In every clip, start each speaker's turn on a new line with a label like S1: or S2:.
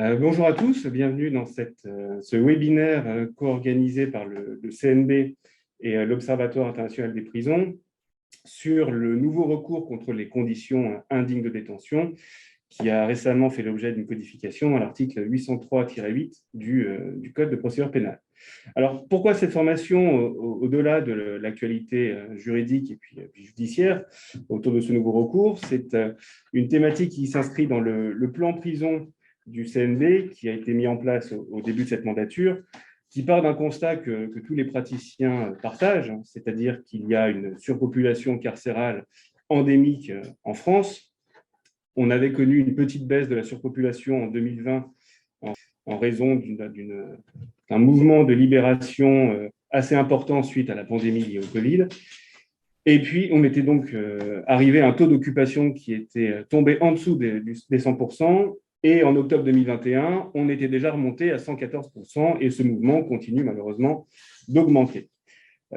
S1: Bonjour à tous, bienvenue dans ce webinaire co-organisé par le CNB et l'Observatoire international des prisons sur le nouveau recours contre les conditions indignes de détention qui a récemment fait l'objet d'une codification à l'article 803-8 du Code de procédure pénale. Alors, pourquoi cette formation au-delà de l'actualité juridique et puis judiciaire autour de ce nouveau recours? C'est une thématique qui s'inscrit dans le plan prison du CNB qui a été mis en place au début de cette mandature, qui part d'un constat que tous les praticiens partagent, c'est-à-dire qu'il y a une surpopulation carcérale endémique en France. On avait connu une petite baisse de la surpopulation en 2020 en raison d'un mouvement de libération assez important suite à la pandémie liée au Covid. Et puis, on était donc arrivé à un taux d'occupation qui était tombé en dessous des 100%. Et en octobre 2021, on était déjà remonté à 114%. Et ce mouvement continue malheureusement d'augmenter.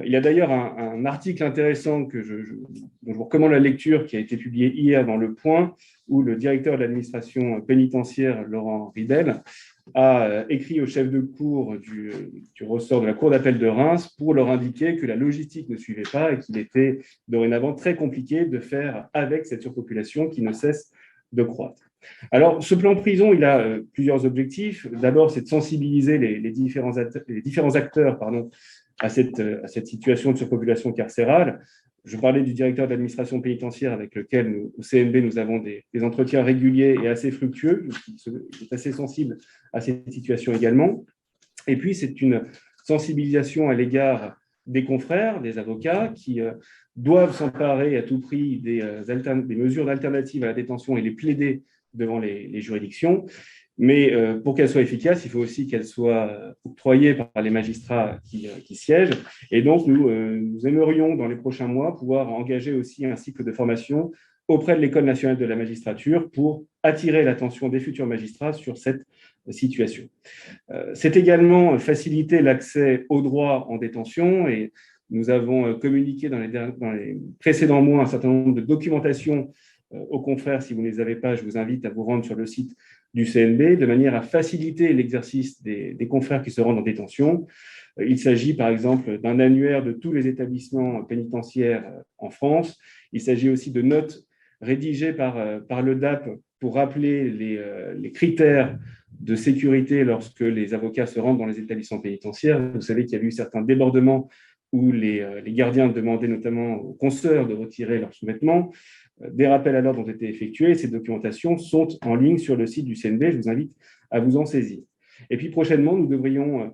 S1: Il y a d'ailleurs un article intéressant dont je vous recommande la lecture, qui a été publié hier dans Le Point, où le directeur de l'administration pénitentiaire, Laurent Ridel, a écrit au chef de cour du ressort de la cour d'appel de Reims pour leur indiquer que la logistique ne suivait pas et qu'il était dorénavant très compliqué de faire avec cette surpopulation qui ne cesse de croître. Alors, ce plan prison, il a plusieurs objectifs. D'abord, c'est de sensibiliser les différents acteurs à cette situation de surpopulation carcérale. Je parlais du directeur de l'administration pénitentiaire avec lequel nous, au CNB, nous avons des entretiens réguliers et assez fructueux, qui est assez sensible à cette situation également. Et puis, c'est une sensibilisation à l'égard des confrères, des avocats, qui doivent s'emparer à tout prix des mesures d'alternative à la détention et les plaider devant les juridictions. Mais pour qu'elles soient efficaces, il faut aussi qu'elles soient octroyées par les magistrats qui siègent. Et donc, nous aimerions, dans les prochains mois, pouvoir engager aussi un cycle de formation auprès de l'École nationale de la magistrature pour attirer l'attention des futurs magistrats sur cette situation. C'est également faciliter l'accès aux droits en détention. Et nous avons communiqué dans les précédents mois un certain nombre de documentations aux confrères. Si vous ne les avez pas, je vous invite à vous rendre sur le site du CNB, de manière à faciliter l'exercice des confrères qui se rendent en détention. Il s'agit par exemple d'un annuaire de tous les établissements pénitentiaires en France. Il s'agit aussi de notes rédigées par le DAP pour rappeler les critères de sécurité lorsque les avocats se rendent dans les établissements pénitentiaires. Vous savez qu'il y a eu certains débordements où les gardiens demandaient notamment aux consoeurs de retirer leurs sous-vêtements. Des rappels à l'ordre ont été effectués. Ces documentations sont en ligne sur le site du CNB. Je vous invite à vous en saisir. Et puis prochainement, nous devrions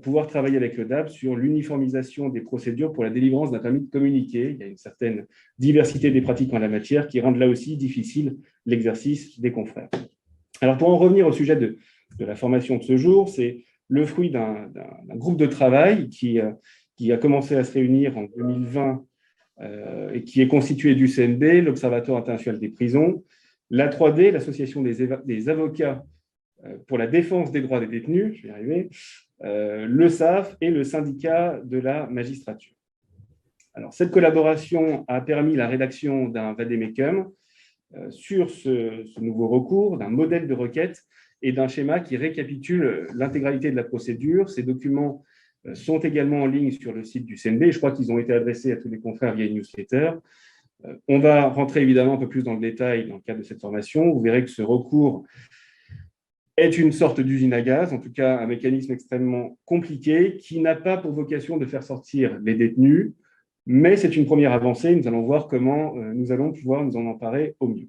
S1: pouvoir travailler avec le DAP sur l'uniformisation des procédures pour la délivrance d'un permis de communiquer. Il y a une certaine diversité des pratiques en la matière qui rendent là aussi difficile l'exercice des confrères. Alors pour en revenir au sujet de la formation de ce jour, c'est le fruit d'un groupe de travail qui a commencé à se réunir en 2020 et qui est constitué du CNB, l'Observatoire international des prisons, l'A3D, l'Association des avocats pour la défense des droits des détenus, je vais y arriver, le SAF et le syndicat de la magistrature. Alors, cette collaboration a permis la rédaction d'un vade-mecum sur ce nouveau recours, d'un modèle de requête et d'un schéma qui récapitule l'intégralité de la procédure. Ces documents sont également en ligne sur le site du CNB. Je crois qu'ils ont été adressés à tous les confrères via une newsletter. On va rentrer évidemment un peu plus dans le détail dans le cadre de cette formation. Vous verrez que ce recours est une sorte d'usine à gaz, en tout cas un mécanisme extrêmement compliqué qui n'a pas pour vocation de faire sortir les détenus, mais c'est une première avancée. Nous allons voir comment nous allons pouvoir nous en emparer au mieux.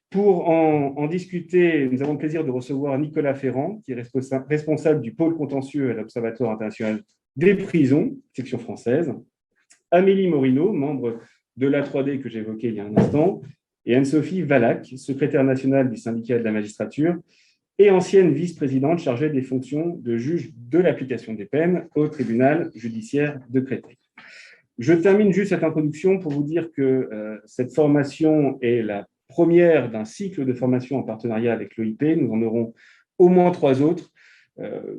S1: Pour en discuter, nous avons le plaisir de recevoir Nicolas Ferrand, qui est responsable du pôle contentieux à l'Observatoire international des prisons, section française, Amélie Morino, membre de l'A3D que j'évoquais il y a un instant, et Anne-Sophie Valac, secrétaire nationale du syndicat de la magistrature et ancienne vice-présidente chargée des fonctions de juge de l'application des peines au tribunal judiciaire de Créteil. Je termine juste cette introduction pour vous dire que cette formation est la première d'un cycle de formation en partenariat avec l'OIP. Nous en aurons au moins 3 autres,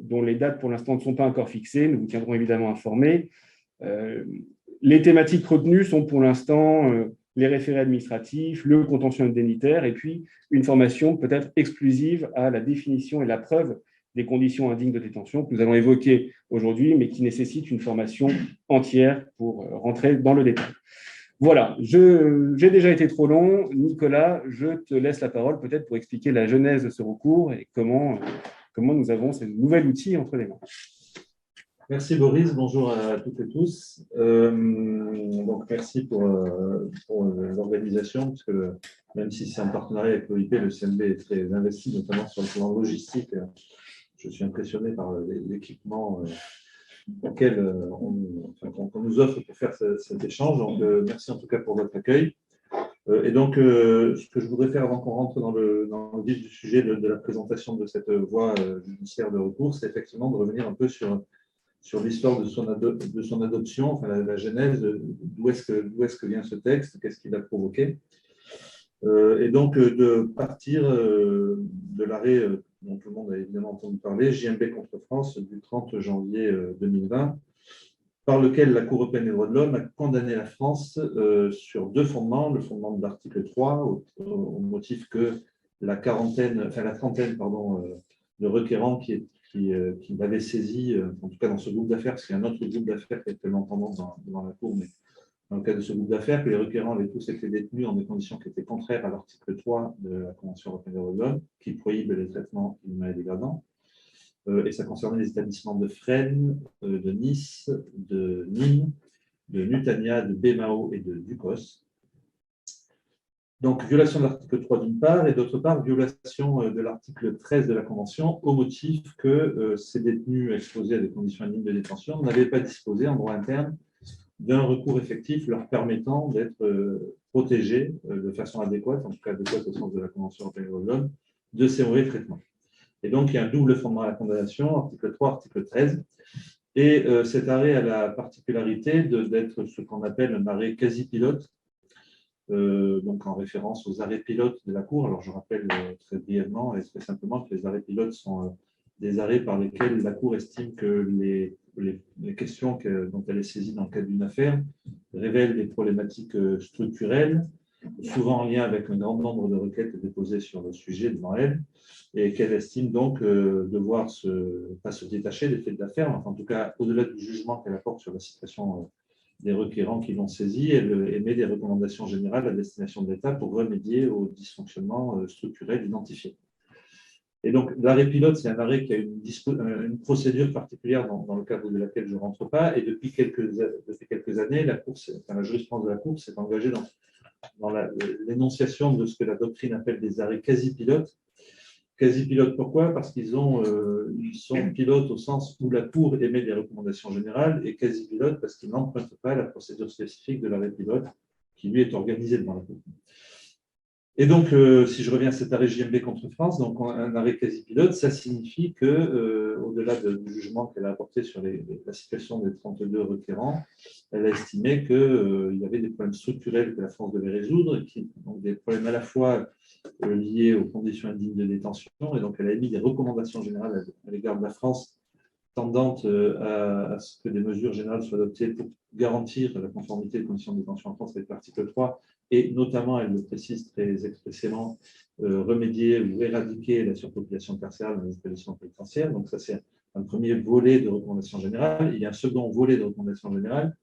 S1: dont les dates pour l'instant ne sont pas encore fixées. Nous vous tiendrons évidemment informés. Les thématiques retenues sont pour l'instant les référés administratifs, le contentieux indemnitaire, et puis une formation peut-être exclusive à la définition et la preuve des conditions indignes de détention que nous allons évoquer aujourd'hui, mais qui nécessite une formation entière pour rentrer dans le détail. Voilà, j'ai déjà été trop long. Nicolas, je te laisse la parole peut-être pour expliquer la genèse de ce recours et comment nous avons ce nouvel outil entre les mains.
S2: Merci Boris, bonjour à toutes et tous. Donc merci pour l'organisation, parce que même si c'est en partenariat avec l'OIP, le CNB est très investi, notamment sur le plan logistique. Je suis impressionné par l'équipement qu'on nous offre pour faire cet échange. Donc merci en tout cas pour votre accueil. Et donc, ce que je voudrais faire avant qu'on rentre dans le vif du sujet de la présentation de cette voie judiciaire de recours, c'est effectivement de revenir un peu sur l'histoire de son adoption, enfin la genèse, d'où est-ce que vient ce texte, qu'est-ce qui l'a provoqué. Et donc, de partir de l'arrêt dont tout le monde a évidemment entendu parler, JMB contre France, du 30 janvier 2020, par lequel la Cour européenne des droits de l'homme a condamné la France sur deux fondements. Le fondement de l'article 3, au motif que la trentaine de requérants qui l'avaient saisi, en tout cas dans ce groupe d'affaires, parce qu'il y a un autre groupe d'affaires qui est actuellement pendant dans la Cour, mais dans le cas de ce groupe d'affaires, que les requérants avaient tous été détenus dans des conditions qui étaient contraires à l'article 3 de la Convention européenne des droits de l'homme, qui prohibe les traitements inhumains et dégradants. Et ça concernait les établissements de Fresnes, de Nice, de Nîmes, de Nutania, de Bémao et de Ducos. Donc, violation de l'article 3 d'une part, et d'autre part, violation de l'article 13 de la Convention, au motif que ces détenus exposés à des conditions indignes de détention n'avaient pas disposé en droit interne d'un recours effectif leur permettant d'être protégés de façon adéquate, en tout cas adéquate au sens de la Convention européenne des droits de l'homme, de ces mauvais traitements. Et donc, il y a un double fondement à la condamnation, article 3, article 13. Et cet arrêt a la particularité d'être ce qu'on appelle un arrêt quasi-pilote, donc en référence aux arrêts pilotes de la Cour. Alors, je rappelle très brièvement et très simplement que les arrêts pilotes sont des arrêts par lesquels la Cour estime que les questions dont elle est saisie dans le cadre d'une affaire révèlent des problématiques structurelles, souvent en lien avec un grand nombre de requêtes déposées sur le sujet devant elle, et qu'elle estime donc devoir pas se détacher des faits de l'affaire, mais en tout cas, au-delà du jugement qu'elle apporte sur la situation des requérants qui l'ont saisi, elle émet des recommandations générales à destination de l'État pour remédier aux dysfonctionnements structurels identifiés. Et donc, l'arrêt pilote, c'est un arrêt qui a une procédure particulière dans le cadre de laquelle je ne rentre pas, et depuis quelques années, la jurisprudence de la Cour s'est engagée dans l'énonciation de ce que la doctrine appelle des arrêts quasi-pilotes. Quasi-pilotes, pourquoi? Parce qu'ils sont pilotes au sens où la Cour émet des recommandations générales, et quasi-pilotes parce qu'ils n'empruntent pas la procédure spécifique de l'arrêt pilote qui, lui, est organisé devant la Cour. Et donc, si je reviens à cet arrêt JMB contre France, donc un arrêt quasi-pilote, ça signifie que, au-delà du jugement qu'elle a apporté sur la situation des 32 requérants, elle a estimé qu'il y avait des problèmes structurels que la France devait résoudre, donc des problèmes à la fois liés aux conditions indignes de détention, et donc elle a émis des recommandations générales à l'égard de la France tendant à ce que des mesures générales soient adoptées pour garantir la conformité des conditions de détention en France avec l'article 3, et notamment, elle le précise très expressément, remédier ou éradiquer la surpopulation carcérale dans les établissements pénitentiaires. Donc ça, c'est un premier volet de recommandations générales. Il y a un second volet de recommandations générales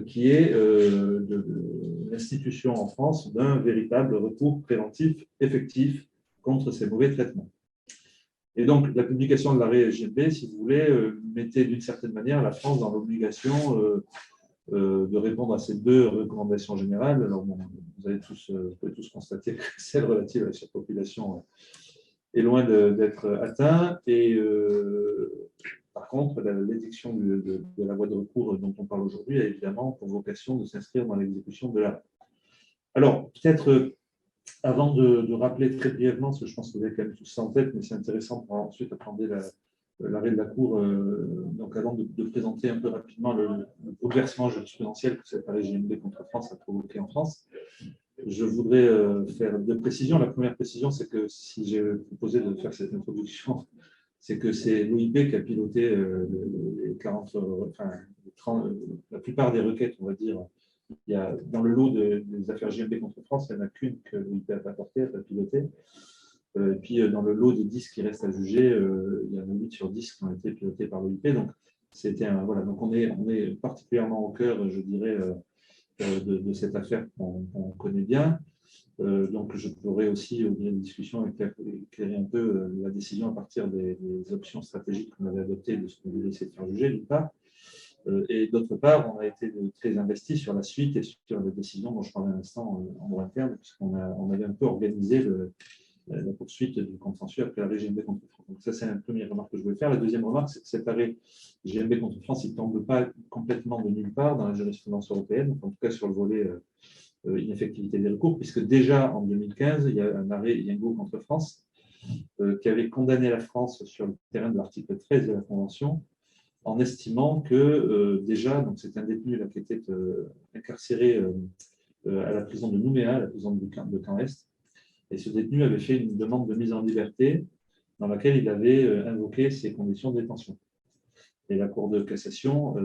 S2: qui est l'institution en France d'un véritable recours préventif effectif contre ces mauvais traitements. Et donc, la publication de l'arrêt JMB, si vous voulez, mettait d'une certaine manière la France dans l'obligation de répondre à ces deux recommandations générales. Alors, bon, vous pouvez tous constater que celle relative à la surpopulation est loin d'être atteinte. Et par contre, l'édiction de la voie de recours dont on parle aujourd'hui a évidemment pour vocation de s'inscrire dans l'exécution de l'arrêt. Alors, peut-être avant de rappeler très brièvement, parce que je pense que vous avez quand même tout ça en tête, mais c'est intéressant pour ensuite appréhender l'arrêt de la Cour, donc avant de présenter un peu rapidement le bouleversement jurisprudentiel que cet arrêt JMB contre France a provoqué en France, je voudrais faire deux précisions. La première précision, c'est que si j'ai proposé de faire cette introduction, c'est que c'est l'OIP qui a piloté les 40, la plupart des requêtes, on va dire, dans le lot des affaires JMB contre France, il n'y en a qu'une que l'OIP n'a pas portée, n'a pas piloté. Et puis, dans le lot des 10 qui restent à juger, il y en a 8 sur 10 qui ont été pilotés par l'OIP. Donc, voilà. Donc on est particulièrement au cœur, je dirais, de cette affaire qu'on connaît bien. Donc, je pourrais aussi, au milieu de la discussion, éclairer un peu la décision à partir des options stratégiques qu'on avait adoptées de ce qu'on voulait essayer de faire juger, d'une part. Et d'autre part, on a été très investi sur la suite et sur les décisions dont je parlais à l'instant en droit interne, puisqu'on avait un peu organisé la poursuite du contentieux après l'arrêt GMB contre France. Donc ça, c'est la première remarque que je voulais faire. La deuxième remarque, c'est que cet arrêt GMB contre France, il ne tombe pas complètement de nulle part dans la jurisprudence européenne, en tout cas sur le volet ineffectivité des recours, puisque déjà en 2015, il y a un arrêt Yengo contre France qui avait condamné la France sur le terrain de l'article 13 de la Convention, en estimant que déjà, donc c'est un détenu là, qui était incarcéré à la prison de Nouméa, la prison de Caen-Est, et ce détenu avait fait une demande de mise en liberté dans laquelle il avait invoqué ses conditions de détention. Et la Cour de cassation,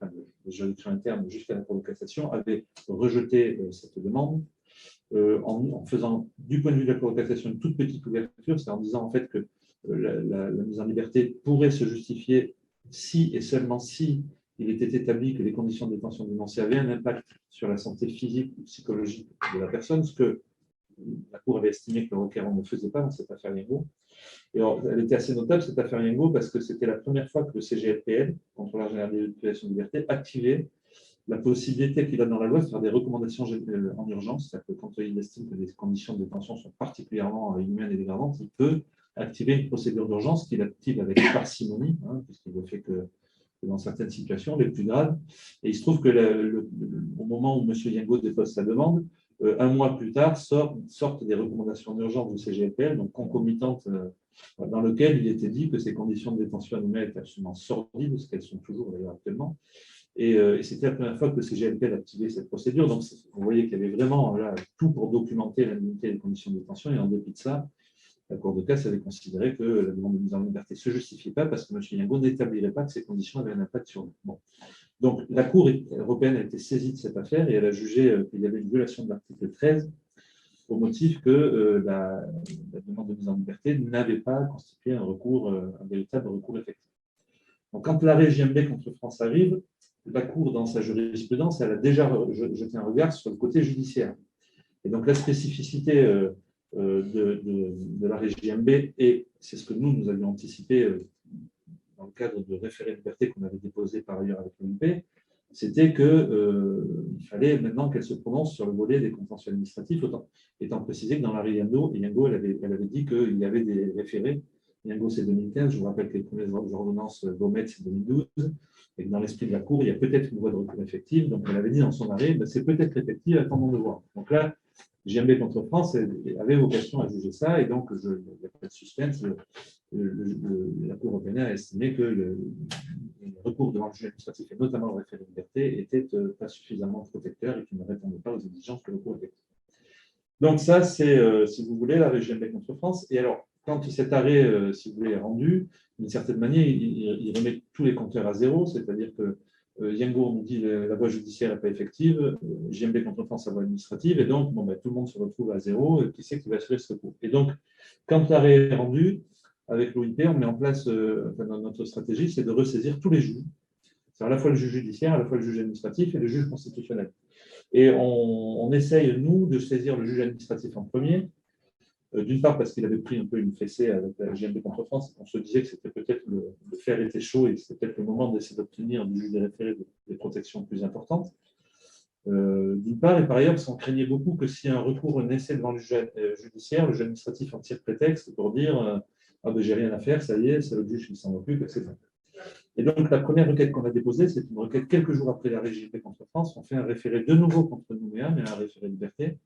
S2: la juridiction interne jusqu'à la Cour de cassation, avait rejeté cette demande en faisant, du point de vue de la Cour de cassation, une toute petite ouverture, c'est en disant en fait que la mise en liberté pourrait se justifier si et seulement si il était établi que les conditions de détention dénoncées avaient un impact sur la santé physique ou psychologique de la personne, ce que la Cour avait estimé que le requérant ne faisait pas dans cette affaire Yengo. Et alors, elle était assez notable, cette affaire Yengo, parce que c'était la première fois que le CGLPL, Contrôleur général des privations de liberté, activait la possibilité qu'il a dans la loi de faire des recommandations en urgence. C'est-à-dire que quand il estime que les conditions de détention sont particulièrement inhumaines et dégradantes, il peut activer une procédure d'urgence qu'il active avec parcimonie, puisqu'il ne fait que dans certaines situations les plus graves. Et il se trouve que au moment où M. Yengo dépose sa demande, un mois plus tard, sortent des recommandations d'urgence du CGLPL, donc concomitantes, dans lesquelles il était dit que ces conditions de détention annuelles étaient absolument sordides, ce qu'elles sont toujours d'ailleurs actuellement. Et c'était la première fois que le CGLPL activait cette procédure. Donc, vous voyez qu'il y avait vraiment là, tout pour documenter l'indignité des conditions de détention. Et en dépit de ça, la Cour de casse avait considéré que la demande de mise en liberté ne se justifiait pas parce que M. Yengo n'établirait pas que ces conditions avaient un impact sur lui. Bon. Donc, la Cour européenne a été saisie de cette affaire et elle a jugé qu'il y avait une violation de l'article 13 au motif que la demande de mise en liberté n'avait pas constitué un véritable recours effectif. Donc, quand l'arrêt JMB contre France arrive, la Cour, dans sa jurisprudence, elle a déjà jeté un regard sur le côté judiciaire. Et donc, la spécificité de l'arrêt JMB, et c'est ce que nous avions anticipé dans le cadre de référé de liberté qu'on avait déposé par ailleurs avec l'OIP, c'était qu'il fallait maintenant qu'elle se prononce sur le volet des contentieux administratifs, étant précisé que dans l'arrêt Yengo, elle avait dit qu'il y avait des référés. Yengo, c'est 2015, je vous rappelle que les premières ordonnances Beaumet, c'est 2012, et que dans l'esprit de la Cour, il y a peut-être une voie de recours effective. Donc, elle avait dit dans son arrêt, c'est peut-être effectif, attendons de voir. Donc là, JMB contre France avait vocation à juger ça, et donc, il n'y a pas de suspense. La Cour européenne a estimé que le recours devant le juge administratif, et notamment le référé de liberté, n'était pas suffisamment protecteur et qu'il ne répondait pas aux exigences de recours effectif. Donc ça, c'est, si vous voulez, l'arrêt JMB contre France. Et alors, quand cet arrêt, si vous voulez, est rendu, d'une certaine manière, il remet tous les compteurs à zéro, c'est-à-dire que Yengo nous dit que la voie judiciaire n'est pas effective, JMB contre France, la voie administrative, et donc tout le monde se retrouve à zéro, et qui sait qui va assurer ce recours. Et donc, quand l'arrêt est rendu, avec l'OIP, on met en place, notre stratégie, c'est de ressaisir tous les juges, c'est à la fois le juge judiciaire, à la fois le juge administratif et le juge constitutionnel. Et on essaye, nous, de saisir le juge administratif en premier, d'une part parce qu'il avait pris un peu une fessée avec la JMB contre France, on se disait que c'était peut-être le fer était chaud et c'était peut-être le moment d'essayer d'obtenir du juge des référés des protections plus importantes. D'une part, et par ailleurs, parce qu'on craignait beaucoup que si un recours naissait devant le juge judiciaire, le juge administratif en tire prétexte pour dire j'ai rien à faire, ça y est, c'est le juge qui s'en occupe, etc. Et donc, la première requête qu'on a déposée, c'est une requête quelques jours après l'arrêt JMB contre France. On fait un référé de nouveau contre Nouméa, mais un référé de liberté,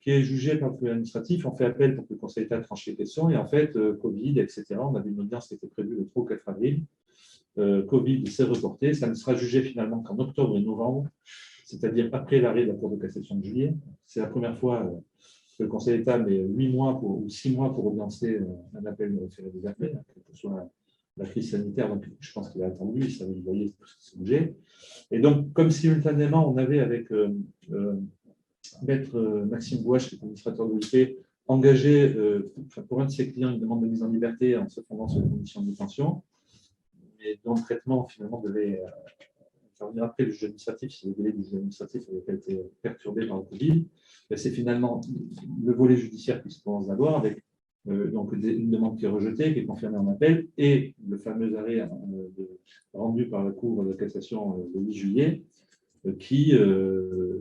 S2: qui est jugé par le tribunal administratif. On fait appel pour que le Conseil d'État tranche les questions. Et en fait, Covid, etc., on avait une audience qui était prévue le 3 ou 4 avril. Covid s'est reporté. Ça ne sera jugé finalement qu'en octobre et novembre, c'est-à-dire après l'arrêt de la Cour de cassation de juillet. C'est la première fois que le Conseil d'État met 8 mois ou 6 mois pour audiencer un appel de référé des appels, quel que soit la crise sanitaire, donc je pense qu'il a attendu, il savait, il voyait tout ce qui se bougeait. Et donc, comme simultanément, on avait avec Maître Maxime Gouache, qui est administrateur de l'OIP, engagé pour un de ses clients une demande de mise en liberté en se fondant sur les conditions de détention, et dont le traitement finalement devait intervenir après le juge administratif, si le délai du juge administratif avait pas été perturbé par le Covid. C'est finalement le volet judiciaire qui se prononce d'abord, avec donc une demande qui est rejetée, qui est confirmée en appel, et le fameux arrêt rendu par la Cour de cassation le 8 juillet, qui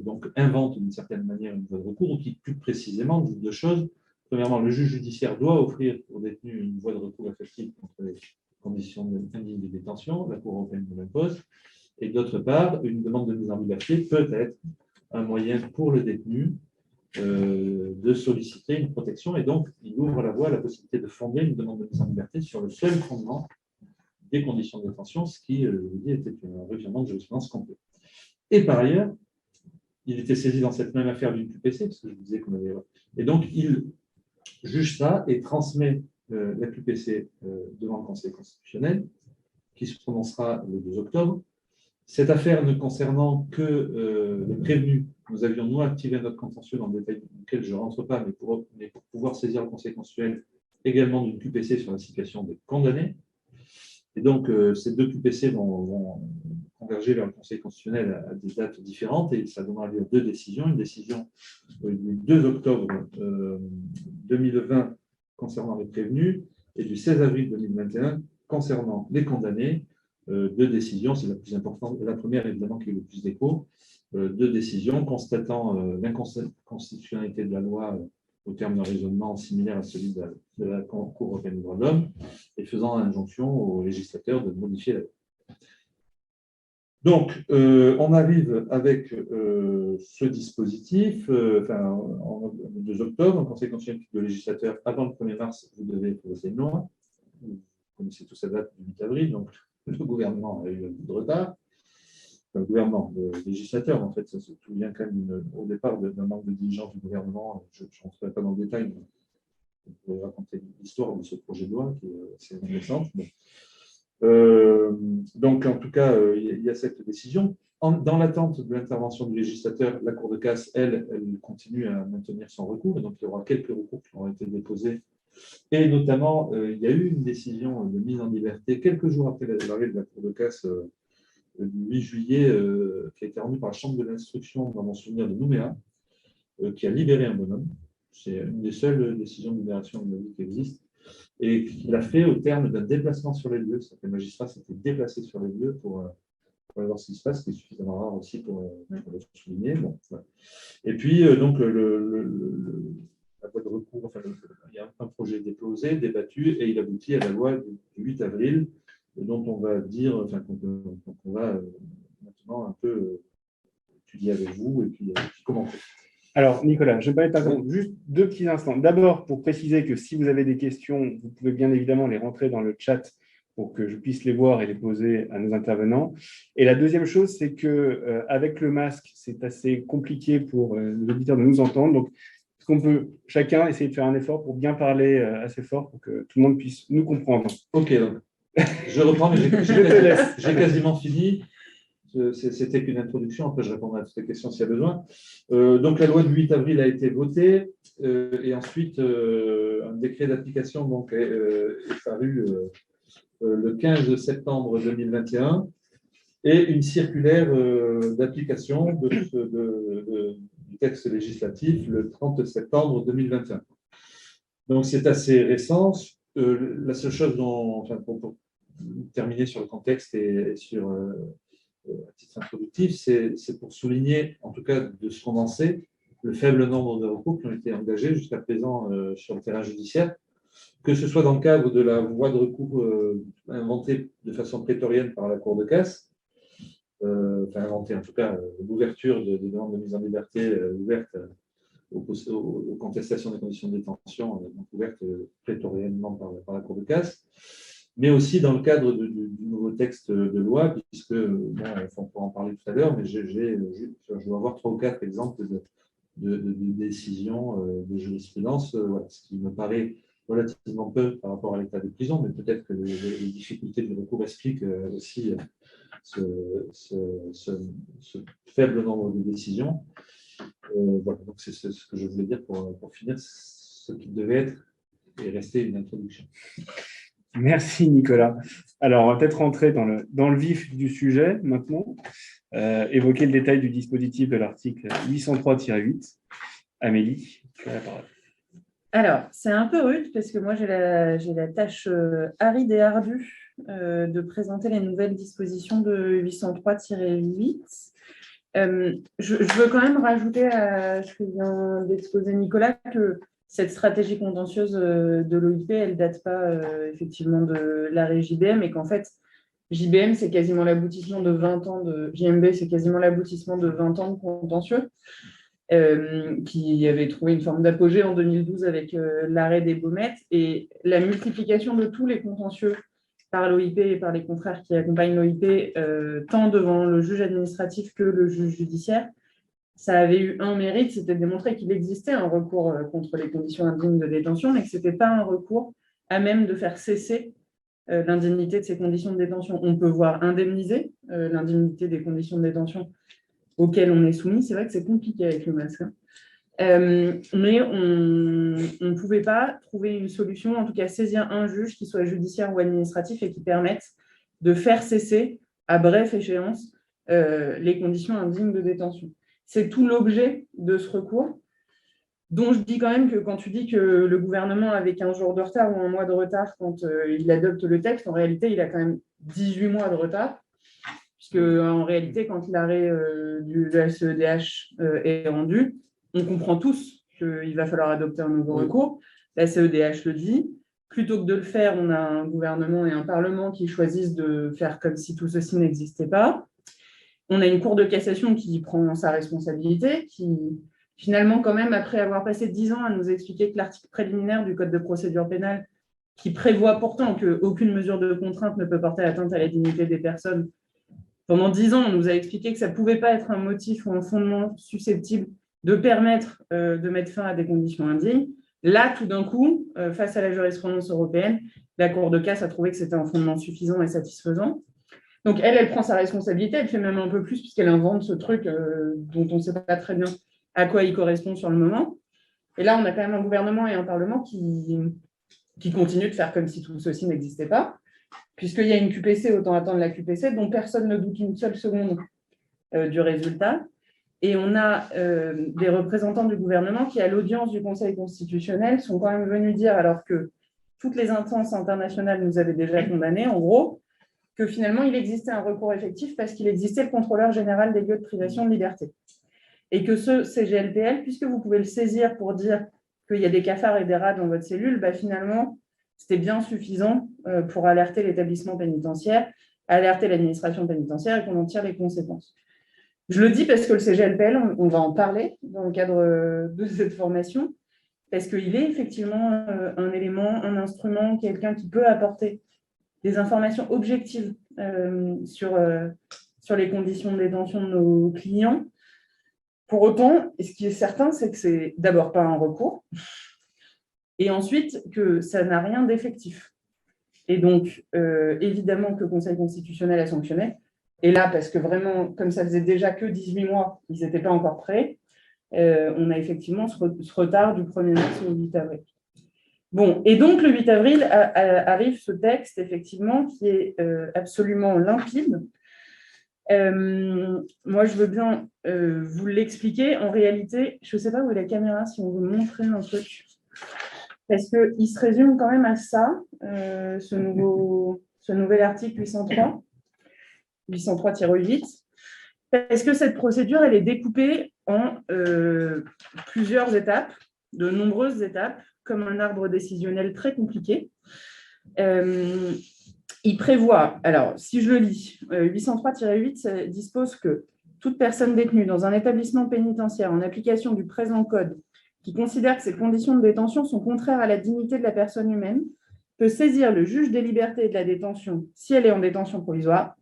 S2: donc invente d'une certaine manière une voie de recours, ou qui plus précisément dit deux choses. Premièrement, le juge judiciaire doit offrir aux détenus une voie de recours effective contre les conditions indignes de détention, la Cour européenne nous l'impose, et d'autre part, une demande de mise en liberté peut être un moyen pour le détenu de solliciter une protection, et donc il ouvre la voie à la possibilité de fonder une demande de mise en liberté sur le seul fondement des conditions de détention, ce qui, je vous dis, était un revirement de jurisprudence complet. Et par ailleurs, il était saisi dans cette même affaire d'une QPC, parce que je vous disais qu'on avait... Et donc, il juge ça et transmet la QPC devant le Conseil constitutionnel, qui se prononcera le 2 octobre. Cette affaire ne concernant que les prévenus, nous avions, nous, activé notre contentieux dans le détail duquel je ne rentre pas, mais pour pouvoir saisir le Conseil constitutionnel également d'une QPC sur la situation des condamnés. Et donc, ces deux QPC vont converger vers le Conseil constitutionnel à des dates différentes, et ça donnera lieu à deux décisions. Une décision du 2 octobre 2020 concernant les prévenus, et du 16 avril 2021 concernant les condamnés. Deux décisions, c'est la plus importante, la première évidemment qui est le plus d'écho, deux décisions constatant l'inconstitutionnalité de la loi au terme d'un raisonnement similaire à celui de la Cour européenne des droits de l'homme, et faisant injonction aux législateurs de modifier la loi. Donc, on arrive avec ce dispositif, en 2 octobre, en Conseil constitutionnel de législateur, avant le 1er mars, vous devez proposer une loi. Vous connaissez tous cette date du 8 avril, donc le gouvernement a eu un peu de retard. Enfin, le gouvernement, le législateur, en fait, ça se souvient quand même au départ d'un manque de diligence du gouvernement. Je ne rentrerai pas dans le détail, mais je pourrais raconter l'histoire de ce projet de loi qui est assez récente. Donc, en tout cas, il y a cette décision. Dans l'attente de l'intervention du législateur, la Cour de casse, elle continue à maintenir son recours. Et donc, il y aura quelques recours qui auront été déposés. Et notamment, il y a eu une décision de mise en liberté quelques jours après l'arrêt de la Cour de casse du 8 juillet, qui a été rendue par la Chambre de l'instruction, dans mon souvenir, de Nouméa, qui a libéré un bonhomme. C'est une des seules décisions de libération de la vie qui existe, et qu'il a fait au terme d'un déplacement sur les lieux. Le magistrat s'était déplacé sur les lieux pour aller voir ce qui se passe, ce qui est suffisamment rare aussi pour le souligner. Bon, voilà. Et puis, donc, la voie de recours, enfin, il y a un projet déposé, débattu, et il aboutit à la loi du 8 avril, dont on va dire, enfin, qu'on va maintenant un peu étudier avec vous et puis commenter.
S1: Alors, Nicolas, je me permets d'interrompre juste 2 petits instants. D'abord, pour préciser que si vous avez des questions, vous pouvez bien évidemment les rentrer dans le chat pour que je puisse les voir et les poser à nos intervenants. Et la deuxième chose, c'est qu'avec le masque, c'est assez compliqué pour les auditeurs de nous entendre. Donc, est-ce qu'on peut chacun essayer de faire un effort pour bien parler assez fort pour que tout le monde puisse nous comprendre?
S2: Ok, donc, je reprends, mais j'ai quasiment fini. C'était qu'une introduction, après je répondrai à toutes les questions s'il y a besoin. Donc la loi du 8 avril a été votée, et ensuite un décret d'application donc, est paru le 15 septembre 2021, et une circulaire d'application du texte législatif le 30 septembre 2021. Donc c'est assez récent. La seule chose dont, enfin, pour terminer sur le contexte et sur à titre introductif, c'est pour souligner, en tout cas de ce qu'on en sait, le faible nombre de recours qui ont été engagés jusqu'à présent sur le terrain judiciaire, que ce soit dans le cadre de la voie de recours inventée de façon prétorienne par la Cour de casse, enfin inventée en tout cas, l'ouverture des demandes de mise en liberté ouverte aux contestations des conditions de détention, donc ouverte prétoriennement par la Cour de casse, mais aussi dans le cadre du nouveau texte de loi, puisque, bon, on pourra en parler tout à l'heure, mais je dois avoir 3 ou 4 exemples de décisions de jurisprudence, voilà, ce qui me paraît relativement peu par rapport à l'état des prisons, mais peut-être que les difficultés du recours expliquent aussi ce, ce faible nombre de décisions. Voilà, donc c'est ce que je voulais dire pour finir, ce qui devait être et rester une introduction.
S1: Merci Nicolas. Alors, on va peut-être rentrer dans le vif du sujet maintenant, évoquer le détail du dispositif de l'article 803-8. Amélie, tu as la parole.
S3: Alors, c'est un peu rude parce que moi, j'ai la tâche aride et ardue de présenter les nouvelles dispositions de 803-8. Je veux quand même rajouter à ce que vient d'exposer Nicolas que cette stratégie contentieuse de l'OIP, elle ne date pas effectivement de l'arrêt JBM et qu'en fait, JBM, c'est quasiment l'aboutissement de 20 ans de JMB, c'est quasiment l'aboutissement de 20 ans de contentieux. Qui avait trouvé une forme d'apogée en 2012 avec l'arrêt des baumettes et la multiplication de tous les contentieux par l'OIP et par les confrères qui accompagnent l'OIP, tant devant le juge administratif que le juge judiciaire. Ça avait eu un mérite, c'était de démontrer qu'il existait un recours contre les conditions indignes de détention, mais que ce n'était pas un recours à même de faire cesser l'indignité de ces conditions de détention. On peut voir indemniser l'indignité des conditions de détention auxquelles on est soumis. C'est vrai que c'est compliqué avec le masque. Mais on ne pouvait pas trouver une solution, en tout cas saisir un juge, qui soit judiciaire ou administratif, et qui permette de faire cesser, à bref échéance, les conditions indignes de détention. C'est tout l'objet de ce recours, dont je dis quand même que quand tu dis que le gouvernement avait 15 jours de retard ou un mois de retard quand il adopte le texte, en réalité, il a quand même 18 mois de retard, puisque en réalité, quand l'arrêt de la CEDH est rendu, on comprend tous qu'il va falloir adopter un nouveau recours. La CEDH le dit. Plutôt que de le faire, on a un gouvernement et un parlement qui choisissent de faire comme si tout ceci n'existait pas. On a une cour de cassation qui prend sa responsabilité, qui finalement, quand même, après avoir passé 10 ans à nous expliquer que l'article préliminaire du Code de procédure pénale, qui prévoit pourtant qu'aucune mesure de contrainte ne peut porter atteinte à la dignité des personnes, pendant 10 ans, on nous a expliqué que ça ne pouvait pas être un motif ou un fondement susceptible de permettre de mettre fin à des conditions indignes. Là, tout d'un coup, face à la jurisprudence européenne, la Cour de casse a trouvé que c'était un fondement suffisant et satisfaisant. Donc, elle prend sa responsabilité, elle fait même un peu plus puisqu'elle invente ce truc dont on ne sait pas très bien à quoi il correspond sur le moment. Et là, on a quand même un gouvernement et un parlement qui continuent de faire comme si tout ceci n'existait pas. Puisqu'il y a une QPC, autant attendre la QPC, dont personne ne doute une seule seconde du résultat. Et on a des représentants du gouvernement qui, à l'audience du Conseil constitutionnel, sont quand même venus dire, alors que toutes les instances internationales nous avaient déjà condamnés, en gros, que finalement, il existait un recours effectif parce qu'il existait le contrôleur général des lieux de privation de liberté. Et que ce CGLPL, puisque vous pouvez le saisir pour dire qu'il y a des cafards et des rats dans votre cellule, finalement, c'était bien suffisant pour alerter l'établissement pénitentiaire, alerter l'administration pénitentiaire et qu'on en tire les conséquences. Je le dis parce que le CGLPL, on va en parler dans le cadre de cette formation, parce qu'il est effectivement un élément, un instrument, quelqu'un qui peut apporter des informations objectives sur les conditions de détention de nos clients. Pour autant, ce qui est certain, c'est que c'est d'abord pas un recours, et ensuite que ça n'a rien d'effectif. Et donc, évidemment que le Conseil constitutionnel a sanctionné. Et là, parce que vraiment, comme ça faisait déjà que 18 mois, ils n'étaient pas encore prêts, on a effectivement ce retard du 1er mars au 8 avril. Bon, et donc le 8 avril arrive ce texte, effectivement, qui est absolument limpide. Moi, je veux bien vous l'expliquer. En réalité, je ne sais pas où est la caméra, si on veut montrer un truc. Parce qu'il se résume quand même à ça, ce nouvel article 803-8, parce que cette procédure, elle est découpée en plusieurs étapes, de nombreuses étapes, comme un arbre décisionnel très compliqué. Il prévoit, alors si je le lis, 803-8 dispose que toute personne détenue dans un établissement pénitentiaire en application du présent code qui considère que ces conditions de détention sont contraires à la dignité de la personne humaine peut saisir le juge des libertés et de la détention si elle est en détention provisoire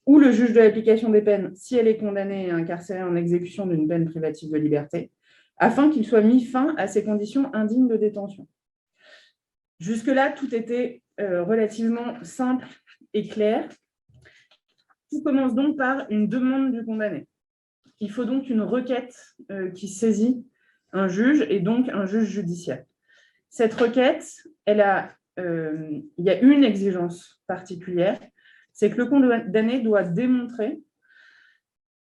S3: ou le juge de l'application des peines si elle est condamnée et incarcérée en exécution d'une peine privative de liberté, afin qu'il soit mis fin à ces conditions indignes de détention. Jusque-là, tout était relativement simple et clair. Tout commence donc par une demande du condamné. Il faut donc une requête qui saisit un juge et donc un juge judiciaire. Cette requête, il y a une exigence particulière, c'est que le condamné doit démontrer,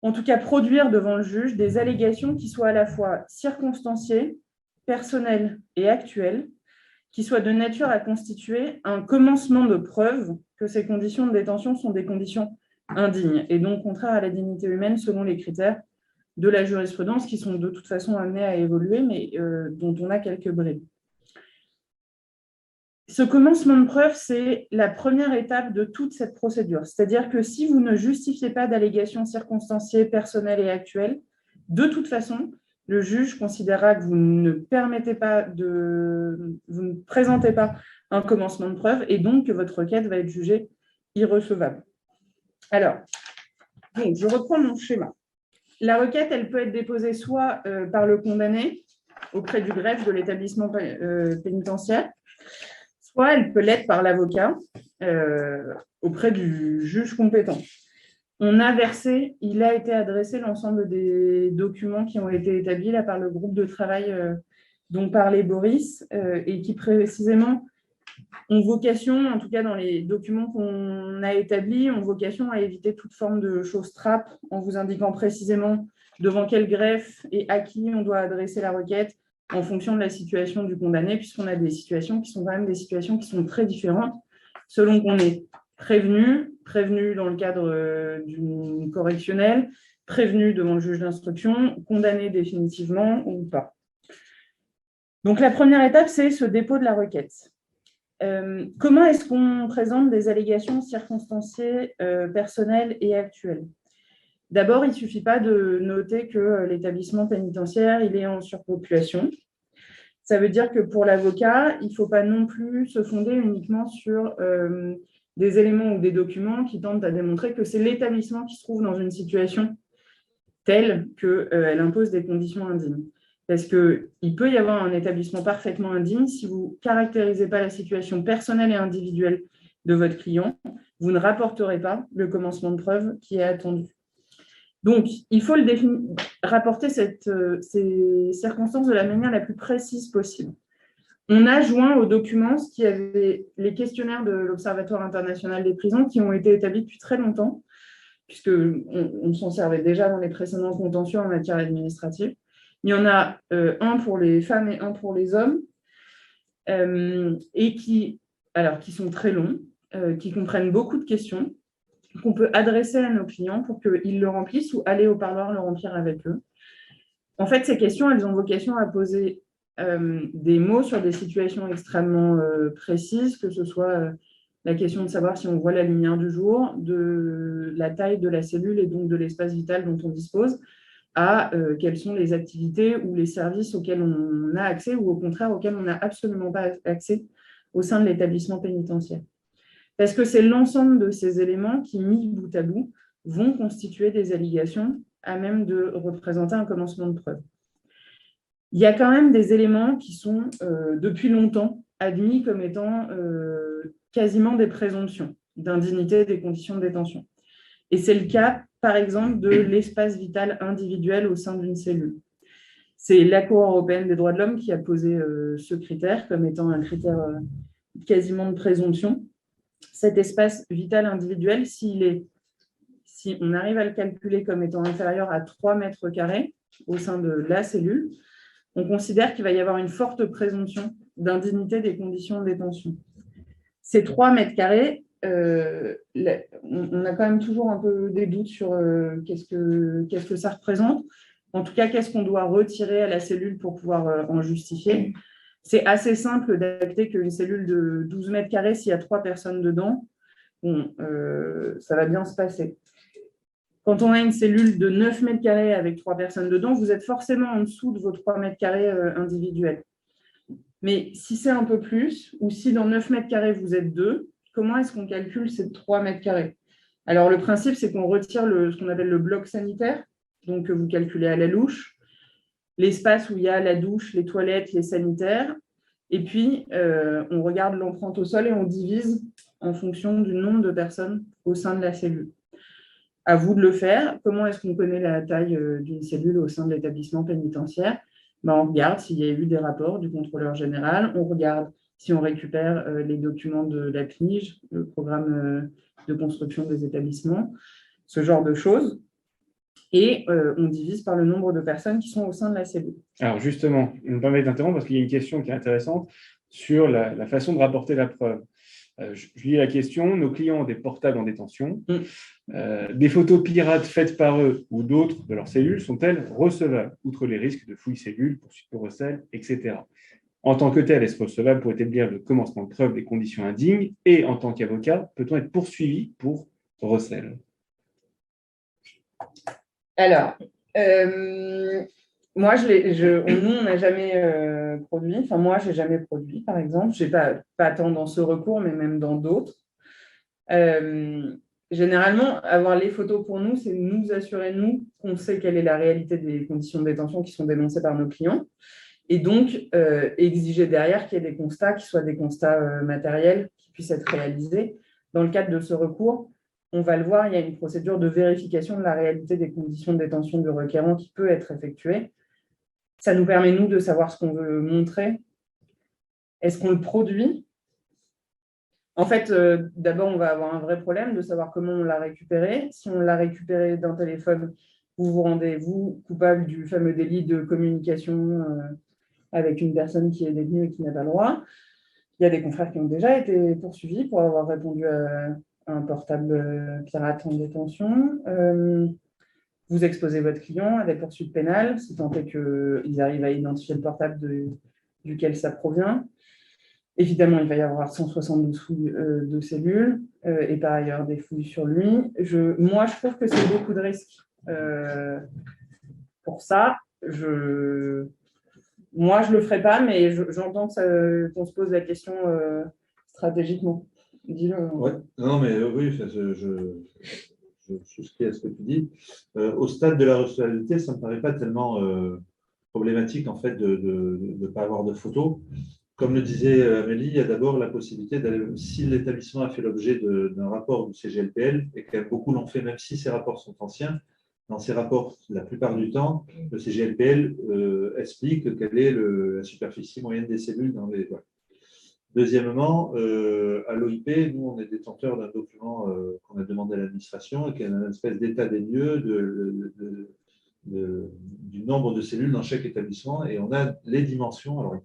S3: en tout cas produire devant le juge, des allégations qui soient à la fois circonstanciées, personnelles et actuelles, qui soient de nature à constituer un commencement de preuve que ces conditions de détention sont des conditions indignes et donc contraires à la dignité humaine selon les critères de la jurisprudence qui sont de toute façon amenés à évoluer, mais dont on a quelques bribes. Ce commencement de preuve, c'est la première étape de toute cette procédure. C'est-à-dire que si vous ne justifiez pas d'allégations circonstanciées, personnelles et actuelles, de toute façon, le juge considérera que vous ne présentez pas un commencement de preuve et donc que votre requête va être jugée irrecevable. Alors, donc, je reprends mon schéma. La requête, elle peut être déposée soit par le condamné auprès du greffe de l'établissement pénitentiaire, soit elle peut l'être par l'avocat auprès du juge compétent. Il a été adressé l'ensemble des documents qui ont été établis là, par le groupe de travail dont parlait Boris et qui précisément ont vocation, en tout cas dans les documents qu'on a établis, ont vocation à éviter toute forme de choses trappes en vous indiquant précisément devant quel greffe et à qui on doit adresser la requête en fonction de la situation du condamné, puisqu'on a des situations qui sont quand même des situations qui sont très différentes selon qu'on est prévenu dans le cadre d'une correctionnelle, prévenu devant le juge d'instruction, condamné définitivement ou pas. Donc la première étape, c'est ce dépôt de la requête. Comment est-ce qu'on présente des allégations circonstanciées, personnelles et actuelles? D'abord, il ne suffit pas de noter que l'établissement pénitentiaire il est en surpopulation. Ça veut dire que pour l'avocat, il ne faut pas non plus se fonder uniquement sur des éléments ou des documents qui tentent à démontrer que c'est l'établissement qui se trouve dans une situation telle qu'elle impose des conditions indignes. Parce qu'il peut y avoir un établissement parfaitement indigne. Si vous ne caractérisez pas la situation personnelle et individuelle de votre client, vous ne rapporterez pas le commencement de preuve qui est attendu. Donc, il faut rapporter ces circonstances de la manière la plus précise possible. On a joint aux documents ce qui avait les questionnaires de l'Observatoire international des prisons qui ont été établis depuis très longtemps, puisqu'on s'en servait déjà dans les précédents contentieux en matière administrative. Il y en a un pour les femmes et un pour les hommes, et qui sont très longs, qui comprennent beaucoup de questions qu'on peut adresser à nos clients pour qu'ils le remplissent ou aller au parloir le remplir avec eux. En fait, ces questions, elles ont vocation à poser des mots sur des situations extrêmement précises, que ce soit la question de savoir si on voit la lumière du jour, de la taille de la cellule et donc de l'espace vital dont on dispose, à quelles sont les activités ou les services auxquels on a accès ou au contraire auxquels on n'a absolument pas accès au sein de l'établissement pénitentiaire. Parce que c'est l'ensemble de ces éléments qui, mis bout à bout, vont constituer des allégations à même de représenter un commencement de preuve. Il y a quand même des éléments qui sont depuis longtemps admis comme étant quasiment des présomptions d'indignité des conditions de détention. Et c'est le cas, par exemple, de l'espace vital individuel au sein d'une cellule. C'est la Cour européenne des droits de l'homme qui a posé ce critère comme étant un critère quasiment de présomption. Cet espace vital individuel, si on arrive à le calculer comme étant inférieur à 3 mètres carrés au sein de la cellule, on considère qu'il va y avoir une forte présomption d'indignité des conditions de détention. Ces 3 mètres carrés, on a quand même toujours un peu des doutes sur qu'est-ce que ça représente. En tout cas, qu'est-ce qu'on doit retirer à la cellule pour pouvoir en justifier. C'est assez simple d'acter qu'une cellule de 12 mètres carrés, s'il y a 3 personnes dedans, ça va bien se passer. Quand on a une cellule de 9 mètres carrés avec 3 personnes dedans, vous êtes forcément en dessous de vos 3 mètres carrés individuels. Mais si c'est un peu plus, ou si dans 9 mètres carrés, vous êtes 2, comment est-ce qu'on calcule ces 3 mètres carrés? Alors, le principe, c'est qu'on retire ce qu'on appelle le bloc sanitaire, donc vous calculez à la louche, l'espace où il y a la douche, les toilettes, les sanitaires, Et puis, on regarde l'empreinte au sol et on divise en fonction du nombre de personnes au sein de la cellule. À vous de le faire. Comment est-ce qu'on connaît la taille d'une cellule au sein de l'établissement pénitentiaire? On regarde s'il y a eu des rapports du contrôleur général, on regarde si on récupère les documents de la PNIJ, le programme de construction des établissements, ce genre de choses. Et on divise par le nombre de personnes qui sont au sein de la cellule.
S1: Alors justement, je me permets d'interrompre parce qu'il y a une question qui est intéressante sur la façon de rapporter la preuve. Je lis la question. Nos clients ont des portables en détention. Des photos pirates faites par eux ou d'autres de leurs cellules sont-elles recevables, outre les risques de fouilles cellules, poursuites pour recel, etc. En tant que tel, est-ce recevable pour établir le commencement de preuve des conditions indignes? Et en tant qu'avocat, peut-on être poursuivi pour recel?
S3: Alors, moi, nous, on n'a jamais produit. Enfin, moi, je n'ai jamais produit, par exemple. Je n'ai pas tant dans ce recours, mais même dans d'autres. Généralement, avoir les photos pour nous, c'est nous assurer, nous, qu'on sait quelle est la réalité des conditions de détention qui sont dénoncées par nos clients. Et donc, exiger derrière qu'il y ait des constats qui soient des constats matériels qui puissent être réalisés. Dans le cadre de ce recours, on va le voir, il y a une procédure de vérification de la réalité des conditions de détention du requérant qui peut être effectuée. Ça nous permet, nous, de savoir ce qu'on veut montrer. Est-ce qu'on le produit? En fait, d'abord, on va avoir un vrai problème de savoir comment on l'a récupéré. Si on l'a récupéré d'un téléphone, vous vous rendez, vous, coupable du fameux délit de communication avec une personne qui est détenue et qui n'a pas le droit. Il y a des confrères qui ont déjà été poursuivis pour avoir répondu à un portable pirate en détention. Vous exposez votre client à des poursuites pénales, si tant est qu'ils arrivent à identifier le portable duquel ça provient. Évidemment, il va y avoir 172 fouilles de cellules et par ailleurs des fouilles sur lui. Moi, je trouve que c'est beaucoup de risques. Pour ça, moi, je ne le ferai pas, mais j'entends qu'on se pose la question stratégiquement. Dis-le.
S2: Ouais. Non, mais oui, je souscris à ce que tu dis. Au stade de la recevabilité, ça ne me paraît pas tellement problématique en fait de ne pas avoir de photos. Comme le disait Amélie, il y a d'abord la possibilité d'aller, si l'établissement a fait l'objet d'un rapport du CGLPL, et que beaucoup l'ont fait, même si ces rapports sont anciens, dans ces rapports, la plupart du temps, le CGLPL explique quelle est la superficie moyenne des cellules dans les. Voilà. Deuxièmement, à l'OIP, nous, on est détenteur d'un document qu'on a demandé à l'administration et qui est une espèce d'état des lieux du nombre de cellules dans chaque établissement et on a les dimensions. Alors,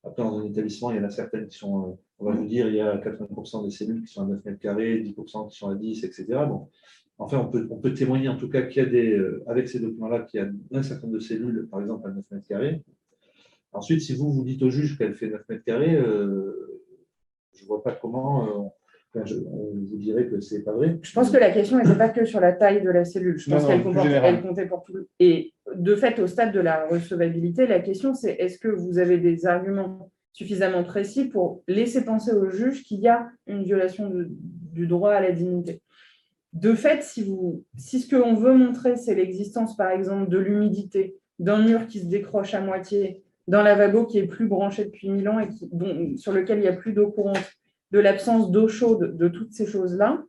S2: après, dans un établissement, il y en a certaines qui sont, on va vous dire, il y a 80% des cellules qui sont à 9 mètres carrés, 10% qui sont à 10, etc. Bon, enfin, on peut témoigner en tout cas qu'il y a avec ces documents-là, qu'il y a un certain nombre de cellules, par exemple, à 9 mètres carrés. Ensuite, si vous dites au juge qu'elle fait 9 mètres carrés, je ne vois pas comment on vous dirait que ce n'est pas vrai.
S3: Je pense que la question n'était pas que sur la taille de la cellule. Je pense qu'elle comptait pour tout. Et de fait, au stade de la recevabilité, la question, c'est est-ce que vous avez des arguments suffisamment précis pour laisser penser au juge qu'il y a une violation du droit à la dignité? De fait, si ce que l'on veut montrer, c'est l'existence, par exemple, de l'humidité, d'un mur qui se décroche à moitié, d'un lavabo qui est plus branché depuis 1000 ans et sur lequel il n'y a plus d'eau courante, de l'absence d'eau chaude, de toutes ces choses-là,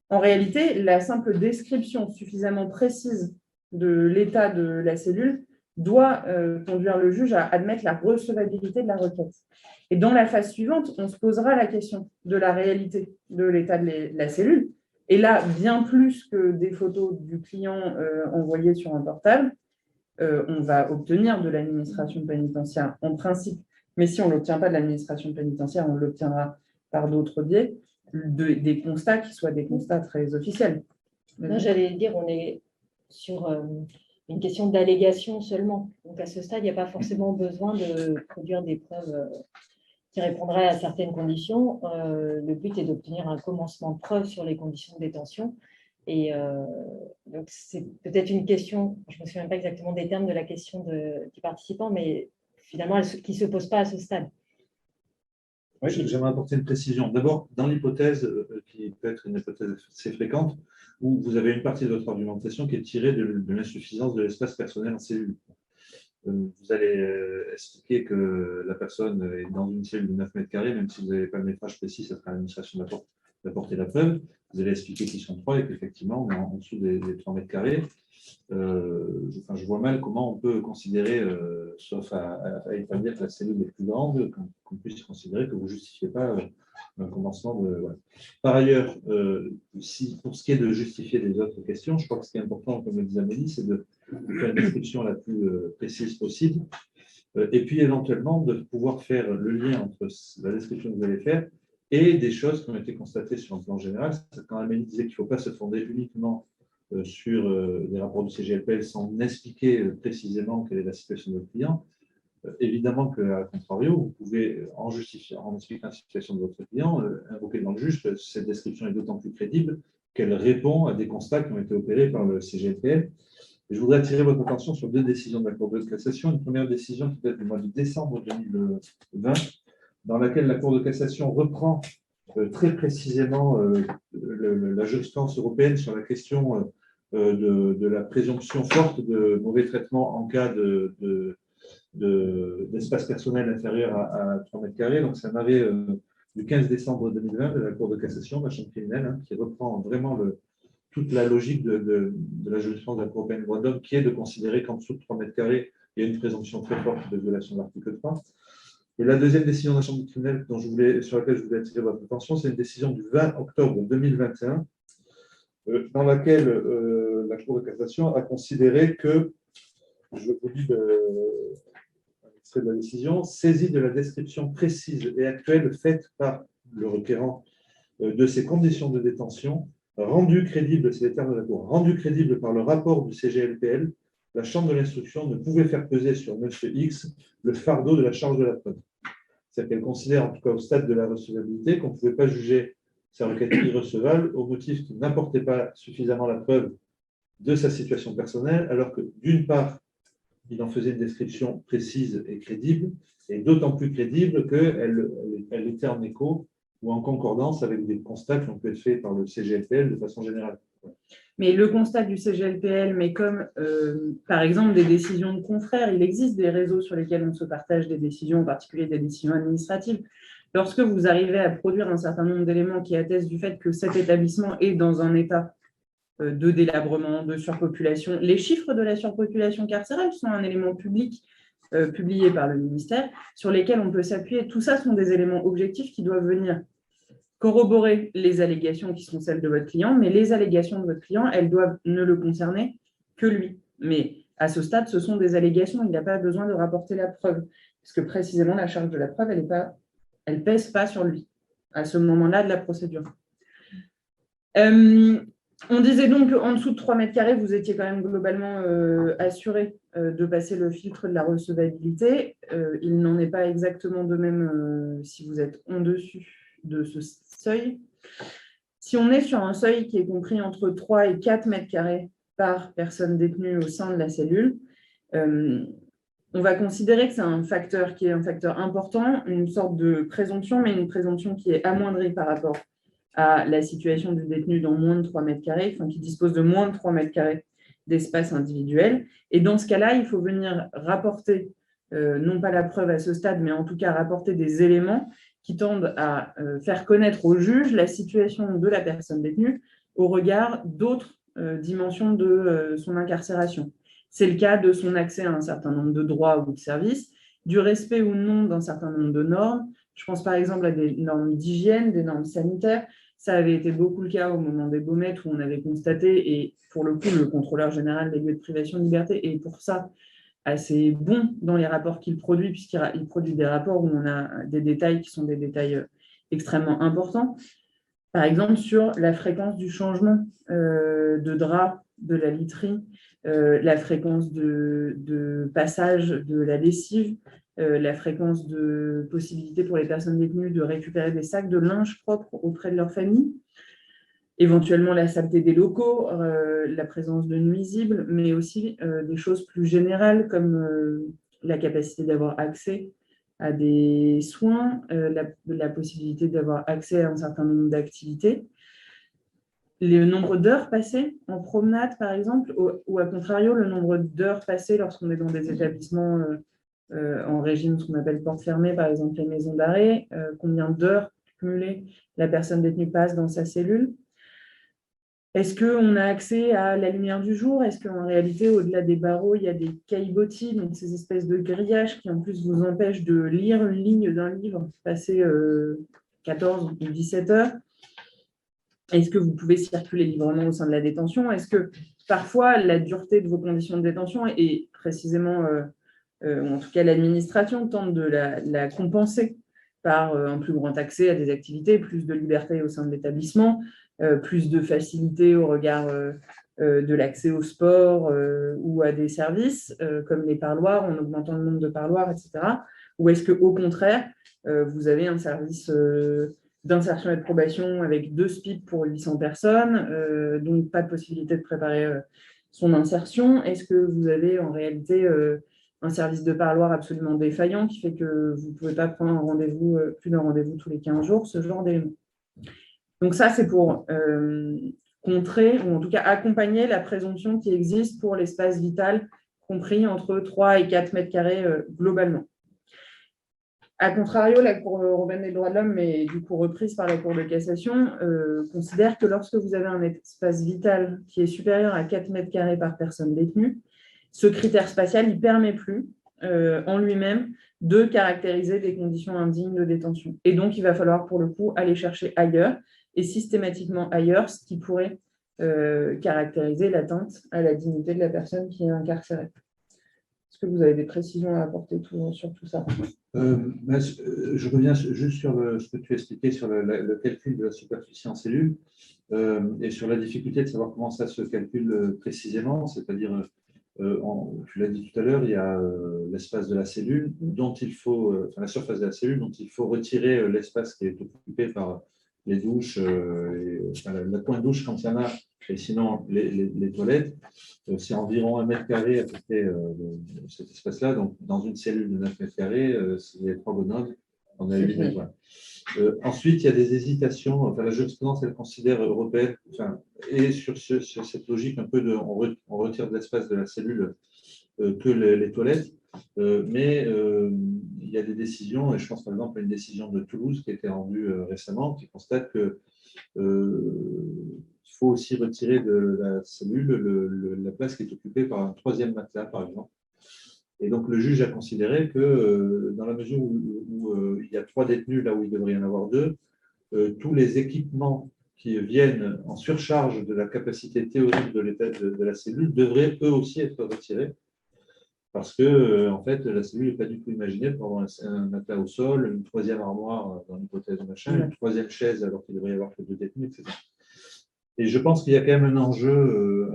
S3: en réalité, la simple description suffisamment précise de l'état de la cellule doit conduire le juge à admettre la recevabilité de la requête. Et dans la phase suivante, on se posera la question de la réalité de l'état de la cellule. Et là, bien plus que des photos du client envoyées sur un portable, on va obtenir de l'administration pénitentiaire en principe. Mais si on ne l'obtient pas de l'administration pénitentiaire, on l'obtiendra par d'autres biais, des constats qui soient des constats très officiels.
S4: Non, j'allais dire, on est sur une question d'allégation seulement. Donc à ce stade, il n'y a pas forcément besoin de produire des preuves qui répondraient à certaines conditions. Le but est d'obtenir un commencement de preuve sur les conditions de détention. Et donc c'est peut-être une question, je ne me souviens pas exactement des termes de la question du participant, mais finalement, qui ne se pose pas à ce stade.
S2: Oui, j'aimerais apporter une précision. D'abord, dans l'hypothèse, qui peut être une hypothèse assez fréquente, où vous avez une partie de votre argumentation qui est tirée de l'insuffisance de l'espace personnel en cellule. vous allez expliquer que la personne est dans une cellule de 9 mètres carrés, même si vous n'avez pas le métrage précis, ça sera à l'administration d'apporter la preuve. Vous allez expliquer qu'ils sont 3 et qu'effectivement, on est en dessous des 3 mètres carrés. Je vois mal comment on peut considérer, sauf à établir que la cellule est plus grande, qu'on puisse considérer que vous ne justifiez pas un commencement de. Voilà. Par ailleurs, pour ce qui est de justifier les autres questions, je crois que ce qui est important, comme le disait Amélie, c'est de faire une description la plus précise possible, et puis éventuellement de pouvoir faire le lien entre la description que vous allez faire et des choses qui ont été constatées sur un plan général. Quand Amélie disait qu'il ne faut pas se fonder uniquement sur les rapports du CGLPL sans expliquer précisément quelle est la situation de votre client, évidemment qu'à contrario, vous pouvez, en expliquant la situation de votre client, invoquer devant le juge que cette description est d'autant plus crédible qu'elle répond à des constats qui ont été opérés par le CGLPL. Et je voudrais attirer votre attention sur 2 décisions de la Cour de cassation. Une première décision qui date du mois de décembre 2020, dans laquelle la Cour de cassation reprend très précisément la jurisprudence européenne sur la question de la présomption forte de mauvais traitement en cas d'espace personnel inférieur à 3 mètres carrés. Donc, c'est un arrêt du 15 décembre 2020 de la Cour de cassation, la chambre criminelle, qui reprend vraiment toute la logique de la jurisprudence de la Cour européenne des droits de l'homme, qui est de considérer qu'en dessous de 3 mètres carrés, il y a une présomption très forte de violation de l'article 3. Et la deuxième décision de la chambre criminelle sur laquelle je voulais attirer votre attention, c'est une décision du 20 octobre 2021, dans laquelle la Cour de cassation a considéré que, je vous lis l'extrait de la décision, saisie de la description précise et actuelle faite par le requérant de ses conditions de détention, rendu crédible, c'est les termes de la Cour, rendu crédible par le rapport du CGLPL, la Chambre de l'instruction ne pouvait faire peser sur M. X le fardeau de la charge de la preuve. C'est-à-dire qu'elle considère, en tout cas au stade de la recevabilité, qu'on ne pouvait pas juger sa requête irrecevable au motif qu'il n'apportait pas suffisamment la preuve de sa situation personnelle, alors que, d'une part, il en faisait une description précise et crédible, et d'autant plus crédible qu'elle était en écho ou en concordance avec des constats qui ont pu être faits par le CGLPL de façon générale.
S3: Mais le constat du CGLPL, mais comme par exemple des décisions de confrères, il existe des réseaux sur lesquels on se partage des décisions, en particulier des décisions administratives. Lorsque vous arrivez à produire un certain nombre d'éléments qui attestent du fait que cet établissement est dans un état de délabrement, de surpopulation, les chiffres de la surpopulation carcérale sont un élément public publié par le ministère sur lesquels on peut s'appuyer. Tout ça sont des éléments objectifs qui doivent venir corroborer les allégations qui sont celles de votre client, mais les allégations de votre client, elles doivent ne le concerner que lui. Mais à ce stade, ce sont des allégations, il n'a pas besoin de rapporter la preuve, parce que précisément, la charge de la preuve, elle pèse pas sur lui, à ce moment-là de la procédure. On disait donc qu'en dessous de 3 mètres carrés, vous étiez quand même globalement assuré de passer le filtre de la recevabilité. Il n'en est pas exactement de même si vous êtes en dessus de ce seuil. Si on est sur un seuil qui est compris entre 3 et 4 mètres carrés par personne détenue au sein de la cellule, on va considérer que c'est un facteur qui est un facteur important, une sorte de présomption, mais une présomption qui est amoindrie par rapport à la situation du détenu dans moins de 3 mètres carrés, enfin, qui dispose de moins de 3 mètres carrés d'espace individuel. Et dans ce cas-là, il faut venir rapporter, non pas la preuve à ce stade, mais en tout cas rapporter des éléments qui tendent à faire connaître au juge la situation de la personne détenue au regard d'autres dimensions de son incarcération. C'est le cas de son accès à un certain nombre de droits ou de services, du respect ou non d'un certain nombre de normes. Je pense par exemple à des normes d'hygiène, des normes sanitaires. Ça avait été beaucoup le cas au moment des Baumettes où on avait constaté, et pour le coup, le contrôleur général des lieux de privation de liberté est pour ça assez bon dans les rapports qu'il produit, puisqu'il produit des rapports où on a des détails qui sont des détails extrêmement importants. Par exemple, sur la fréquence du changement de drap de la literie, la fréquence de passage de la lessive, la fréquence de possibilité pour les personnes détenues de récupérer des sacs de linge propre auprès de leur famille, éventuellement la saleté des locaux, la présence de nuisibles, mais aussi des choses plus générales comme la capacité d'avoir accès à des soins, la possibilité d'avoir accès à un certain nombre d'activités. le nombre d'heures passées en promenade, par exemple, ou à contrario, le nombre d'heures passées lorsqu'on est dans des établissements en régime, ce qu'on appelle porte fermée, par exemple les maisons d'arrêt, combien d'heures cumulées la personne détenue passe dans sa cellule. Est-ce qu'on a accès à la lumière du jour? Est-ce qu'en réalité, au-delà des barreaux, il y a des caillebotis, donc ces espèces de grillages qui en plus vous empêchent de lire une ligne d'un livre passé 14 ou 17 heures? Est-ce que vous pouvez circuler librement au sein de la détention? Est-ce que parfois la dureté de vos conditions de détention et précisément, ou en tout cas l'administration tente de la compenser par un plus grand accès à des activités, plus de liberté au sein de l'établissement, plus de facilité au regard de l'accès au sport ou à des services comme les parloirs, en augmentant le nombre de parloirs, etc. Ou est-ce qu'au contraire, vous avez un service d'insertion et de probation avec 2 SPIP pour 800 personnes, donc pas de possibilité de préparer son insertion? Est-ce que vous avez en réalité un service de parloir absolument défaillant qui fait que vous ne pouvez pas prendre un rendez-vous, plus d'un rendez-vous tous les 15 jours, ce genre d'éléments? Donc ça, c'est pour contrer, ou en tout cas accompagner la présomption qui existe pour l'espace vital compris entre 3 et 4 mètres carrés globalement. A contrario, la Cour européenne des droits de l'homme, mais du coup reprise par la Cour de cassation, considère que lorsque vous avez un espace vital qui est supérieur à 4 mètres carrés par personne détenue, ce critère spatial ne permet plus en lui-même de caractériser des conditions indignes de détention. Et donc, il va falloir pour le coup aller chercher ailleurs, et systématiquement ailleurs, ce qui pourrait caractériser l'atteinte à la dignité de la personne qui est incarcérée. Est-ce que vous avez des précisions à apporter sur tout ça?
S2: Je reviens juste sur ce que tu as expliqué sur le calcul de la superficie en cellule et sur la difficulté de savoir comment ça se calcule précisément, c'est-à-dire, tu l'as dit tout à l'heure, il y a l'espace de la cellule dont il faut, enfin la surface de la cellule dont il faut retirer l'espace qui est occupé par les douches, le coin de douche quand il y en a, et sinon les toilettes. C'est environ 1 mètre carré à peu près cet espace-là. Donc, dans une cellule de 9 mètres carrés, c'est les 3 bonhommes, on a 8 mètres. Voilà. Ensuite, il y a des hésitations. Enfin, la jurisprudence, elle considère européenne, et sur cette logique un peu de on retire de l'espace de la cellule que les toilettes. Mais il y a des décisions, et je pense par exemple à une décision de Toulouse qui a été rendue récemment, qui constate que il faut aussi retirer de la cellule la place qui est occupée par un 3e matelas, par exemple. Et donc, le juge a considéré que dans la mesure où il y a 3 détenus là où il devrait y en avoir 2, tous les équipements qui viennent en surcharge de la capacité théorique de la cellule devraient eux aussi être retirés. Parce que, en fait, la cellule n'est pas du tout imaginée pour avoir un matelas au sol, une 3e armoire dans l'hypothèse de machin, une 3e chaise alors qu'il devrait y avoir que 2 détenus, etc. Et je pense qu'il y a quand même un enjeu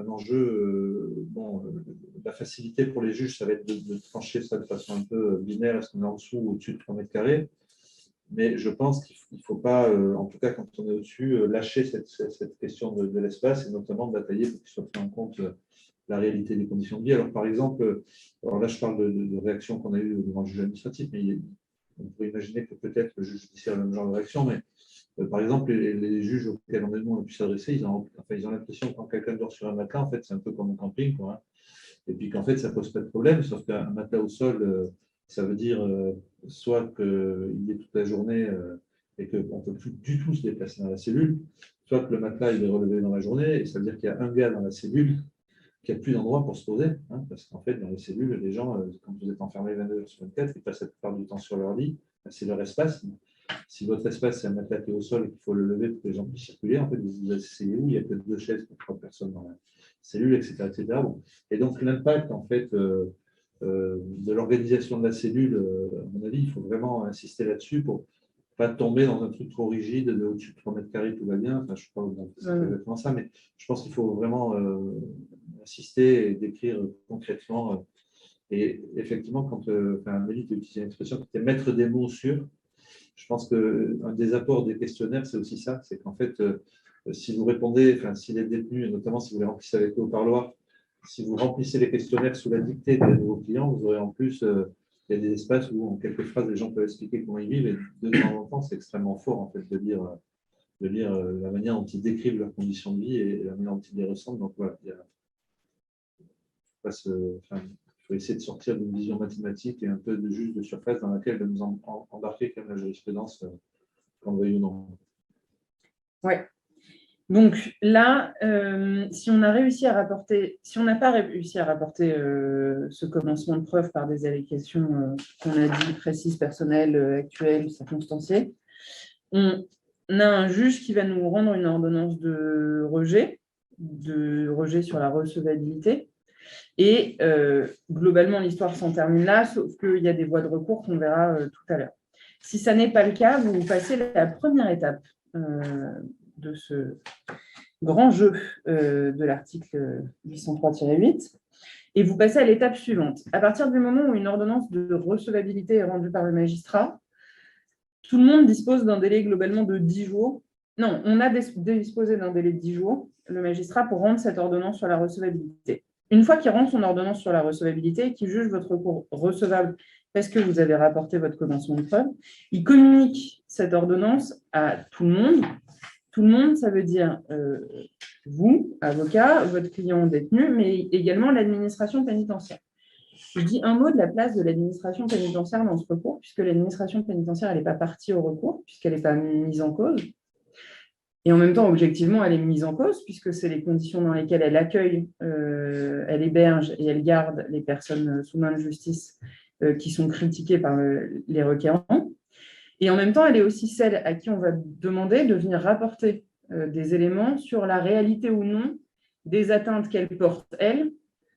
S2: bon, la facilité pour les juges, ça va être de trancher ça de façon un peu binaire, est-ce qu'on est en dessous ou au-dessus de 3 mètres carrés. Mais je pense qu'il ne faut pas, en tout cas quand on est au-dessus, lâcher cette question de l'espace et notamment de batailler pour qu'il soit pris en compte la réalité des conditions de vie. Alors par exemple, alors là je parle de réactions qu'on a eues devant le juge administratif, mais on pourrait imaginer que peut-être le juge judiciaire a le même genre de réaction, mais par exemple, les juges auxquels on a pu s'adresser, ils ont l'impression que quand quelqu'un dort sur un matelas, en fait, c'est un peu comme un camping, quoi, hein. Et puis qu'en fait, ça ne pose pas de problème, sauf qu'un matelas au sol, ça veut dire soit qu'il est toute la journée et qu'on ne peut plus du tout se déplacer dans la cellule, soit que le matelas il est relevé dans la journée, et ça veut dire qu'il y a un gars dans la cellule qui n'a plus d'endroit pour se poser, hein, parce qu'en fait, dans les cellules, les gens, quand vous êtes enfermés 22 heures sur 24, ils passent la plupart du temps sur leur lit, c'est leur espace. Si votre espace, c'est un matelas qui est au sol et qu'il faut le lever pour que les gens puissent circuler, en fait, vous asseyez où? Il n'y a que 2 chaises pour 3 personnes dans la cellule, etc. etc. Bon. Et donc, l'impact, en fait, de l'organisation de la cellule, à mon avis, il faut vraiment insister là-dessus pour ne pas tomber dans un truc trop rigide de au-dessus de 3 mètres carrés, tout va bien. Enfin, je ne sais pas si c'est exactement ça, mais je pense qu'il faut vraiment insister et décrire concrètement. Et effectivement, quand Amélie a utilisé l'expression qui était mettre des mots sur, je pense qu'un des apports des questionnaires, c'est aussi ça, c'est qu'en fait, si vous répondez, si les détenus, notamment si vous les remplissez avec eux au parloir, si vous remplissez les questionnaires sous la dictée de vos clients, vous aurez en plus, il y a des espaces où en quelques phrases, les gens peuvent expliquer comment ils vivent, et de temps en temps, c'est extrêmement fort en fait de dire de lire la manière dont ils décrivent leurs conditions de vie et la manière dont ils les ressentent. Donc voilà, il faut essayer de sortir d'une vision mathématique et un peu juste de surface dans laquelle va nous embarquer comme la jurisprudence, qu'on le veuille ou non.
S3: Oui. Donc là, si on n'a pas réussi à rapporter ce commencement de preuve par des allégations qu'on a dit précises, personnelles, actuelles, circonstanciées, on a un juge qui va nous rendre une ordonnance de rejet sur la recevabilité. Et globalement, l'histoire s'en termine là, sauf qu'il y a des voies de recours qu'on verra tout à l'heure. Si ça n'est pas le cas, vous passez la première étape de ce grand jeu de l'article 803-8 et vous passez à l'étape suivante. À partir du moment où une ordonnance de recevabilité est rendue par le magistrat, tout le monde dispose d'un délai globalement de 10 jours. Non, on a disposé d'un délai de 10 jours, le magistrat, pour rendre cette ordonnance sur la recevabilité. Une fois qu'il rend son ordonnance sur la recevabilité et qu'il juge votre recours recevable parce que vous avez rapporté votre commencement de preuve, il communique cette ordonnance à tout le monde. Tout le monde, ça veut dire vous, avocat, votre client détenu, mais également l'administration pénitentiaire. Je dis un mot de la place de l'administration pénitentiaire dans ce recours, puisque l'administration pénitentiaire, elle n'est pas partie au recours, puisqu'elle n'est pas mise en cause. Et en même temps, objectivement, elle est mise en cause, puisque c'est les conditions dans lesquelles elle accueille, elle héberge et elle garde les personnes sous main de justice qui sont critiquées par les requérants. Et en même temps, elle est aussi celle à qui on va demander de venir rapporter des éléments sur la réalité ou non des atteintes qu'elle porte, elle,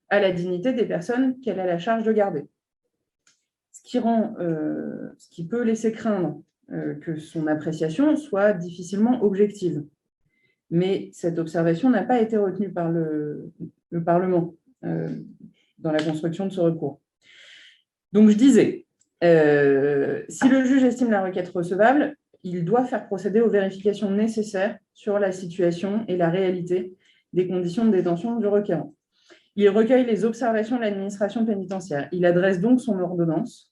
S3: à la dignité des personnes qu'elle a la charge de garder. Ce qui peut laisser craindre que son appréciation soit difficilement objective. Mais cette observation n'a pas été retenue par le Parlement dans la construction de ce recours. Donc, je disais, si le juge estime la requête recevable, il doit faire procéder aux vérifications nécessaires sur la situation et la réalité des conditions de détention du requérant. Il recueille les observations de l'administration pénitentiaire. Il adresse donc son ordonnance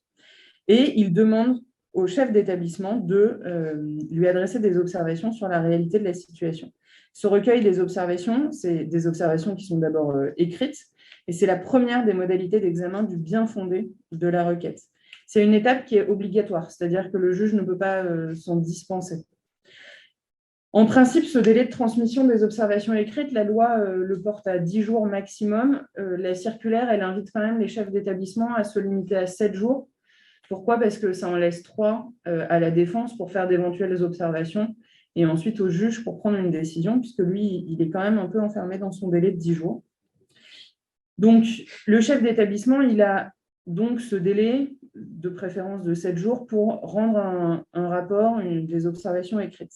S3: et il demande au chef d'établissement de lui adresser des observations sur la réalité de la situation. Ce recueil des observations, c'est des observations qui sont d'abord écrites et c'est la première des modalités d'examen du bien fondé de la requête. C'est une étape qui est obligatoire, c'est-à-dire que le juge ne peut pas s'en dispenser. En principe, ce délai de transmission des observations écrites, la loi le porte à 10 jours maximum. La circulaire, elle invite quand même les chefs d'établissement à se limiter à 7 jours. Pourquoi ? Parce que ça en laisse 3 à la défense pour faire d'éventuelles observations et ensuite au juge pour prendre une décision, puisque lui, il est quand même un peu enfermé dans son délai de 10 jours. Donc, le chef d'établissement, il a donc ce délai de préférence de 7 jours pour rendre un rapport, des observations écrites.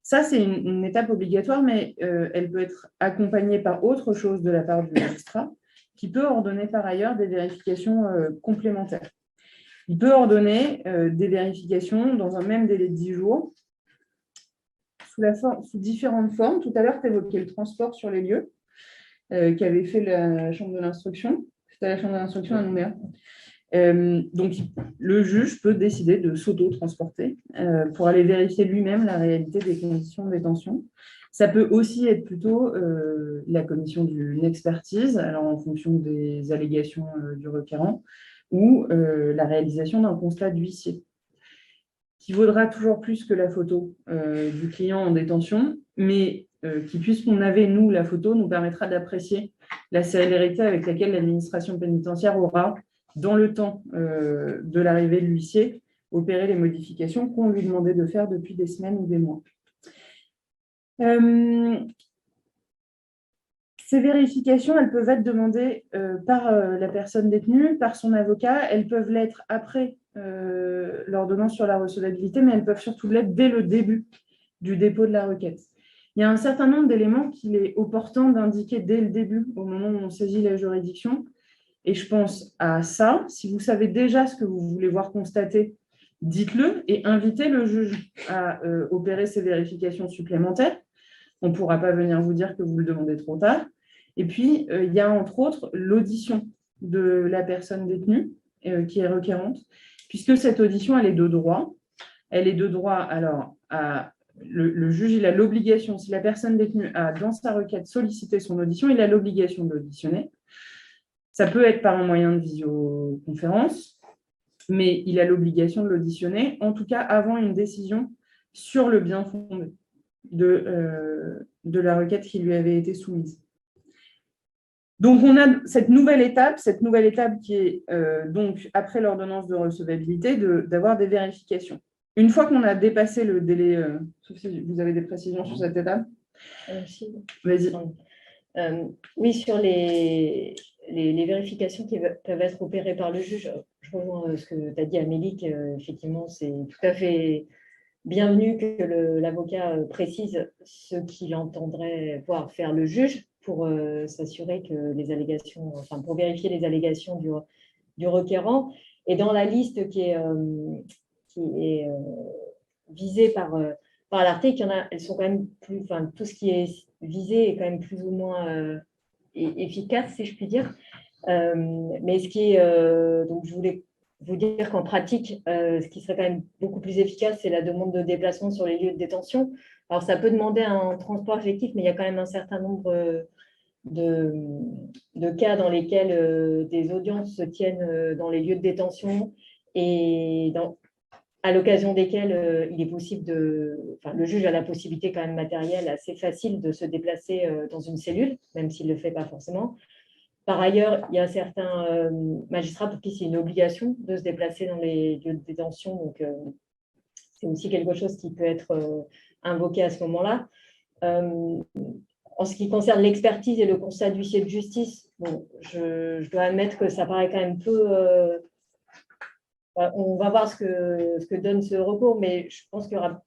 S3: Ça, c'est une étape obligatoire, mais elle peut être accompagnée par autre chose de la part du magistrat, qui peut ordonner par ailleurs des vérifications complémentaires. Il peut ordonner des vérifications dans un même délai de 10 jours, sous différentes formes. Tout à l'heure, tu évoquais le transport sur les lieux qu'avait fait la Chambre de l'instruction. C'était la Chambre de l'instruction à Nouméa. Donc, le juge peut décider de s'auto-transporter pour aller vérifier lui-même la réalité des conditions de détention. Ça peut aussi être plutôt la commission d'une expertise, alors en fonction des allégations du requérant, ou la réalisation d'un constat d'huissier, qui vaudra toujours plus que la photo du client en détention, mais qui, puisqu'on avait, nous, la photo, nous permettra d'apprécier la célérité avec laquelle l'administration pénitentiaire aura, dans le temps de l'arrivée de l'huissier, opérer les modifications qu'on lui demandait de faire depuis des semaines ou des mois. Ces vérifications, elles peuvent être demandées par la personne détenue, par son avocat. Elles peuvent l'être après l'ordonnance sur la recevabilité, mais elles peuvent surtout l'être dès le début du dépôt de la requête. Il y a un certain nombre d'éléments qu'il est opportun d'indiquer dès le début, au moment où on saisit la juridiction. Et je pense à ça. Si vous savez déjà ce que vous voulez voir constater, dites-le et invitez le juge à opérer ces vérifications supplémentaires. On ne pourra pas venir vous dire que vous le demandez trop tard. Et puis, il y a entre autres l'audition de la personne détenue qui est requérante, puisque cette audition, elle est de droit. Elle est de droit alors à le juge, il a l'obligation, si la personne détenue a, dans sa requête, sollicité son audition, il a l'obligation d'auditionner. Ça peut être par un moyen de visioconférence, mais il a l'obligation de l'auditionner, en tout cas avant une décision sur le bien fondé de la requête qui lui avait été soumise. Donc, on a cette nouvelle étape qui est donc, après l'ordonnance de recevabilité, d'avoir des vérifications. Une fois qu'on a dépassé le délai, sauf si vous avez des précisions sur cette étape. Vas-y.
S4: Oui, sur les vérifications qui peuvent être opérées par le juge, je rejoins ce que tu as dit, Amélie, qu'effectivement, c'est tout à fait bienvenu que l'avocat précise ce qu'il entendrait voir faire le juge pour s'assurer que les allégations, enfin pour vérifier les allégations du requérant. Et dans la liste qui est visée par l'article, elles sont quand même plus, enfin tout ce qui est visé est quand même plus ou moins efficace, si je puis dire. Mais ce qui est, donc je voulais vous dire qu'en pratique, ce qui serait quand même beaucoup plus efficace, c'est la demande de déplacement sur les lieux de détention. Alors, ça peut demander un transport effectif, mais il y a quand même un certain nombre de cas dans lesquels des audiences se tiennent dans les lieux de détention et à l'occasion desquelles il est possible le juge a la possibilité quand même matérielle assez facile de se déplacer dans une cellule, même s'il ne le fait pas forcément. Par ailleurs, il y a certains magistrats pour qui c'est une obligation de se déplacer dans les lieux de détention. Donc, c'est aussi quelque chose qui peut être invoqué à ce moment-là. En ce qui concerne l'expertise et le constat d'huissier de justice, bon, je dois admettre que ça paraît quand même peu… on va voir ce que donne ce recours, mais je pense qu'il y aura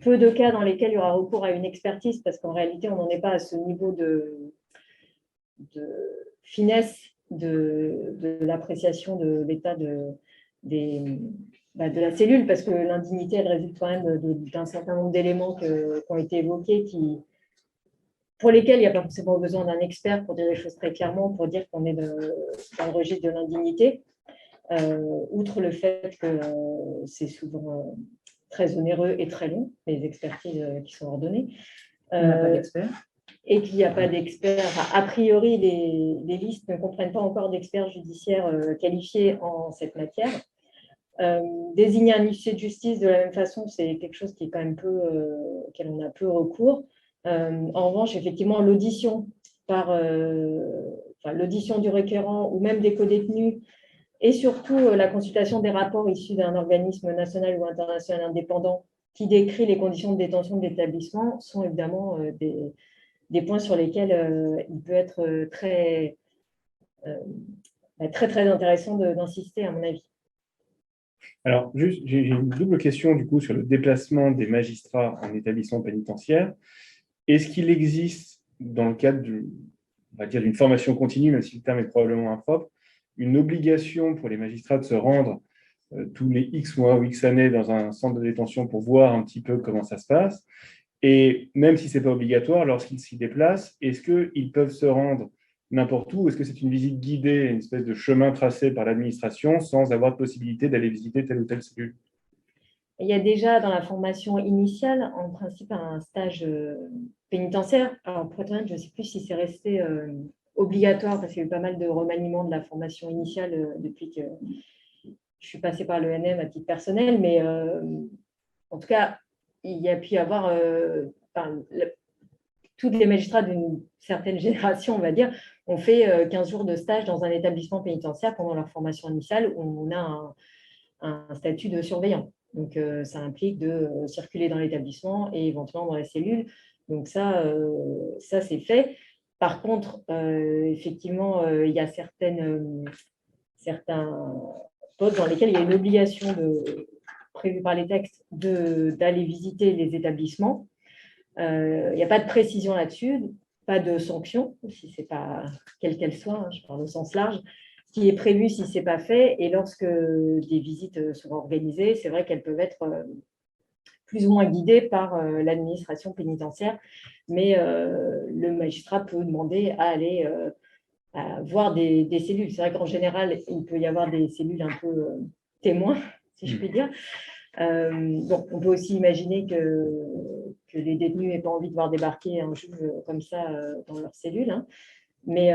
S4: peu de cas dans lesquels il y aura recours à une expertise, parce qu'en réalité, on n'en est pas à ce niveau de finesse de l'appréciation de l'état de la cellule, parce que l'indignité, elle résulte quand même d'un certain nombre d'éléments qui ont été évoqués, pour lesquels il n'y a pas forcément besoin d'un expert pour dire les choses très clairement, pour dire qu'on est dans le registre de l'indignité, outre le fait que c'est souvent très onéreux et très long, les expertises qui sont ordonnées.
S3: Il n'y a pas d'expert.
S4: Et qu'il n'y a pas d'experts. Enfin, a priori, les listes ne comprennent pas encore d'experts judiciaires qualifiés en cette matière. Désigner un huissier de justice de la même façon, c'est quelque chose qui est quand même auquel on a peu recours. En revanche, effectivement, l'audition l'audition du requérant ou même des codétenus et surtout la consultation des rapports issus d'un organisme national ou international indépendant qui décrit les conditions de détention de l'établissement sont évidemment des points sur lesquels il peut être très intéressant d'insister, à mon avis.
S1: Alors, juste, j'ai une double question du coup sur le déplacement des magistrats en établissement pénitentiaire. Est-ce qu'il existe, dans le cadre d'une formation continue, même si le terme est probablement impropre, une obligation pour les magistrats de se rendre tous les X mois ou X années dans un centre de détention pour voir un petit peu comment ça se passe? Et même si ce n'est pas obligatoire, lorsqu'ils s'y déplacent, est-ce qu'ils peuvent se rendre n'importe où? Est-ce que c'est une visite guidée, une espèce de chemin tracé par l'administration sans avoir de possibilité d'aller visiter telle ou telle cellule?
S4: Il y a déjà dans la formation initiale, en principe, un stage pénitentiaire. Alors, pour être honnête, je ne sais plus si c'est resté obligatoire, parce qu'il y a eu pas mal de remaniements de la formation initiale depuis que je suis passée par l'ENM à titre personnel. Mais en tout cas, il y a pu y avoir… tous les magistrats d'une certaine génération, on va dire, ont fait 15 jours de stage dans un établissement pénitentiaire pendant leur formation initiale où on a un statut de surveillant. Donc, ça implique de circuler dans l'établissement et éventuellement dans la cellule. Donc, ça c'est fait. Par contre, effectivement, il y a certains postes dans lesquels il y a une obligation prévue par les textes d'aller visiter les établissements. Il n'y a pas de précision là-dessus, pas de sanction, si ce n'est pas quelle qu'elle soit, hein, je parle au sens large, qui est prévu si ce n'est pas fait. Et lorsque des visites sont organisées, c'est vrai qu'elles peuvent être plus ou moins guidées par l'administration pénitentiaire, mais le magistrat peut demander à aller à voir des cellules. C'est vrai qu'en général, il peut y avoir des cellules un peu témoins, si je puis dire. Bon, on peut aussi imaginer que les détenus n'aient pas envie de voir débarquer un juge comme ça dans leur cellule. Hein. Mais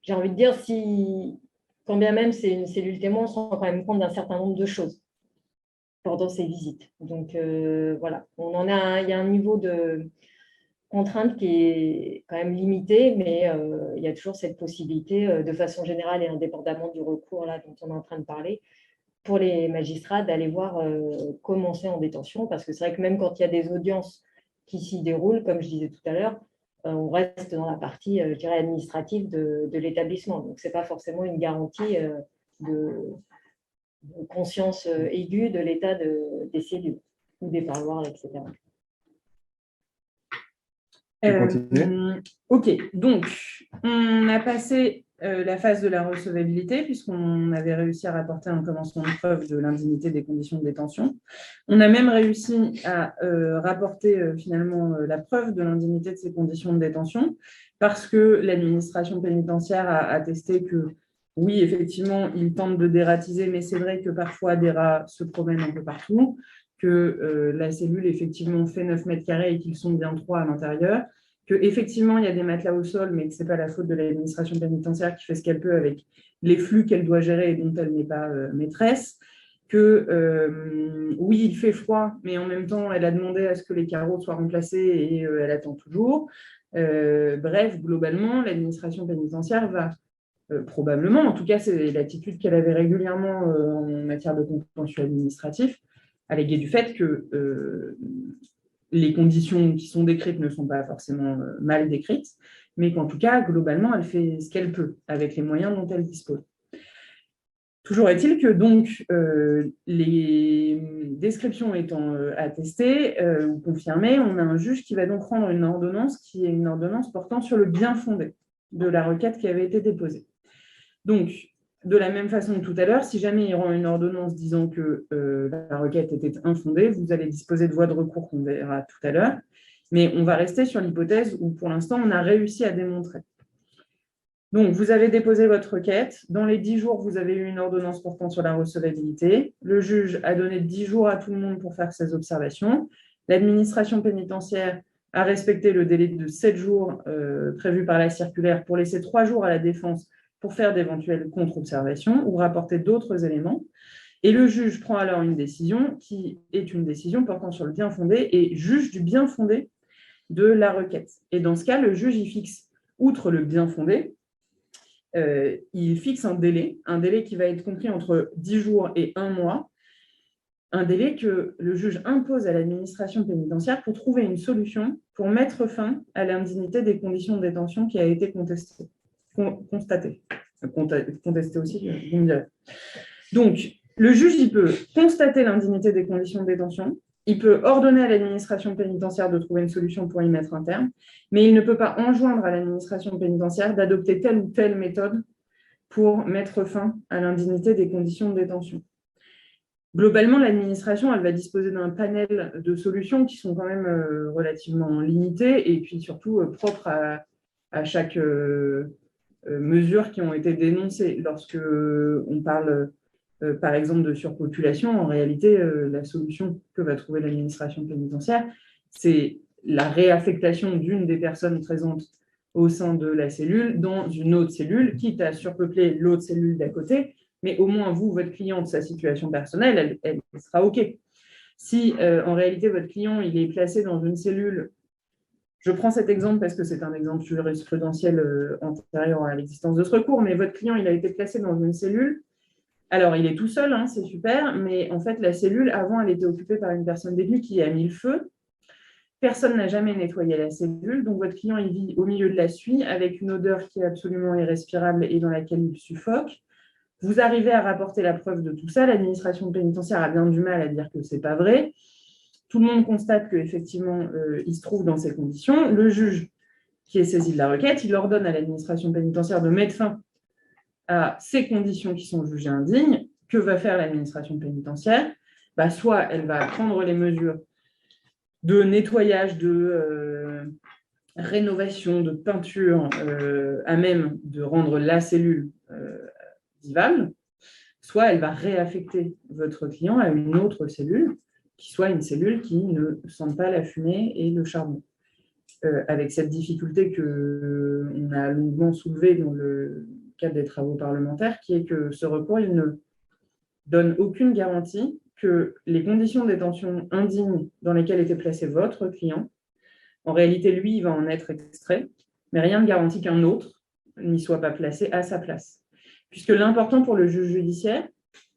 S4: j'ai envie de dire, quand bien même c'est une cellule témoin, on se rend quand même compte d'un certain nombre de choses pendant ces visites. Donc voilà, il y a un niveau de contrainte qui est quand même limité, mais il y a toujours cette possibilité, de façon générale et indépendamment du recours là, dont on est en train de parler, pour les magistrats d'aller voir comment c'est en détention, parce que c'est vrai que même quand il y a des audiences qui s'y déroulent, comme je disais tout à l'heure, on reste dans la partie, je dirais, administrative de l'établissement. Donc, ce n'est pas forcément une garantie de conscience aiguë de l'état des cellules ou des parloirs, etc.
S3: Ok, donc on a passé la phase de la recevabilité puisqu'on avait réussi à rapporter un commencement de preuve de l'indignité des conditions de détention. On a même réussi à rapporter finalement la preuve de l'indignité de ces conditions de détention parce que l'administration pénitentiaire a attesté que oui, effectivement, ils tentent de dératiser, mais c'est vrai que parfois des rats se promènent un peu partout, que la cellule effectivement fait 9 mètres carrés et qu'ils sont bien 3 à l'intérieur, qu'effectivement il y a des matelas au sol, mais que ce n'est pas la faute de l'administration pénitentiaire qui fait ce qu'elle peut avec les flux qu'elle doit gérer et dont elle n'est pas maîtresse, que oui, il fait froid, mais en même temps, elle a demandé à ce que les carreaux soient remplacés et elle attend toujours. Bref, globalement, l'administration pénitentiaire va probablement, en tout cas, c'est l'attitude qu'elle avait régulièrement en matière de contentieux administratif, alléguer du fait que les conditions qui sont décrites ne sont pas forcément mal décrites, mais qu'en tout cas, globalement, elle fait ce qu'elle peut avec les moyens dont elle dispose. Toujours est-il que donc les descriptions étant attestées ou confirmées, on a un juge qui va donc rendre une ordonnance qui est une ordonnance portant sur le bien fondé de la requête qui avait été déposée. Donc, de la même façon que tout à l'heure, si jamais il rend une ordonnance disant que la requête était infondée, vous allez disposer de voies de recours qu'on verra tout à l'heure, mais on va rester sur l'hypothèse où pour l'instant on a réussi à démontrer. Donc, vous avez déposé votre requête. Dans les 10 jours, vous avez eu une ordonnance portant sur la recevabilité. Le juge a donné 10 jours à tout le monde pour faire ses observations. L'administration pénitentiaire a respecté le délai de 7 jours prévu par la circulaire pour laisser 3 jours à la défense pour faire d'éventuelles contre-observations ou rapporter d'autres éléments. Et le juge prend alors une décision qui est une décision portant sur le bien fondé et juge du bien fondé de la requête. Et dans ce cas, le juge y fixe, outre le bien fondé, il fixe un délai qui va être compris entre 10 jours et 1 mois, un délai que le juge impose à l'administration pénitentiaire pour trouver une solution pour mettre fin à l'indignité des conditions de détention qui a été constatée. Contesté aussi, vous me direz. Donc, le juge, il peut constater l'indignité des conditions de détention, il peut ordonner à l'administration pénitentiaire de trouver une solution pour y mettre un terme, mais il ne peut pas enjoindre à l'administration pénitentiaire d'adopter telle ou telle méthode pour mettre fin à l'indignité des conditions de détention. Globalement, l'administration, elle va disposer d'un panel de solutions qui sont quand même relativement limitées et puis surtout propres à chaque mesures qui ont été dénoncées. Lorsque on parle, par exemple, de surpopulation, en réalité, la solution que va trouver l'administration pénitentiaire, c'est la réaffectation d'une des personnes présentes au sein de la cellule dans une autre cellule, quitte à surpeupler l'autre cellule d'à côté, mais au moins, vous, votre client, de sa situation personnelle, elle sera OK. Si, en réalité, votre client, il est placé dans une cellule. Je prends cet exemple parce que c'est un exemple jurisprudentiel antérieur à l'existence de ce recours, mais votre client, il a été placé dans une cellule. Alors, il est tout seul, hein, c'est super, mais en fait, la cellule, avant, elle était occupée par une personne détenue qui a mis le feu. Personne n'a jamais nettoyé la cellule, donc votre client, il vit au milieu de la suie avec une odeur qui est absolument irrespirable et dans laquelle il suffoque. Vous arrivez à rapporter la preuve de tout ça. L'administration pénitentiaire a bien du mal à dire que ce n'est pas vrai. Tout le monde constate qu'effectivement, il se trouve dans ces conditions. Le juge qui est saisi de la requête, il ordonne à l'administration pénitentiaire de mettre fin à ces conditions qui sont jugées indignes. Que va faire l'administration pénitentiaire ? Soit elle va prendre les mesures de nettoyage, de rénovation, de peinture, à même de rendre la cellule vivable. soit elle va réaffecter votre client à une autre cellule, qui soit une cellule qui ne sente pas la fumée et le charbon. Avec cette difficulté qu'on a longuement soulevée dans le cadre des travaux parlementaires, qui est que ce recours, il ne donne aucune garantie que les conditions de détention indignes dans lesquelles était placé votre client, en réalité, lui, il va en être extrait, mais rien ne garantit qu'un autre n'y soit pas placé à sa place. Puisque l'important pour le juge judiciaire,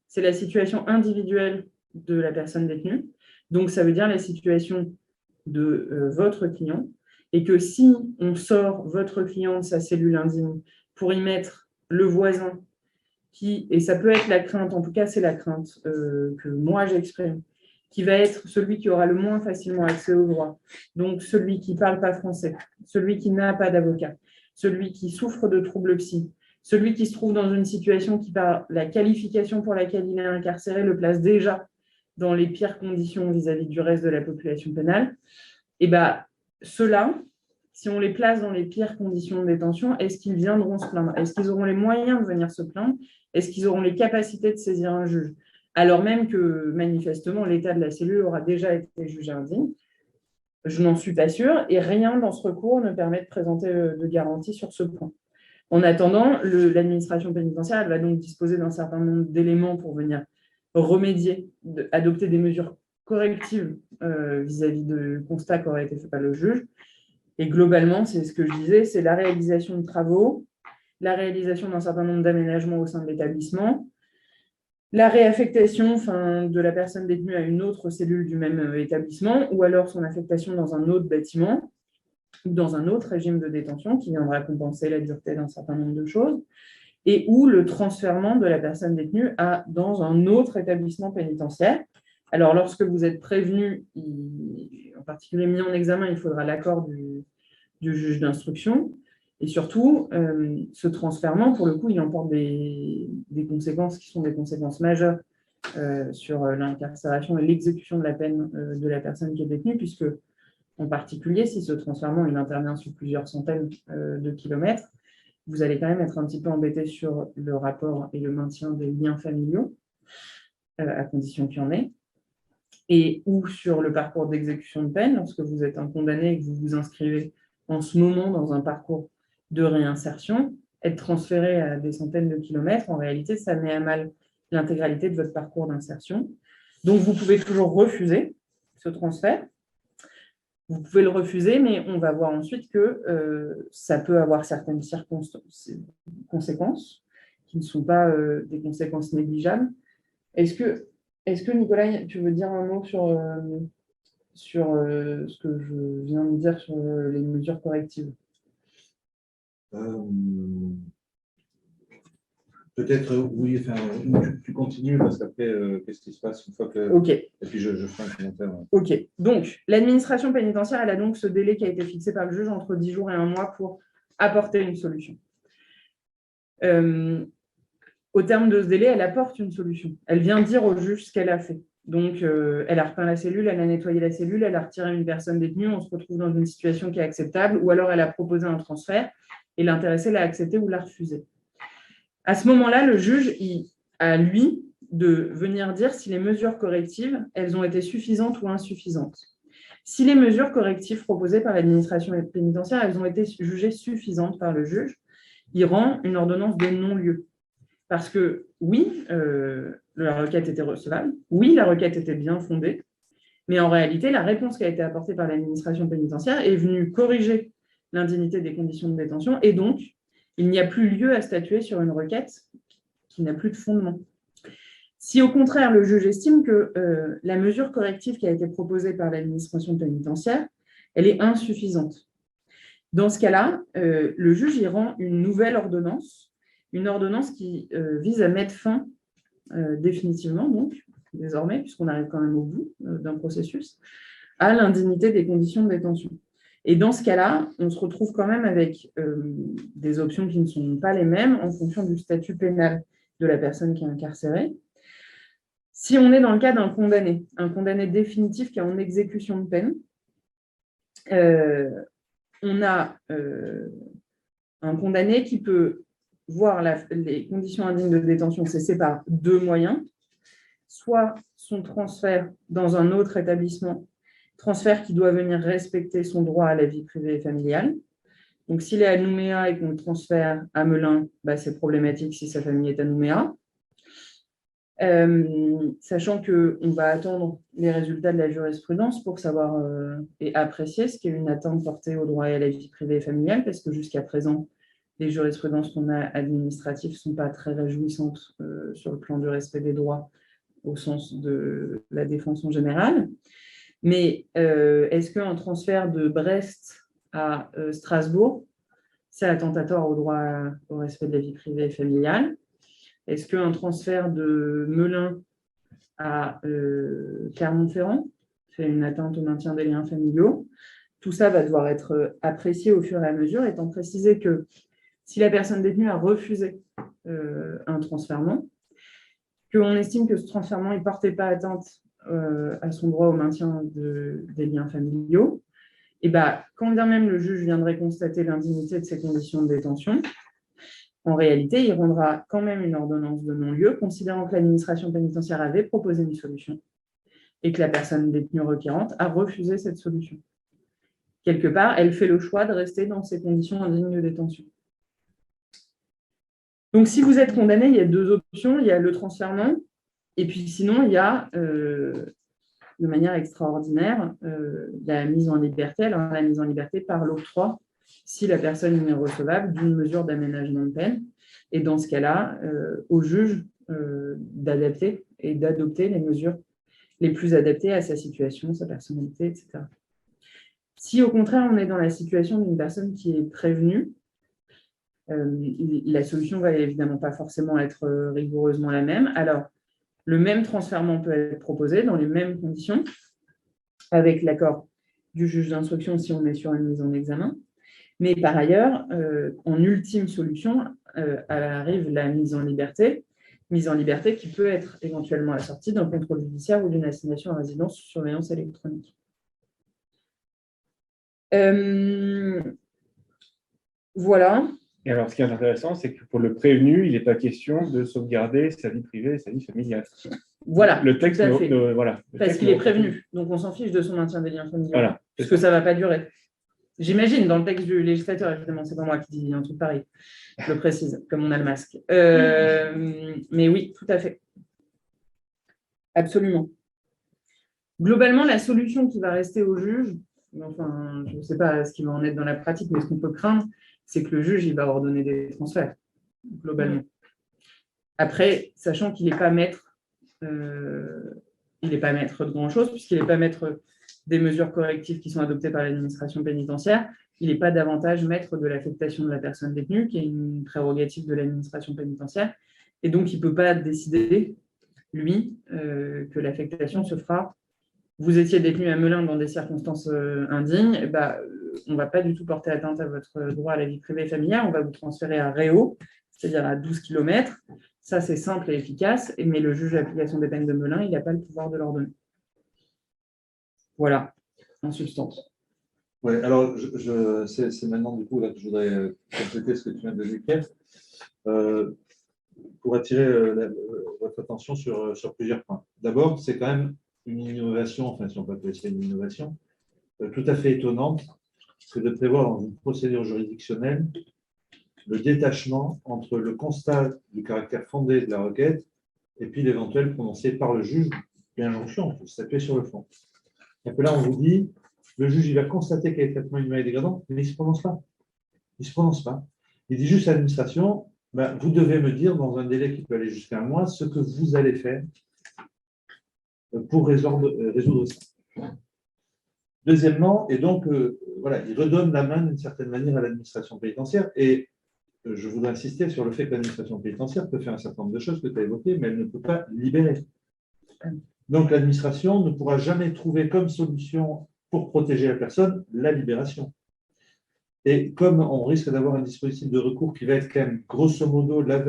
S3: c'est la situation individuelle de la personne détenue. Donc, ça veut dire la situation de votre client. Et que si on sort votre client de sa cellule indigne pour y mettre le voisin, et ça peut être la crainte, en tout cas c'est la crainte que moi j'exprime, qui va être celui qui aura le moins facilement accès au droit, donc celui qui ne parle pas français, celui qui n'a pas d'avocat, celui qui souffre de troubles psy, celui qui se trouve dans une situation qui, par la qualification pour laquelle il est incarcéré, le place déjà dans les pires conditions vis-à-vis du reste de la population pénale, et bien ceux-là, si on les place dans les pires conditions de détention, est-ce qu'ils viendront se plaindre? Est-ce qu'ils auront les moyens de venir se plaindre? Est-ce qu'ils auront les capacités de saisir un juge? Alors même que, manifestement, l'état de la cellule aura déjà été jugé indigne. Je n'en suis pas sûre, et rien dans ce recours ne permet de présenter de garantie sur ce point. En attendant, l'administration pénitentiaire, elle va donc disposer d'un certain nombre d'éléments pour venir remédier, adopter des mesures correctives vis-à-vis de constats qui auraient été faits par le juge. Et globalement, c'est ce que je disais, c'est la réalisation de travaux, la réalisation d'un certain nombre d'aménagements au sein de l'établissement, la réaffectation de la personne détenue à une autre cellule du même établissement, ou alors son affectation dans un autre bâtiment, ou dans un autre régime de détention qui viendra compenser la dureté d'un certain nombre de choses, et ou le transfèrement de la personne détenue dans un autre établissement pénitentiaire. Alors, lorsque vous êtes prévenu, en particulier mis en examen, il faudra l'accord du juge d'instruction. Et surtout, ce transfèrement, pour le coup, il emporte des conséquences qui sont des conséquences majeures sur l'incarcération et l'exécution de la peine de la personne qui est détenue, puisque, en particulier, si ce transfèrement il intervient sur plusieurs centaines de kilomètres, vous allez quand même être un petit peu embêté sur le rapport et le maintien des liens familiaux, à condition qu'il y en ait, et ou sur le parcours d'exécution de peine, lorsque vous êtes un condamné et que vous vous inscrivez en ce moment dans un parcours de réinsertion, être transféré à des centaines de kilomètres, en réalité, ça met à mal l'intégralité de votre parcours d'insertion. Donc, vous pouvez toujours refuser ce transfert. Vous pouvez le refuser, mais on va voir ensuite que ça peut avoir certaines conséquences qui ne sont pas des conséquences négligeables. Est-ce que, Nicolas, tu veux dire un mot sur ce que je viens de dire sur les mesures correctives?
S2: Peut-être, oui, enfin, tu continues, parce qu'après, qu'est-ce qui se passe une fois que…
S3: Ok.
S2: Et puis, je ferai un commentaire.
S3: Ok. Donc, l'administration pénitentiaire, elle a donc ce délai qui a été fixé par le juge entre 10 jours et 1 mois pour apporter une solution. Au terme de ce délai, elle apporte une solution. Elle vient dire au juge ce qu'elle a fait. Donc, elle a repeint la cellule, elle a nettoyé la cellule, elle a retiré une personne détenue, on se retrouve dans une situation qui est acceptable, ou alors elle a proposé un transfert et l'intéressé l'a accepté ou l'a refusé. À ce moment-là, le juge a, lui, de venir dire si les mesures correctives, elles ont été suffisantes ou insuffisantes. Si les mesures correctives proposées par l'administration pénitentiaire, elles ont été jugées suffisantes par le juge, il rend une ordonnance de non-lieu. Parce que, oui, la requête était recevable, oui, la requête était bien fondée, mais en réalité, la réponse qui a été apportée par l'administration pénitentiaire est venue corriger l'indignité des conditions de détention, et donc, il n'y a plus lieu à statuer sur une requête qui n'a plus de fondement. Si au contraire, le juge estime que la mesure corrective qui a été proposée par l'administration pénitentiaire, elle est insuffisante. Dans ce cas-là, le juge y rend une nouvelle ordonnance, une ordonnance qui vise à mettre fin définitivement, donc, désormais, puisqu'on arrive quand même au bout d'un processus, à l'indignité des conditions de détention. Et dans ce cas-là, on se retrouve quand même avec des options qui ne sont pas les mêmes en fonction du statut pénal de la personne qui est incarcérée. Si on est dans le cas d'un condamné, un condamné définitif qui est en exécution de peine, on a un condamné qui peut voir les conditions indignes de détention cesser par deux moyens, soit son transfert dans un autre établissement, transfert qui doit venir respecter son droit à la vie privée et familiale. Donc, s'il est à Nouméa et qu'on le transfère à Melun, c'est problématique si sa famille est à Nouméa. Sachant qu'on va attendre les résultats de la jurisprudence pour savoir et apprécier ce qu'est une atteinte portée au droit à la vie privée et familiale, parce que jusqu'à présent, les jurisprudences qu'on a administratives ne sont pas très réjouissantes sur le plan du respect des droits au sens de la défense en général. Mais est-ce qu'un transfert de Brest à Strasbourg, c'est attentatoire au droit au respect de la vie privée et familiale? Est-ce qu'un transfert de Melun à Clermont-Ferrand fait une atteinte au maintien des liens familiaux? Tout ça va devoir être apprécié au fur et à mesure, étant précisé que si la personne détenue a refusé un transfèrement, qu'on estime que ce transfèrement ne portait pas atteinte à son droit au maintien des liens familiaux, et quand bien même le juge viendrait constater l'indignité de ces conditions de détention, en réalité, il rendra quand même une ordonnance de non-lieu, considérant que l'administration pénitentiaire avait proposé une solution et que la personne détenue requérante a refusé cette solution. Quelque part, elle fait le choix de rester dans ces conditions indignes de détention. Donc, si vous êtes condamné, il y a deux options. Il y a le transfèrement, et puis sinon, il y a, de manière extraordinaire, la mise en liberté. Alors, la mise en liberté par l'octroi, si la personne est recevable, d'une mesure d'aménagement de peine. Et dans ce cas-là, au juge d'adapter et d'adopter les mesures les plus adaptées à sa situation, sa personnalité, etc. Si au contraire, on est dans la situation d'une personne qui est prévenue, la solution ne va évidemment pas forcément être rigoureusement la même. Alors, le même transfèrement peut être proposé dans les mêmes conditions, avec l'accord du juge d'instruction si on est sur une mise en examen. Mais par ailleurs, en ultime solution, arrive la mise en liberté qui peut être éventuellement assortie d'un contrôle judiciaire ou d'une assignation à résidence sous surveillance électronique. Voilà.
S1: Et alors, ce qui est intéressant, c'est que pour le prévenu, il n'est pas question de sauvegarder sa vie privée et sa vie familiale.
S3: Voilà,
S1: le texte,
S3: tout à fait.
S1: Voilà.
S3: Parce qu'il est prévenu, donc on s'en fiche de son maintien des liens familiaux.
S1: Voilà.
S3: Parce que ça ne va pas durer. J'imagine, dans le texte du législateur, évidemment, c'est pas moi qui dis un truc pareil. Je le précise, comme on a le masque. Mais oui, tout à fait. Absolument. Globalement, la solution qui va rester au juge, enfin, je ne sais pas ce qui va en être dans la pratique, mais ce qu'on peut craindre, c'est que le juge, il va ordonner des transferts, globalement. Après, sachant qu'il n'est pas maître, de grand-chose, puisqu'il n'est pas maître des mesures correctives qui sont adoptées par l'administration pénitentiaire, il n'est pas davantage maître de l'affectation de la personne détenue, qui est une prérogative de l'administration pénitentiaire, et donc il ne peut pas décider, lui, que l'affectation se fera. Vous étiez détenu à Melun dans des circonstances indignes, on ne va pas du tout porter atteinte à votre droit à la vie privée et familiale, on va vous transférer à Réau, c'est-à-dire à 12 km. Ça, c'est simple et efficace, mais le juge d'application des peines de Melun, il n'a pas le pouvoir de l'ordonner. Voilà, en substance.
S2: Oui, alors c'est maintenant du coup là que je voudrais compléter ce que tu viens de décrire pour attirer votre attention sur plusieurs points. D'abord, c'est quand même une innovation, enfin si on peut appeler ça une innovation, tout à fait étonnante, que de prévoir dans une procédure juridictionnelle le détachement entre le constat du caractère fondé de la requête et puis l'éventuel prononcé par le juge d'une injonction pour statuer sur le fond. Et puis là, on vous dit, le juge il va constater qu'il y a des traitements inhumains et dégradants, mais il ne se prononce pas. Il ne se prononce pas. Il dit juste à l'administration, vous devez me dire dans un délai qui peut aller jusqu'à 1 mois ce que vous allez faire pour résoudre ça. Deuxièmement, et donc, voilà, il redonne la main d'une certaine manière à l'administration pénitentiaire. Et je voudrais insister sur le fait que l'administration pénitentiaire peut faire un certain nombre de choses que tu as évoquées, mais elle ne peut pas libérer. Donc, l'administration ne pourra jamais trouver comme solution pour protéger la personne la libération. Et comme on risque d'avoir un dispositif de recours qui va être quand même grosso modo la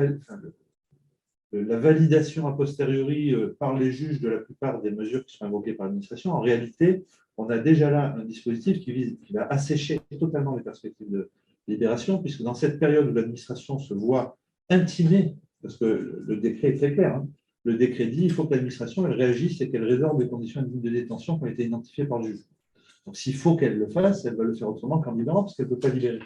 S2: validation a posteriori par les juges de la plupart des mesures qui sont invoquées par l'administration, en réalité, on a déjà là un dispositif qui va assécher totalement les perspectives de libération, puisque dans cette période où l'administration se voit intimer, parce que le décret est très clair, hein. Le décret dit qu'il faut que l'administration elle réagisse et qu'elle résorbe les conditions de détention qui ont été identifiées par le juge. Donc, s'il faut qu'elle le fasse, elle va le faire autrement qu'en libérant, parce qu'elle ne peut pas libérer.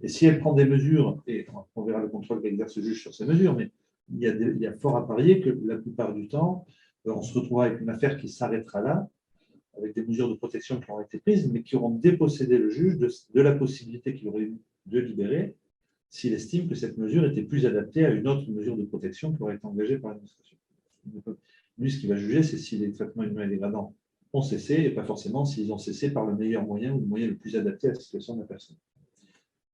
S2: Et si elle prend des mesures, et on verra le contrôle qu'exerce le juge sur ces mesures, mais il y a fort à parier que la plupart du temps, on se retrouvera avec une affaire qui s'arrêtera là, avec des mesures de protection qui auront été prises, mais qui auront dépossédé le juge de la possibilité qu'il aurait eu de libérer s'il estime que cette mesure était plus adaptée à une autre mesure de protection qui aurait été engagée par l'administration. Lui, ce qu'il va juger, c'est si les traitements inhumains et dégradants ont cessé, et pas forcément s'ils ont cessé par le meilleur moyen ou le moyen le plus adapté à la situation de la personne.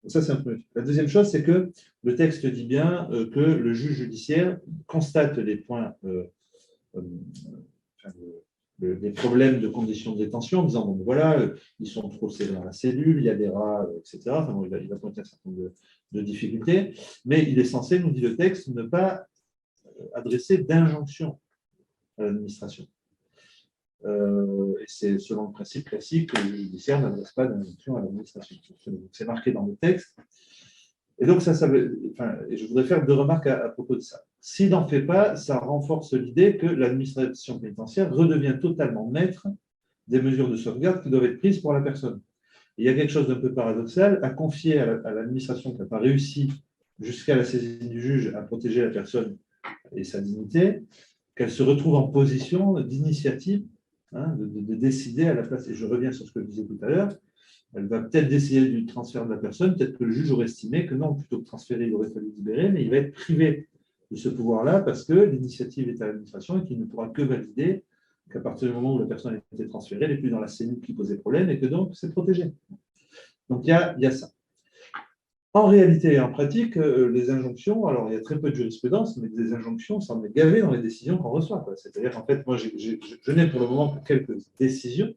S2: Donc ça, c'est un premier. La deuxième chose, c'est que le texte dit bien que le juge judiciaire constate les points, les problèmes de conditions de détention, en disant, bon, voilà, ils sont trop serrés dans la cellule, il y a des rats, etc. Enfin, bon, il va pointer un certain nombre de difficultés, mais il est censé, nous dit le texte, ne pas adresser d'injonction à l'administration. Et c'est selon le principe classique que le judiciaire n'adresse pas d'injonction à l'administration. C'est marqué dans le texte. Et donc, et je voudrais faire deux remarques à propos de ça. S'il n'en fait pas, ça renforce l'idée que l'administration pénitentiaire redevient totalement maître des mesures de sauvegarde qui doivent être prises pour la personne. Et il y a quelque chose d'un peu paradoxal à confier à l'administration qui n'a pas réussi jusqu'à la saisine du juge à protéger la personne et sa dignité, qu'elle se retrouve en position d'initiative, hein, de décider à la place. Et je reviens sur ce que je disais tout à l'heure. Elle va peut-être décider du transfert de la personne, peut-être que le juge aurait estimé que non, plutôt que transférer, il aurait fallu libérer, mais il va être privé de ce pouvoir-là parce que l'initiative est à l'administration et qu'il ne pourra que valider qu'à partir du moment où la personne a été transférée, elle n'est plus dans la cellule qui posait problème et que donc c'est protégé. Donc il y a ça. En réalité et en pratique, les injonctions, alors il y a très peu de jurisprudence, mais des injonctions, ça en est gavé dans les décisions qu'on reçoit. C'est-à-dire, en fait, moi, je n'ai pour le moment que quelques décisions.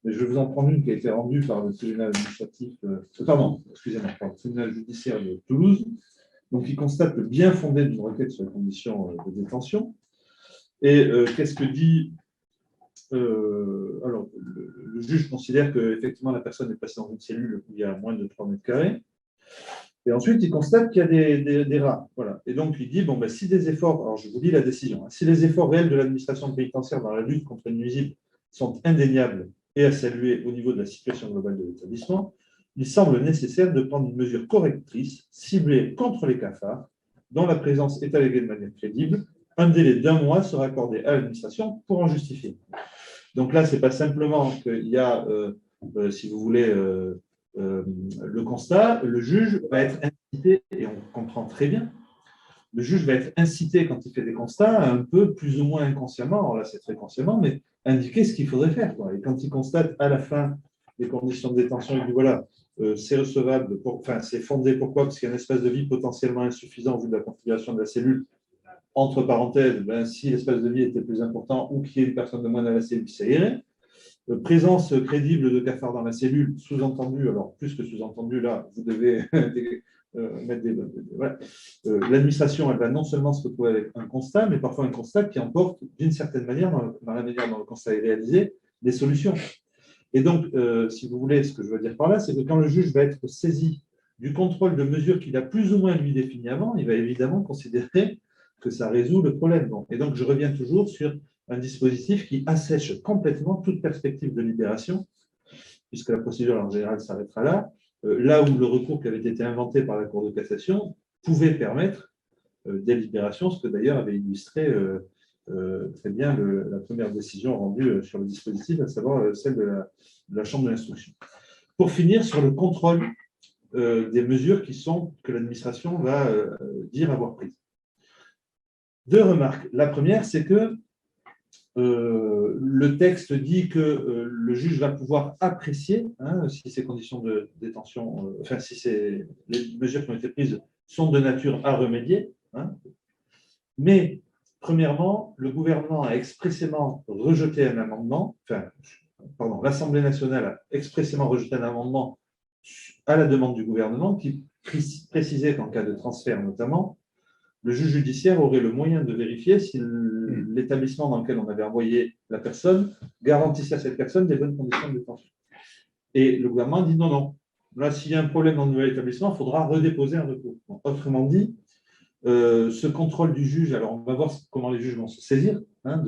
S2: Mais je vais vous en prendre une qui a été rendue par le tribunal administratif, par le tribunal judiciaire de Toulouse, donc qui constate le bien fondé d'une requête sur les conditions de détention. Et qu'est-ce que dit alors, le juge considère qu'effectivement la personne est placée dans une cellule où il y a moins de 3 mètres carrés. Et ensuite, il constate qu'il y a des rats. Voilà. Et donc, il dit, bon, ben, si des efforts, alors je vous lis la décision, hein, si les efforts réels de l'administration pénitentiaire dans la lutte contre les nuisibles sont indéniables et à saluer au niveau de la situation globale de l'établissement, il semble nécessaire de prendre une mesure correctrice, ciblée contre les cafards, dont la présence est alléguée de manière crédible. Un délai d'1 mois sera accordé à l'administration pour en justifier. Donc là, ce n'est pas simplement qu'il y a, si vous voulez, le constat, le juge va être incité, et on comprend très bien, le juge va être incité quand il fait des constats, un peu plus ou moins inconsciemment, alors là c'est très consciemment, mais indiquer ce qu'il faudrait faire, quoi. Et quand il constate à la fin des conditions de détention, il dit voilà, c'est recevable, c'est fondé, pourquoi? Parce qu'il y a un espace de vie potentiellement insuffisant au vu de la configuration de la cellule. Entre parenthèses, ben, si l'espace de vie était plus important ou qu'il y ait une personne de moins dans la cellule, ça irait. Présence crédible de cafards dans la cellule, sous-entendu, alors plus que sous-entendu, là, vous devez mettre des. Voilà. L'administration, elle va non seulement se retrouver avec un constat, mais parfois un constat qui emporte, d'une certaine manière, dans la manière dont le constat est réalisé, des solutions. Et donc, si vous voulez, ce que je veux dire par là, c'est que quand le juge va être saisi du contrôle de mesures qu'il a plus ou moins lui définies avant, il va évidemment considérer que ça résout le problème. Et donc, je reviens toujours sur un dispositif qui assèche complètement toute perspective de libération, puisque la procédure en général s'arrêtera là, là où le recours qui avait été inventé par la Cour de cassation pouvait permettre des libérations, ce que d'ailleurs avait illustré très bien la première décision rendue sur le dispositif, à savoir celle de la Chambre de l'instruction. Pour finir, sur le contrôle des mesures que l'administration va dire avoir prises. Deux remarques. La première, c'est que le texte dit que le juge va pouvoir apprécier si ces conditions de détention, si les mesures qui ont été prises sont de nature à remédier. Mais, premièrement, le gouvernement a expressément rejeté un amendement, l'Assemblée nationale a expressément rejeté un amendement à la demande du gouvernement qui précisait qu'en cas de transfert notamment, le juge judiciaire aurait le moyen de vérifier si l'établissement dans lequel on avait envoyé la personne garantissait à cette personne des bonnes conditions de détention. Et le gouvernement dit non. Là, s'il y a un problème dans le nouvel établissement, il faudra redéposer un recours. Autrement dit, Ce contrôle du juge, alors on va voir comment les juges vont se saisir. Hein,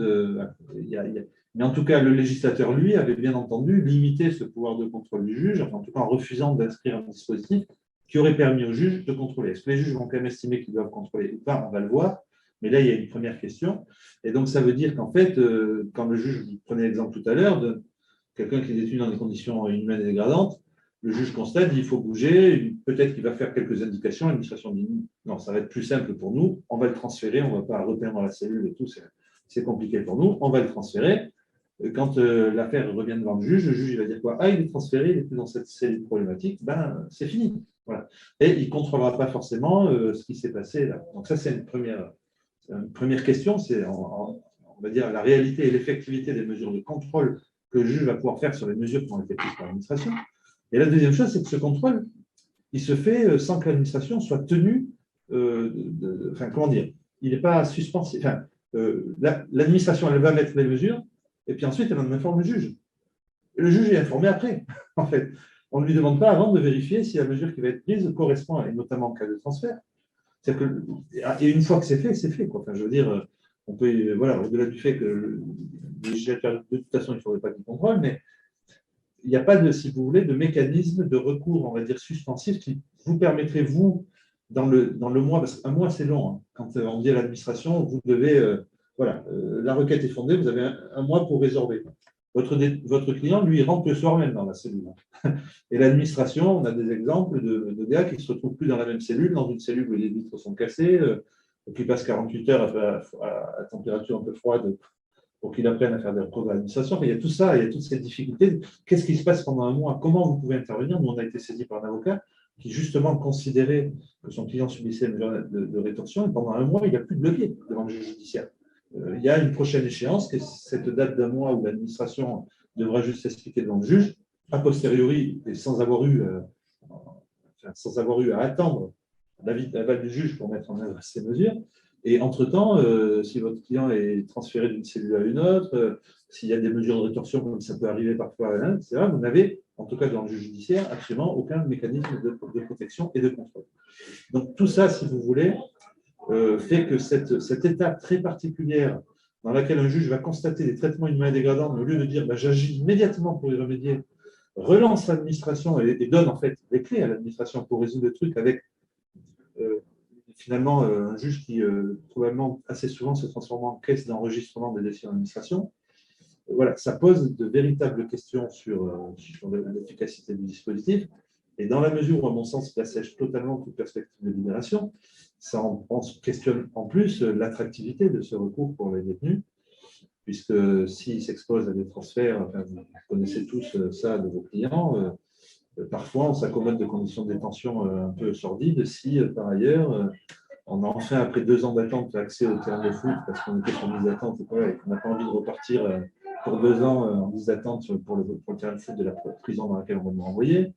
S2: mais en tout cas, le législateur, lui, avait bien entendu limité ce pouvoir de contrôle du juge, enfin, en tout cas en refusant d'inscrire un dispositif qui aurait permis aux juges de contrôler. Est-ce que les juges vont quand même estimer qu'ils doivent contrôler ou pas? On va le voir. Mais là, il y a une première question. Et donc, ça veut dire qu'en fait, quand le juge, vous prenez l'exemple tout à l'heure de quelqu'un qui est détenu dans des conditions inhumaines et dégradantes, le juge constate qu'il faut bouger, peut-être qu'il va faire quelques indications, l'administration dit non, ça va être plus simple pour nous, on va le transférer, on ne va pas repeindre la cellule et tout, c'est compliqué pour nous, on va le transférer. Quand l'affaire revient devant le juge il va dire quoi? Ah, il est transféré, il n'est plus dans cette cellule problématique, ben c'est fini. Voilà. Et il ne contrôlera pas forcément ce qui s'est passé là. Donc ça, c'est une première question, c'est on va dire la réalité et l'effectivité des mesures de contrôle que le juge va pouvoir faire sur les mesures qui ont été prises par l'administration. Et la deuxième chose, c'est que ce contrôle, il se fait sans que l'administration soit tenue, comment dire, il n'est pas suspensif. L'administration, elle va mettre les mesures, et puis ensuite, elle en informe le juge. Et le juge est informé après, en fait. On ne lui demande pas avant de vérifier si la mesure qui va être prise correspond, et notamment en cas de transfert. Et une fois que c'est fait, quoi. Enfin, je veux dire, on peut, voilà, au-delà du fait que le législateur, de toute façon, il ne faudrait pas qu'il contrôle, mais il n'y a pas de, si vous voulez, de mécanisme de recours, on va dire, suspensif qui vous permettrait, vous, dans le mois, parce qu'un mois, c'est long. Hein. Quand on dit à l'administration, vous devez, la requête est fondée, vous avez un mois pour résorber. Votre client, lui, rentre le soir même dans la cellule. Et l'administration, on a des exemples de gars qui ne se retrouvent plus dans la même cellule, dans une cellule où les vitres sont cassées, qui passent 48 heures à température un peu froide pour qu'ils apprennent à faire des recours de l'administration. Il y a tout ça, il y a toutes ces difficultés. Qu'est-ce qui se passe pendant un mois? Comment vous pouvez intervenir? Nous, on a été saisi par un avocat qui, justement, considérait que son client subissait une mesure de rétorsion, et pendant un mois, il n'y a plus de levier devant le juge judiciaire. Il y a une prochaine échéance, qui est cette date d'un mois où l'administration devra juste s'expliquer devant le juge, a posteriori, et sans avoir eu à attendre l'aval du juge pour mettre en œuvre ces mesures. Et entre-temps, si votre client est transféré d'une cellule à une autre, s'il y a des mesures de rétorsion, comme ça peut arriver parfois, etc., vous n'avez, en tout cas dans le juge judiciaire, absolument aucun mécanisme de protection et de contrôle. Donc tout ça, si vous voulez, fait que cette étape très particulière dans laquelle un juge va constater des traitements inhumains dégradants, au lieu de dire j'agis immédiatement pour y remédier, relance l'administration et donne en fait les clés à l'administration pour résoudre le truc avec finalement un juge qui probablement assez souvent se transforme en caisse d'enregistrement des décisions d'administration. Voilà, ça pose de véritables questions sur l'efficacité du dispositif. Et dans la mesure où, à mon sens, il assèche totalement toute perspective de libération, ça questionne en plus l'attractivité de ce recours pour les détenus, puisque s'ils s'exposent à des transferts, enfin, vous connaissez tous ça de vos clients, parfois on s'accommode de conditions de détention un peu sordides si, par ailleurs, on a enfin, après 2 ans d'attente, accès au terrain de foot parce qu'on était sur liste d'attente et qu'on n'a pas envie de repartir pour 2 ans en liste d'attente pour le terrain de foot de la prison dans laquelle on va nous renvoyer.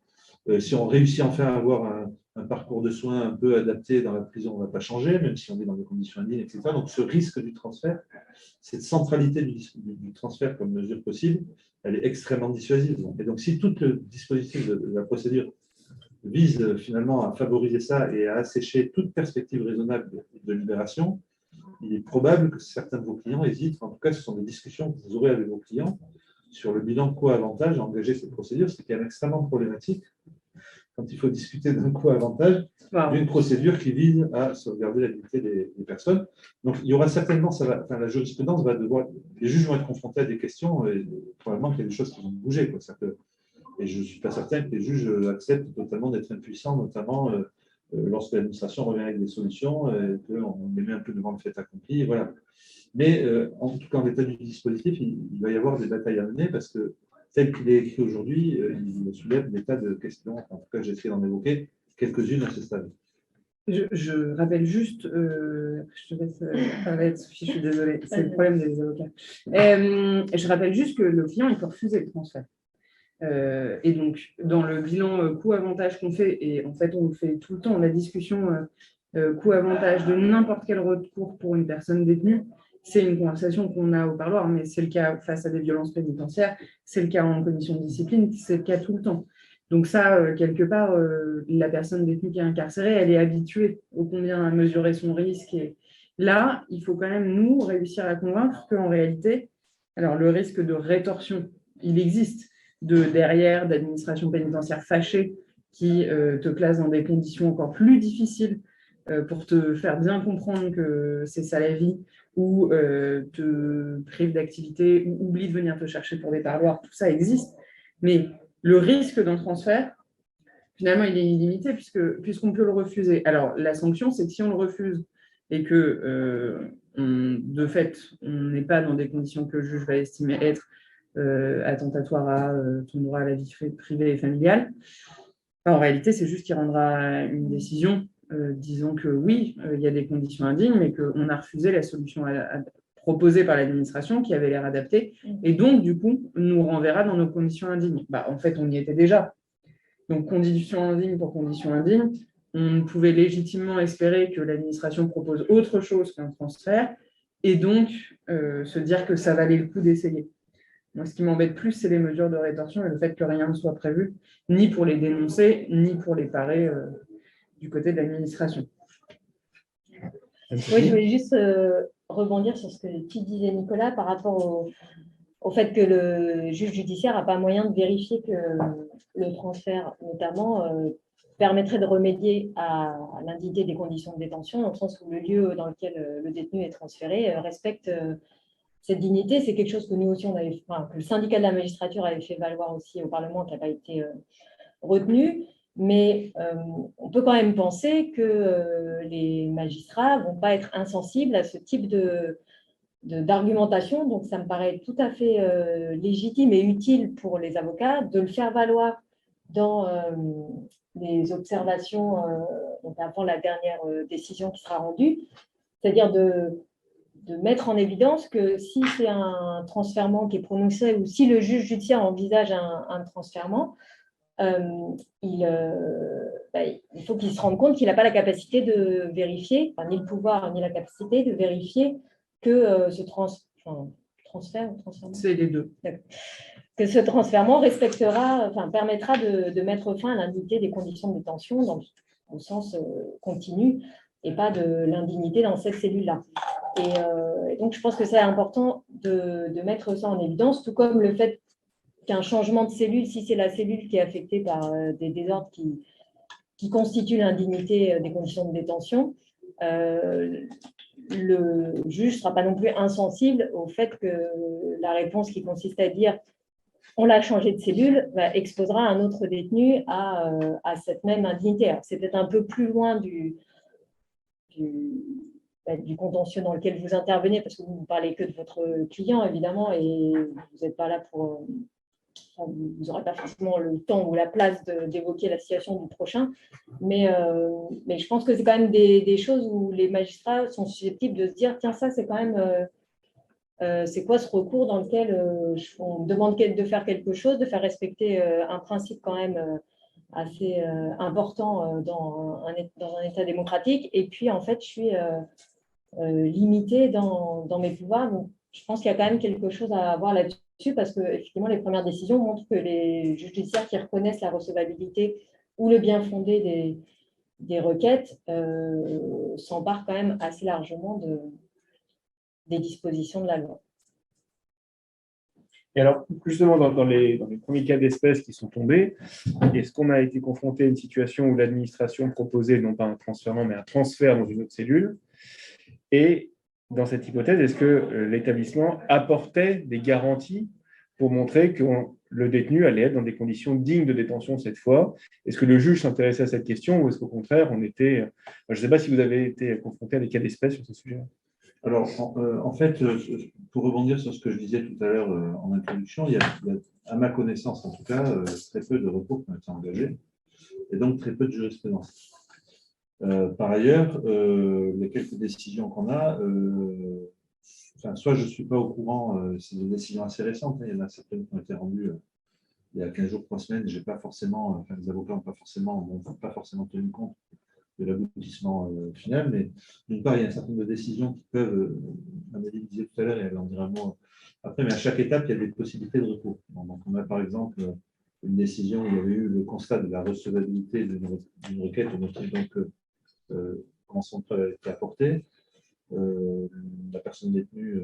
S2: Si on réussit enfin à avoir un parcours de soins un peu adapté dans la prison, on ne va pas changer, même si on est dans des conditions indignes, etc. Donc ce risque du transfert, cette centralité du transfert comme mesure possible, elle est extrêmement dissuasive. Et donc si tout le dispositif de la procédure vise finalement à favoriser ça et à assécher toute perspective raisonnable de libération, il est probable que certains de vos clients hésitent. En tout cas, ce sont des discussions que vous aurez avec vos clients sur le bilan coût-avantage à engager cette procédure, ce qui est quand même extrêmement problématique quand il faut discuter d'un coût-avantage d'une procédure qui vise à sauvegarder la dignité des personnes. Donc, il y aura certainement, la jurisprudence va devoir, les juges vont être confrontés à des questions et probablement qu'il y a des choses qui vont bouger. Et je ne suis pas certain que les juges acceptent totalement d'être impuissants, notamment lorsque l'administration revient avec des solutions et qu'on les met un peu devant le fait accompli. Voilà. Mais en tout cas, en l'état du dispositif, il va y avoir des batailles à mener parce que tel qu'il est écrit aujourd'hui, il soulève des tas de questions. En tout cas, j'ai essayé d'en évoquer quelques-unes à ce stade.
S3: Je rappelle juste, je te laisse parler, Sophie, je suis désolée, c'est le problème des avocats. Je rappelle juste que le client, il peut refuser le transfert. Et donc, dans le bilan coût-avantage qu'on fait, et en fait, on fait tout le temps, la discussion coût-avantage de n'importe quel recours pour une personne détenue, c'est une conversation qu'on a au parloir, mais c'est le cas face à des violences pénitentiaires, c'est le cas en commission de discipline, c'est le cas tout le temps. Donc ça, quelque part, la personne détenue qui est incarcérée, elle est habituée au combien à mesurer son risque. Et là, il faut quand même, nous, réussir à convaincre qu'en réalité, alors le risque de rétorsion, il existe derrière d'administration pénitentiaire fâchée qui te classe dans des conditions encore plus difficiles pour te faire bien comprendre que c'est ça la vie, ou te prive d'activité, ou oublie de venir te chercher pour des parloirs, tout ça existe. Mais le risque d'un transfert, finalement, il est illimité puisqu'on peut le refuser. Alors, la sanction, c'est que si on le refuse et que, de fait, on n'est pas dans des conditions que le juge va estimer être attentatoires à ton droit à la vie privée et familiale, en réalité, c'est juste qu'il rendra une décision disant que oui, il y a des conditions indignes, mais qu'on a refusé la solution proposée par l'administration qui avait l'air adaptée, et donc, du coup, nous renverra dans nos conditions indignes. En fait, on y était déjà. Donc, conditions indignes pour conditions indignes, on pouvait légitimement espérer que l'administration propose autre chose qu'un transfert, et donc se dire que ça valait le coup d'essayer. Moi, ce qui m'embête plus, c'est les mesures de rétorsion et le fait que rien ne soit prévu, ni pour les dénoncer, ni pour les parer du côté de l'administration.
S4: Oui, je voulais juste rebondir sur ce que tu disais, Nicolas, par rapport au fait que le juge judiciaire n'a pas moyen de vérifier que le transfert, notamment, permettrait de remédier à l'indignité des conditions de détention, dans le sens où le lieu dans lequel le détenu est transféré respecte cette dignité. C'est quelque chose que nous aussi, que le syndicat de la magistrature avait fait valoir aussi au Parlement, qui n'a pas été retenu. Mais on peut quand même penser que les magistrats ne vont pas être insensibles à ce type d'argumentation. Donc, ça me paraît tout à fait légitime et utile pour les avocats de le faire valoir dans les observations, donc avant la dernière décision qui sera rendue, c'est-à-dire de mettre en évidence que si c'est un transfèrement qui est prononcé ou si le juge judiciaire envisage un transfèrement, il faut qu'il se rende compte qu'il n'a pas la capacité de vérifier, ni le pouvoir ni la capacité de vérifier que ce transfert,
S3: c'est les deux.
S4: Que ce transfèrement permettra de mettre fin à l'indignité des conditions de détention au sens continu et pas de l'indignité dans cette cellule-là. Et donc, je pense que c'est important de mettre ça en évidence, tout comme le fait qu'un changement de cellule, si c'est la cellule qui est affectée par des désordres qui constituent l'indignité des conditions de détention, le juge ne sera pas non plus insensible au fait que la réponse qui consiste à dire on l'a changé de cellule exposera un autre détenu à cette même indignité. Alors, c'est peut-être un peu plus loin du contentieux dans lequel vous intervenez, parce que vous ne parlez que de votre client, évidemment, et vous n'êtes pas là pour... vous n'aurez pas forcément le temps ou la place d'évoquer la situation du prochain, mais je pense que c'est quand même des choses où les magistrats sont susceptibles de se dire tiens, ça, c'est quand même... c'est quoi ce recours dans lequel on demande de faire quelque chose, de faire respecter un principe quand même assez important dans un État démocratique, et puis en fait je suis limitée dans mes pouvoirs. Donc, je pense qu'il y a quand même quelque chose à voir là-dessus, parce que effectivement les premières décisions montrent que les juges judiciaires qui reconnaissent la recevabilité ou le bien fondé des requêtes s'emparent quand même assez largement des dispositions de la loi.
S1: Et alors, justement, dans les premiers cas d'espèces qui sont tombés, est-ce qu'on a été confronté à une situation où l'administration proposait non pas un transfèrement, mais un transfert dans une autre cellule? Et dans cette hypothèse, est-ce que l'établissement apportait des garanties pour montrer que le détenu allait être dans des conditions dignes de détention cette fois? Est-ce que le juge s'intéressait à cette question, ou est-ce qu'au contraire, on était... Je ne sais pas si vous avez été confronté à des cas d'espèces sur ce sujet.
S2: Alors, en fait, pour rebondir sur ce que je disais tout à l'heure en introduction, il y a, à ma connaissance en tout cas, très peu de recours qui ont été engagés, et donc très peu de jurisprudence. Par ailleurs, les quelques décisions qu'on a, soit je ne suis pas au courant, c'est des décisions assez récentes, il y en a certaines qui ont été rendues il y a 15 jours, 3 semaines, les avocats n'ont pas forcément tenu compte de l'aboutissement final, mais d'une part, il y a un certain nombre de décisions qui peuvent, Amélie disait tout à l'heure, et elle en dira un mot après, mais à chaque étape, il y a des possibilités de recours. Donc, on a par exemple une décision où il y avait eu le constat de la recevabilité d'une requête, donc quand son preuve a été apportée, la personne détenue,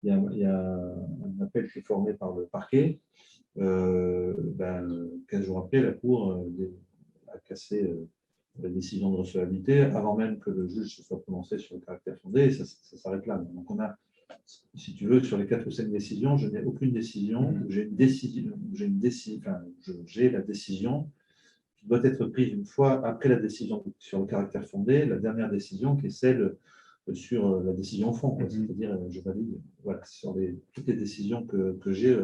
S2: il y a un appel qui est formé par le parquet. 15 jours après, la Cour a cassé la décision de recevabilité avant même que le juge se soit prononcé sur le caractère fondé, et ça s'arrête là. Donc on a, si tu veux, sur les 4 ou 5 décisions, je n'ai aucune décision où j'ai la décision qui doit être prise une fois après la décision sur le caractère fondé, la dernière décision qui est celle sur la décision au fond, c'est-à-dire je valide. Voilà, sur toutes les décisions que j'ai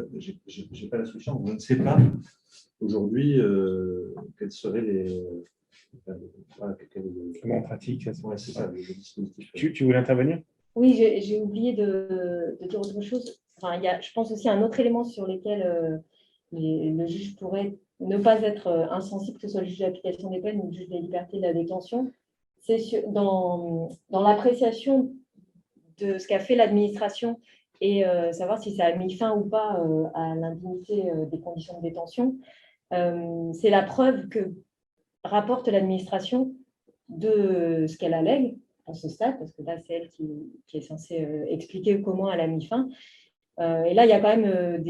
S2: pas la solution. Je ne sais pas aujourd'hui quels seraient les.
S1: Comment on pratique ça.
S2: Ouais, c'est ça, le dispositif.
S1: Tu voulais intervenir?
S4: Oui, j'ai oublié de dire autre chose. Enfin, il y a, je pense aussi, un autre élément sur lequel le juge pourrait ne pas être insensible, que ce soit le juge d'application des peines ou le juge des libertés de la détention. C'est dans l'appréciation de ce qu'a fait l'administration et savoir si ça a mis fin ou pas à l'indignité des conditions de détention. C'est la preuve que rapporte l'administration de ce qu'elle allègue à ce stade, parce que là, c'est elle qui est censée expliquer comment elle a mis fin. Et là, il y a quand même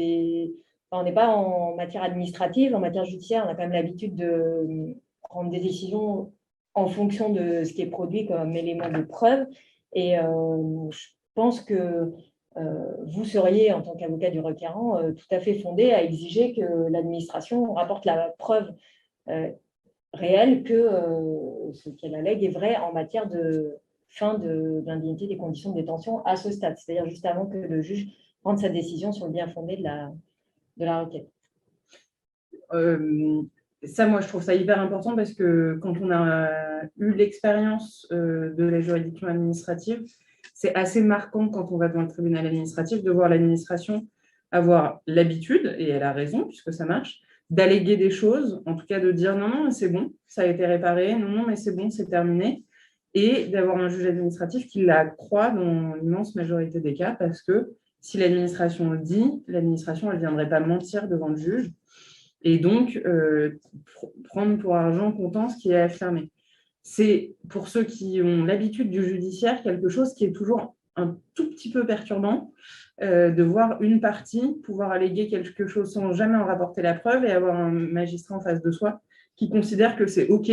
S4: on n'est pas en matière administrative, en matière judiciaire, on a quand même l'habitude de prendre des décisions en fonction de ce qui est produit comme élément de preuve. Et je pense que vous seriez, en tant qu'avocat du requérant, tout à fait fondé à exiger que l'administration rapporte la preuve réelle que ce qu'elle allègue est vrai en matière de fin d'indignité des conditions de détention à ce stade, c'est-à-dire juste avant que le juge rende sa décision sur le bien fondé de la requête.
S3: Ça, moi, je trouve ça hyper important parce que quand on a eu l'expérience de la juridiction administrative, c'est assez marquant quand on va devant le tribunal administratif de voir l'administration avoir l'habitude, et elle a raison puisque ça marche, d'alléguer des choses, en tout cas de dire non, non, c'est bon, ça a été réparé, non, non, mais c'est bon, c'est terminé, et d'avoir un juge administratif qui la croit dans l'immense majorité des cas parce que si l'administration le dit, l'administration, elle ne viendrait pas mentir devant le juge et donc prendre pour argent comptant ce qui est affirmé. C'est, pour ceux qui ont l'habitude du judiciaire, quelque chose qui est toujours un tout petit peu perturbant de voir une partie pouvoir alléguer quelque chose sans jamais en rapporter la preuve et avoir un magistrat en face de soi qui considère que c'est OK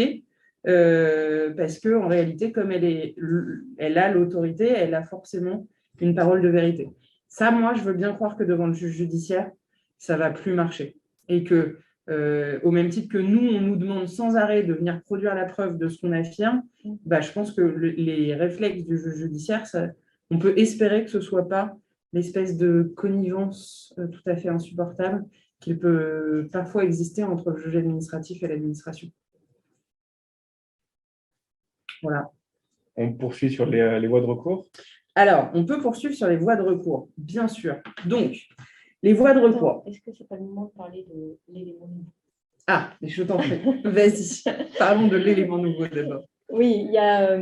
S3: parce qu'en réalité, comme elle a l'autorité, elle a forcément une parole de vérité. Ça, moi, je veux bien croire que devant le juge judiciaire, ça ne va plus marcher. Et que, au même titre que nous, on nous demande sans arrêt de venir produire la preuve de ce qu'on affirme, je pense que les réflexes du juge judiciaire, on peut espérer que ce ne soit pas l'espèce de connivence tout à fait insupportable qu'il peut parfois exister entre le juge administratif et l'administration. Voilà.
S1: On poursuit sur les voies de recours.
S3: Alors, on peut poursuivre sur les voies de recours, bien sûr. Donc, les voies de recours.
S4: Est-ce que ce n'est pas le moment de parler de l'élément nouveau?
S3: Ah, mais je t'en prie. Vas-y, parlons de l'élément nouveau d'abord.
S4: Oui, il y a,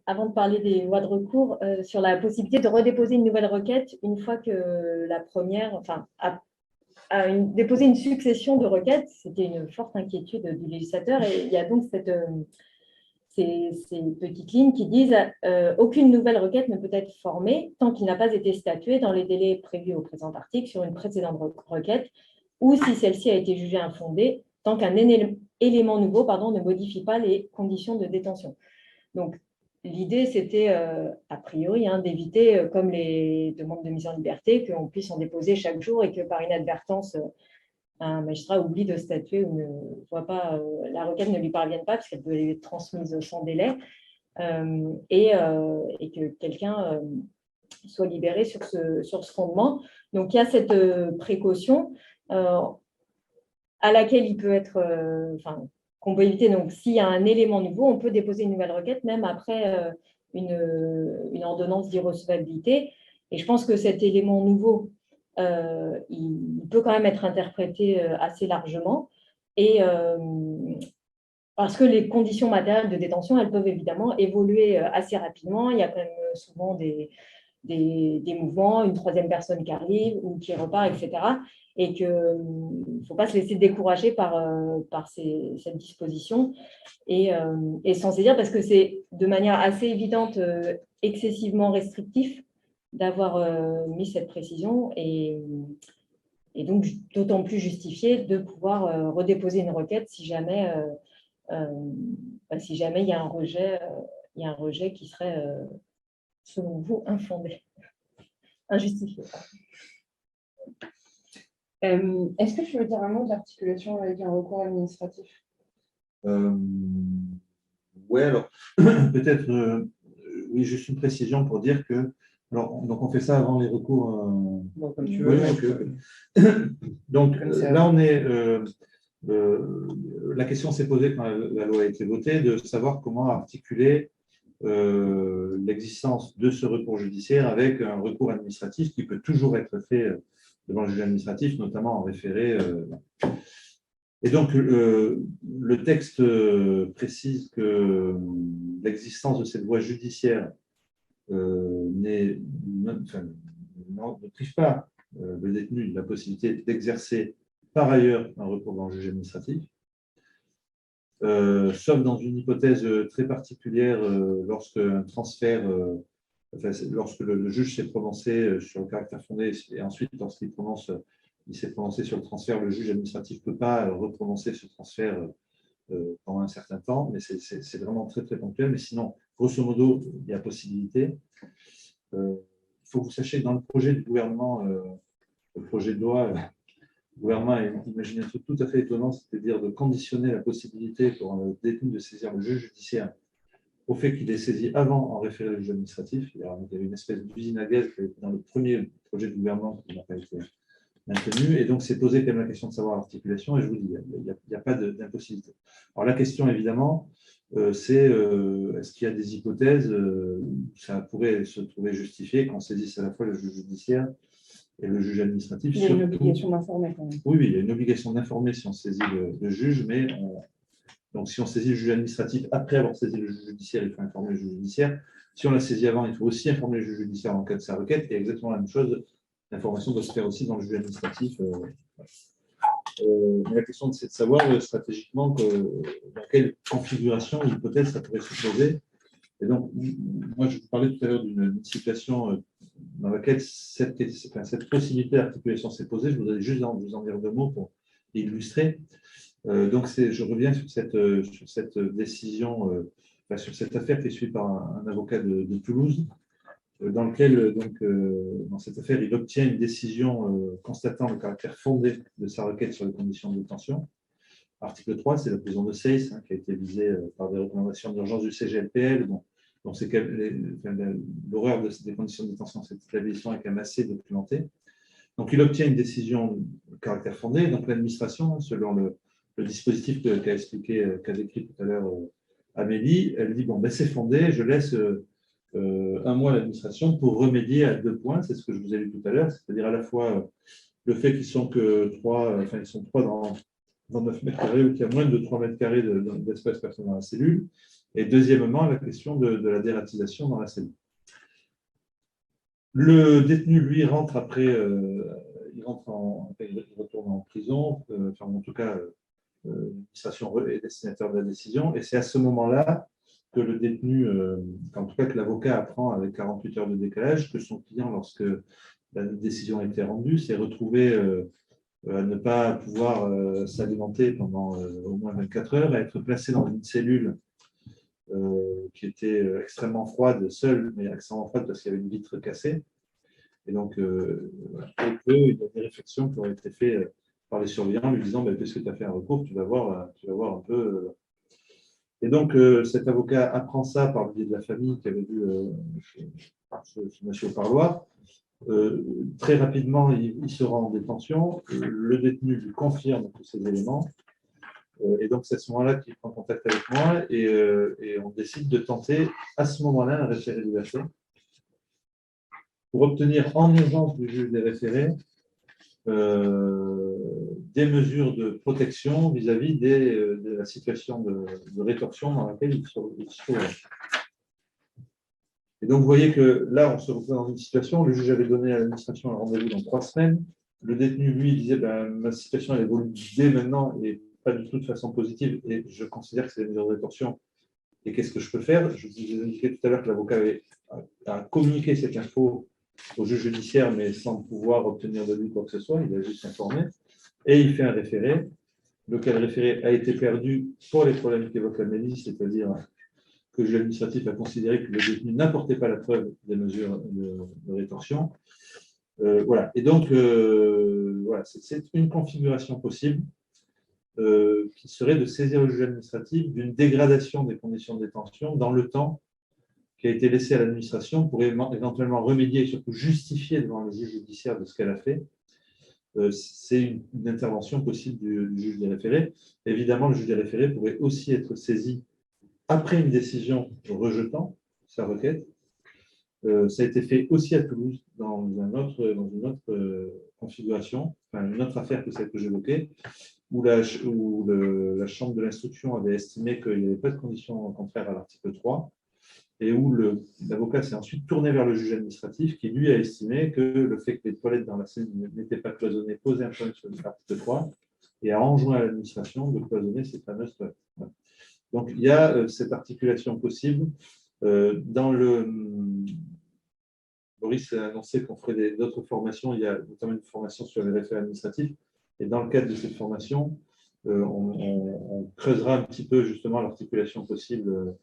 S4: avant de parler des voies de recours, sur la possibilité de redéposer une nouvelle requête une fois que la première, a déposé une succession de requêtes. C'était une forte inquiétude du législateur et il y a donc ces petites lignes qui disent aucune nouvelle requête ne peut être formée tant qu'il n'a pas été statué dans les délais prévus au présent article sur une précédente requête ou si celle-ci a été jugée infondée tant qu'un élément nouveau ne modifie pas les conditions de détention. Donc, l'idée, c'était a priori d'éviter, comme les demandes de mise en liberté, qu'on puisse en déposer chaque jour et que par inadvertance, un magistrat oublie de statuer ou ne voit pas, la requête ne lui parvienne pas puisqu'elle peut être transmise sans délai et que quelqu'un soit libéré sur ce fondement. Donc, il y a cette précaution à laquelle il peut être, qu'on peut éviter. Donc, s'il y a un élément nouveau, on peut déposer une nouvelle requête même après une ordonnance d'irrecevabilité. Et je pense que cet élément nouveau, il peut quand même être interprété assez largement. Et parce que les conditions matérielles de détention, elles peuvent évidemment évoluer assez rapidement. Il y a quand même souvent des mouvements, une troisième personne qui arrive ou qui repart, etc. Et qu'il ne faut pas se laisser décourager par cette disposition et s'en saisir parce que c'est de manière assez évidente excessivement restrictif d'avoir mis cette précision et donc d'autant plus justifié de pouvoir redéposer une requête si jamais il y a un rejet qui serait, selon vous, infondé, injustifié.
S3: Est-ce que tu veux dire un mot de l'articulation avec un recours administratif?
S2: Oui, alors peut-être, oui, juste une précision pour dire que, alors, donc on fait ça avant les recours.
S3: Bon, comme tu
S2: Oui,
S3: veux.
S2: donc
S3: ça.
S2: là, on est. La question s'est posée quand la loi a été votée de savoir comment articuler l'existence de ce recours judiciaire avec un recours administratif qui peut toujours être fait devant le juge administratif, notamment en référé. Et donc, le texte précise que l'existence de cette voie judiciaire ne prive pas le détenu de la possibilité d'exercer par ailleurs un recours devant le juge administratif, sauf dans une hypothèse très particulière lorsque un transfert, lorsque le juge s'est prononcé sur le caractère fondé et ensuite lorsqu'il s'est prononcé sur le transfert, le juge administratif ne peut pas reprononcer ce transfert pendant un certain temps, mais c'est vraiment très très ponctuel. Mais sinon, grosso modo, il y a possibilité. Il faut que vous sachiez que dans le projet du gouvernement, le projet de loi, le gouvernement a imaginé un truc tout à fait étonnant, c'est-à-dire de conditionner la possibilité pour un détenu de saisir le juge judiciaire au fait qu'il est saisi avant en référé au juge administratif. Il y avait une espèce d'usine à gaz dans le premier projet du gouvernement qui n'a pas été maintenu. Et donc, c'est posé quand même la question de savoir l'articulation. Et je vous dis, il n'y a pas d'impossibilité. Alors, la question, évidemment, c'est est-ce qu'il y a des hypothèses où ça pourrait se trouver justifié qu'on saisisse à la fois le juge judiciaire et le juge administratif.
S3: Il y a une obligation d'informer quand même.
S2: Oui, il y a une obligation d'informer si on saisit le juge, mais donc si on saisit le juge administratif après avoir saisi le juge judiciaire, il faut informer le juge judiciaire. Si on l'a saisi avant, il faut aussi informer le juge judiciaire en cas de sa requête. Et exactement la même chose, l'information doit se faire aussi dans le juge administratif. Mais la question, c'est de savoir stratégiquement dans quelle configuration, hypothèse, ça pourrait se poser. Et donc, moi, je vous parlais tout à l'heure d'une situation dans laquelle cette possibilité d'articulation s'est posée. Je voudrais juste vous en dire deux mots pour illustrer. Donc, je reviens sur cette décision, sur cette affaire qui est suivie par un avocat de Toulouse, dans lequel, dans cette affaire, il obtient une décision constatant le caractère fondé de sa requête sur les conditions de détention. Article 3, c'est la prison de Seyss, qui a été visée par des recommandations d'urgence du CGLPL. Donc, c'est l'horreur des conditions de détention de cet établissement est quand même assez documentée. Donc, il obtient une décision de caractère fondé. Donc, l'administration, selon le dispositif qu'a décrit tout à l'heure Amélie, elle dit, bon, ben, c'est fondé, je laisse un mois à l'administration pour remédier à deux points, c'est ce que je vous ai dit tout à l'heure, c'est-à-dire à la fois le fait qu'ils sont que ils sont trois dans 9 mètres carrés ou qu'il y a moins de 3 mètres carrés d'espace personnel dans la cellule, et deuxièmement, la question de la dératisation dans la cellule. Le détenu, lui, rentre après, il retourne en prison, en tout cas, l'administration est destinataire de la décision, et c'est à ce moment-là que le détenu, en tout cas que l'avocat apprend avec 48 heures de décalage que son client, lorsque la décision a été rendue, s'est retrouvé à ne pas pouvoir s'alimenter pendant au moins 24 heures, à être placé dans une cellule qui était extrêmement froide, seule, mais extrêmement froide parce qu'il y avait une vitre cassée. Et donc, il y a des réflexions qui ont été faites par les surveillants, lui disant puisque tu as fait un recours, tu vas voir un peu. Et donc, cet avocat apprend ça par le biais de la famille qui avait vu ce monsieur au parloir. Très rapidement, il se rend en détention. Le détenu lui confirme tous ces éléments. Et donc, c'est à ce moment-là qu'il prend contact avec moi et on décide de tenter à ce moment-là un référé liberté pour obtenir en urgence du juge des référés des mesures de protection vis-à-vis de la situation de rétorsion dans laquelle il se trouve. Et donc, vous voyez que là, on se retrouve dans une situation, le juge avait donné à l'administration un rendez-vous dans 3 semaines. Le détenu, lui, disait, ma situation, elle évolue dès maintenant et pas du tout de façon positive. Et je considère que c'est des mesures de rétorsion. Et qu'est-ce que je peux faire? Je vous ai indiqué tout à l'heure que l'avocat a communiqué cette info au juge judiciaire, mais sans pouvoir obtenir de lui quoi que ce soit. Il a juste informé. Et il fait un référé, lequel référé a été perdu pour les problèmes qu'évoque la MELIS, c'est-à-dire que le juge administratif a considéré que le détenu n'apportait pas la preuve des mesures de rétorsion. Voilà. Et donc, voilà, c'est une configuration possible qui serait de saisir le juge administratif d'une dégradation des conditions de détention dans le temps qui a été laissé à l'administration pour éventuellement remédier et surtout justifier devant le juge judiciaire de ce qu'elle a fait. C'est une intervention possible du juge des référés. Évidemment, le juge des référés pourrait aussi être saisi après une décision rejetant sa requête. Ça a été fait aussi à Toulouse dans une autre configuration, enfin, une autre affaire que celle que j'évoquais, où la chambre de l'instruction avait estimé qu'il n'y avait pas de conditions contraires à l'article 3 et où l'avocat s'est ensuite tourné vers le juge administratif qui, lui, a estimé que le fait que les toilettes dans la cellule n'étaient pas cloisonnées posait un problème sur l'article 3 et a enjoint à l'administration de cloisonner ces fameuses toilettes. Voilà. Donc, il y a cette articulation possible. Boris a annoncé qu'on ferait d'autres formations. Il y a notamment une formation sur les référés administratifs. Et dans le cadre de cette formation, on creusera un petit peu justement l'articulation possible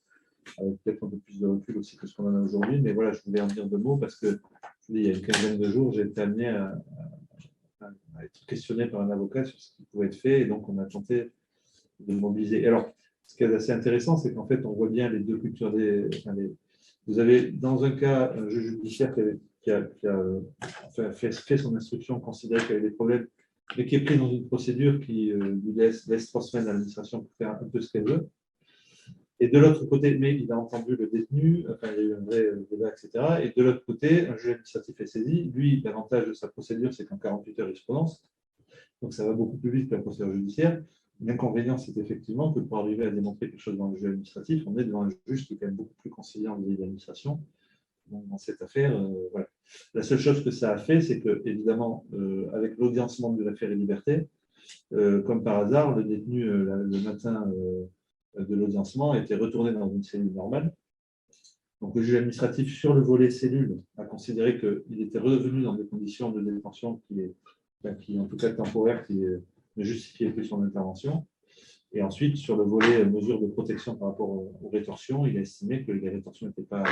S2: avec peut-être un peu plus de recul aussi que ce qu'on en a aujourd'hui. Mais voilà, je voulais en dire 2 mots parce que il y a une quinzaine de jours, j'ai été amené à être questionné par un avocat sur ce qui pouvait être fait. Et donc, on a tenté de le mobiliser. Et alors, ce qui est assez intéressant, c'est qu'en fait, on voit bien les deux cultures vous avez, dans un cas, un juge judiciaire qui a fait son instruction, considéré qu'il y avait des problèmes, mais qui est pris dans une procédure qui lui laisse 3 semaines à l'administration pour faire un peu ce qu'elle veut. Et de l'autre côté, mais il a entendu le détenu, enfin, il y a eu un vrai débat, etc. Et de l'autre côté, un juge administratif est saisi. Lui, l'avantage de sa procédure, c'est qu'en 48 heures, il se prononce. Donc, ça va beaucoup plus vite que la procédure judiciaire. L'inconvénient, c'est effectivement que pour arriver à démontrer quelque chose dans le juge administratif, on est devant un juge qui est quand même beaucoup plus conciliant vis-à-vis de l'administration. Dans cette affaire, voilà. La seule chose que ça a fait, c'est que, évidemment, avec l'audiencement du référé liberté, comme par hasard, le détenu, le matin de l'audiencement, était retourné dans une cellule normale. Donc, le juge administratif, sur le volet cellule, a considéré qu'il était revenu dans des conditions de détention qui en tout cas temporaires, qui ne justifiaient plus son intervention. Et ensuite, sur le volet mesures de protection par rapport aux rétorsions, il a estimé que les rétorsions n'étaient pas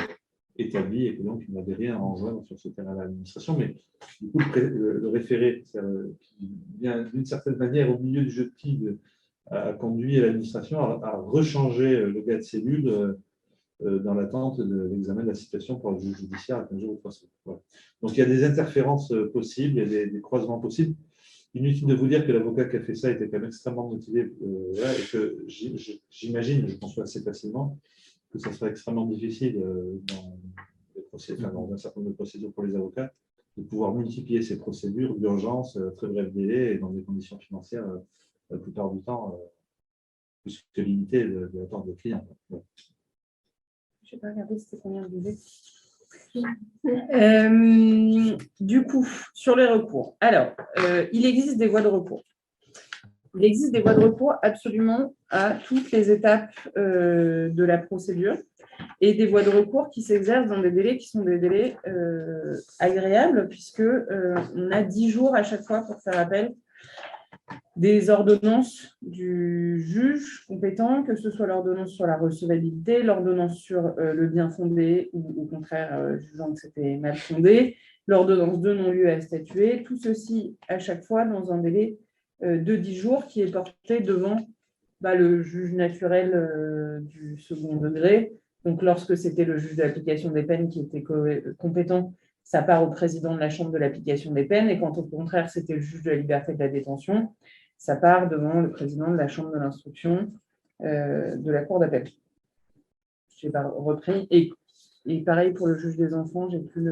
S2: établies et que donc il n'avait rien à enjoindre sur ce terrain de l'administration. Mais du coup, le référé, qui vient d'une certaine manière au milieu du jeu de quilles, a conduit l'administration à rechanger le gars de cellule dans l'attente de l'examen de la situation pour le juge judiciaire à 15 jours ou 3 semaines. Voilà. Donc, il y a des interférences possibles, il y a des croisements possibles. Inutile de vous dire que l'avocat qui a fait ça était quand même extrêmement motivé et que j'imagine, je conçois assez facilement, que ça sera extrêmement difficile dans un certain nombre de procédures pour les avocats de pouvoir multiplier ces procédures d'urgence, très bref délai et dans des conditions financières la plupart du temps plus que limitées de la part des clients. Ouais.
S3: Je n'ai pas regardé c'était combien de délais. Du coup, sur les recours. Alors, il existe des voies de recours. Il existe des voies de recours absolument à toutes les étapes de la procédure et des voies de recours qui s'exercent dans des délais qui sont des délais agréables puisque on a 10 jours à chaque fois pour faire appel des ordonnances du juge compétent, que ce soit l'ordonnance sur la recevabilité, l'ordonnance sur le bien fondé ou au contraire jugeant que c'était mal fondé, l'ordonnance de non-lieu à statuer, tout ceci à chaque fois dans un délai de 10 jours qui est porté devant le juge naturel du second degré. Donc lorsque c'était le juge de l'application des peines qui était compétent, ça part au président de la chambre de l'application des peines, et quand au contraire c'était le juge de la liberté de la détention, ça part devant le président de la chambre de l'instruction de la cour d'appel. Je n'ai pas repris. Et pareil pour le juge des enfants, j'ai plus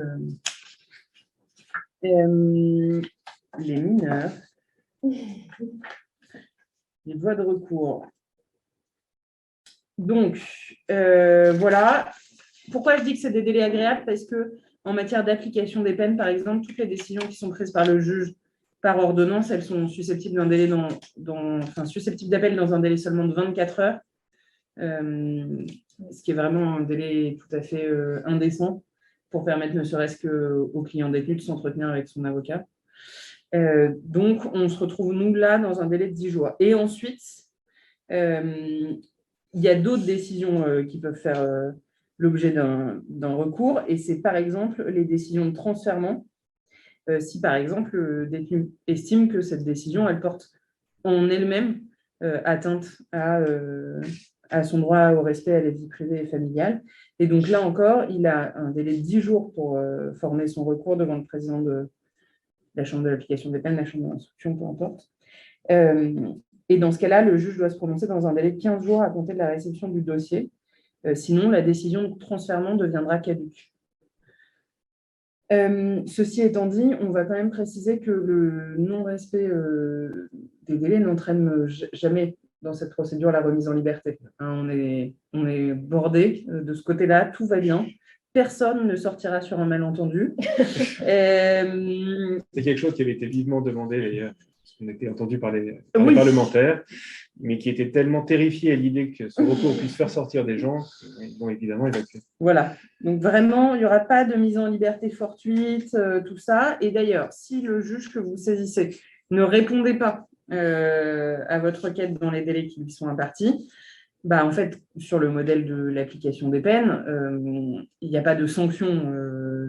S3: les mineurs, les voies de recours. Donc, voilà. pourquoi je dis que c'est des délais agréables? Parce qu'en matière d'application des peines, par exemple, toutes les décisions qui sont prises par le juge par ordonnance, elles sont susceptibles d'un délai susceptibles d'appel dans un délai seulement de 24 heures, ce qui est vraiment un délai tout à fait indécent pour permettre ne serait-ce qu'au client détenu de s'entretenir avec son avocat. Donc, on se retrouve, nous, là, dans un délai de 10 jours. Et ensuite, il y a d'autres décisions qui peuvent faire l'objet d'un recours, et c'est par exemple les décisions de transfèrement. Si par exemple le détenu estime que cette décision, elle porte en elle-même atteinte à son droit au respect à la vie privée et familiale. Et donc là encore, il a un délai de 10 jours pour former son recours devant le président de la Chambre de l'application des peines, la Chambre de l'instruction, peu importe. Et dans ce cas-là, le juge doit se prononcer dans un délai de 15 jours à compter de la réception du dossier. Sinon, la décision de transfèrement deviendra caduque. Ceci étant dit, on va quand même préciser que le non-respect des délais n'entraîne jamais dans cette procédure la remise en liberté. On est bordé de ce côté-là, tout va bien. Personne ne sortira sur un malentendu.
S1: C'est quelque chose qui avait été vivement demandé d'ailleurs, parce qu'on était entendu par les
S3: Oui.
S1: parlementaires, mais qui était tellement terrifié à l'idée que ce recours puisse faire sortir des gens, bon, évidemment, il va être...
S3: Voilà. Donc vraiment, il n'y aura pas de mise en liberté fortuite, tout ça. Et d'ailleurs, si le juge que vous saisissez ne répondait pas à votre requête dans les délais qui lui sont impartis, en fait, sur le modèle de l'application des peines, il n'y a pas de sanction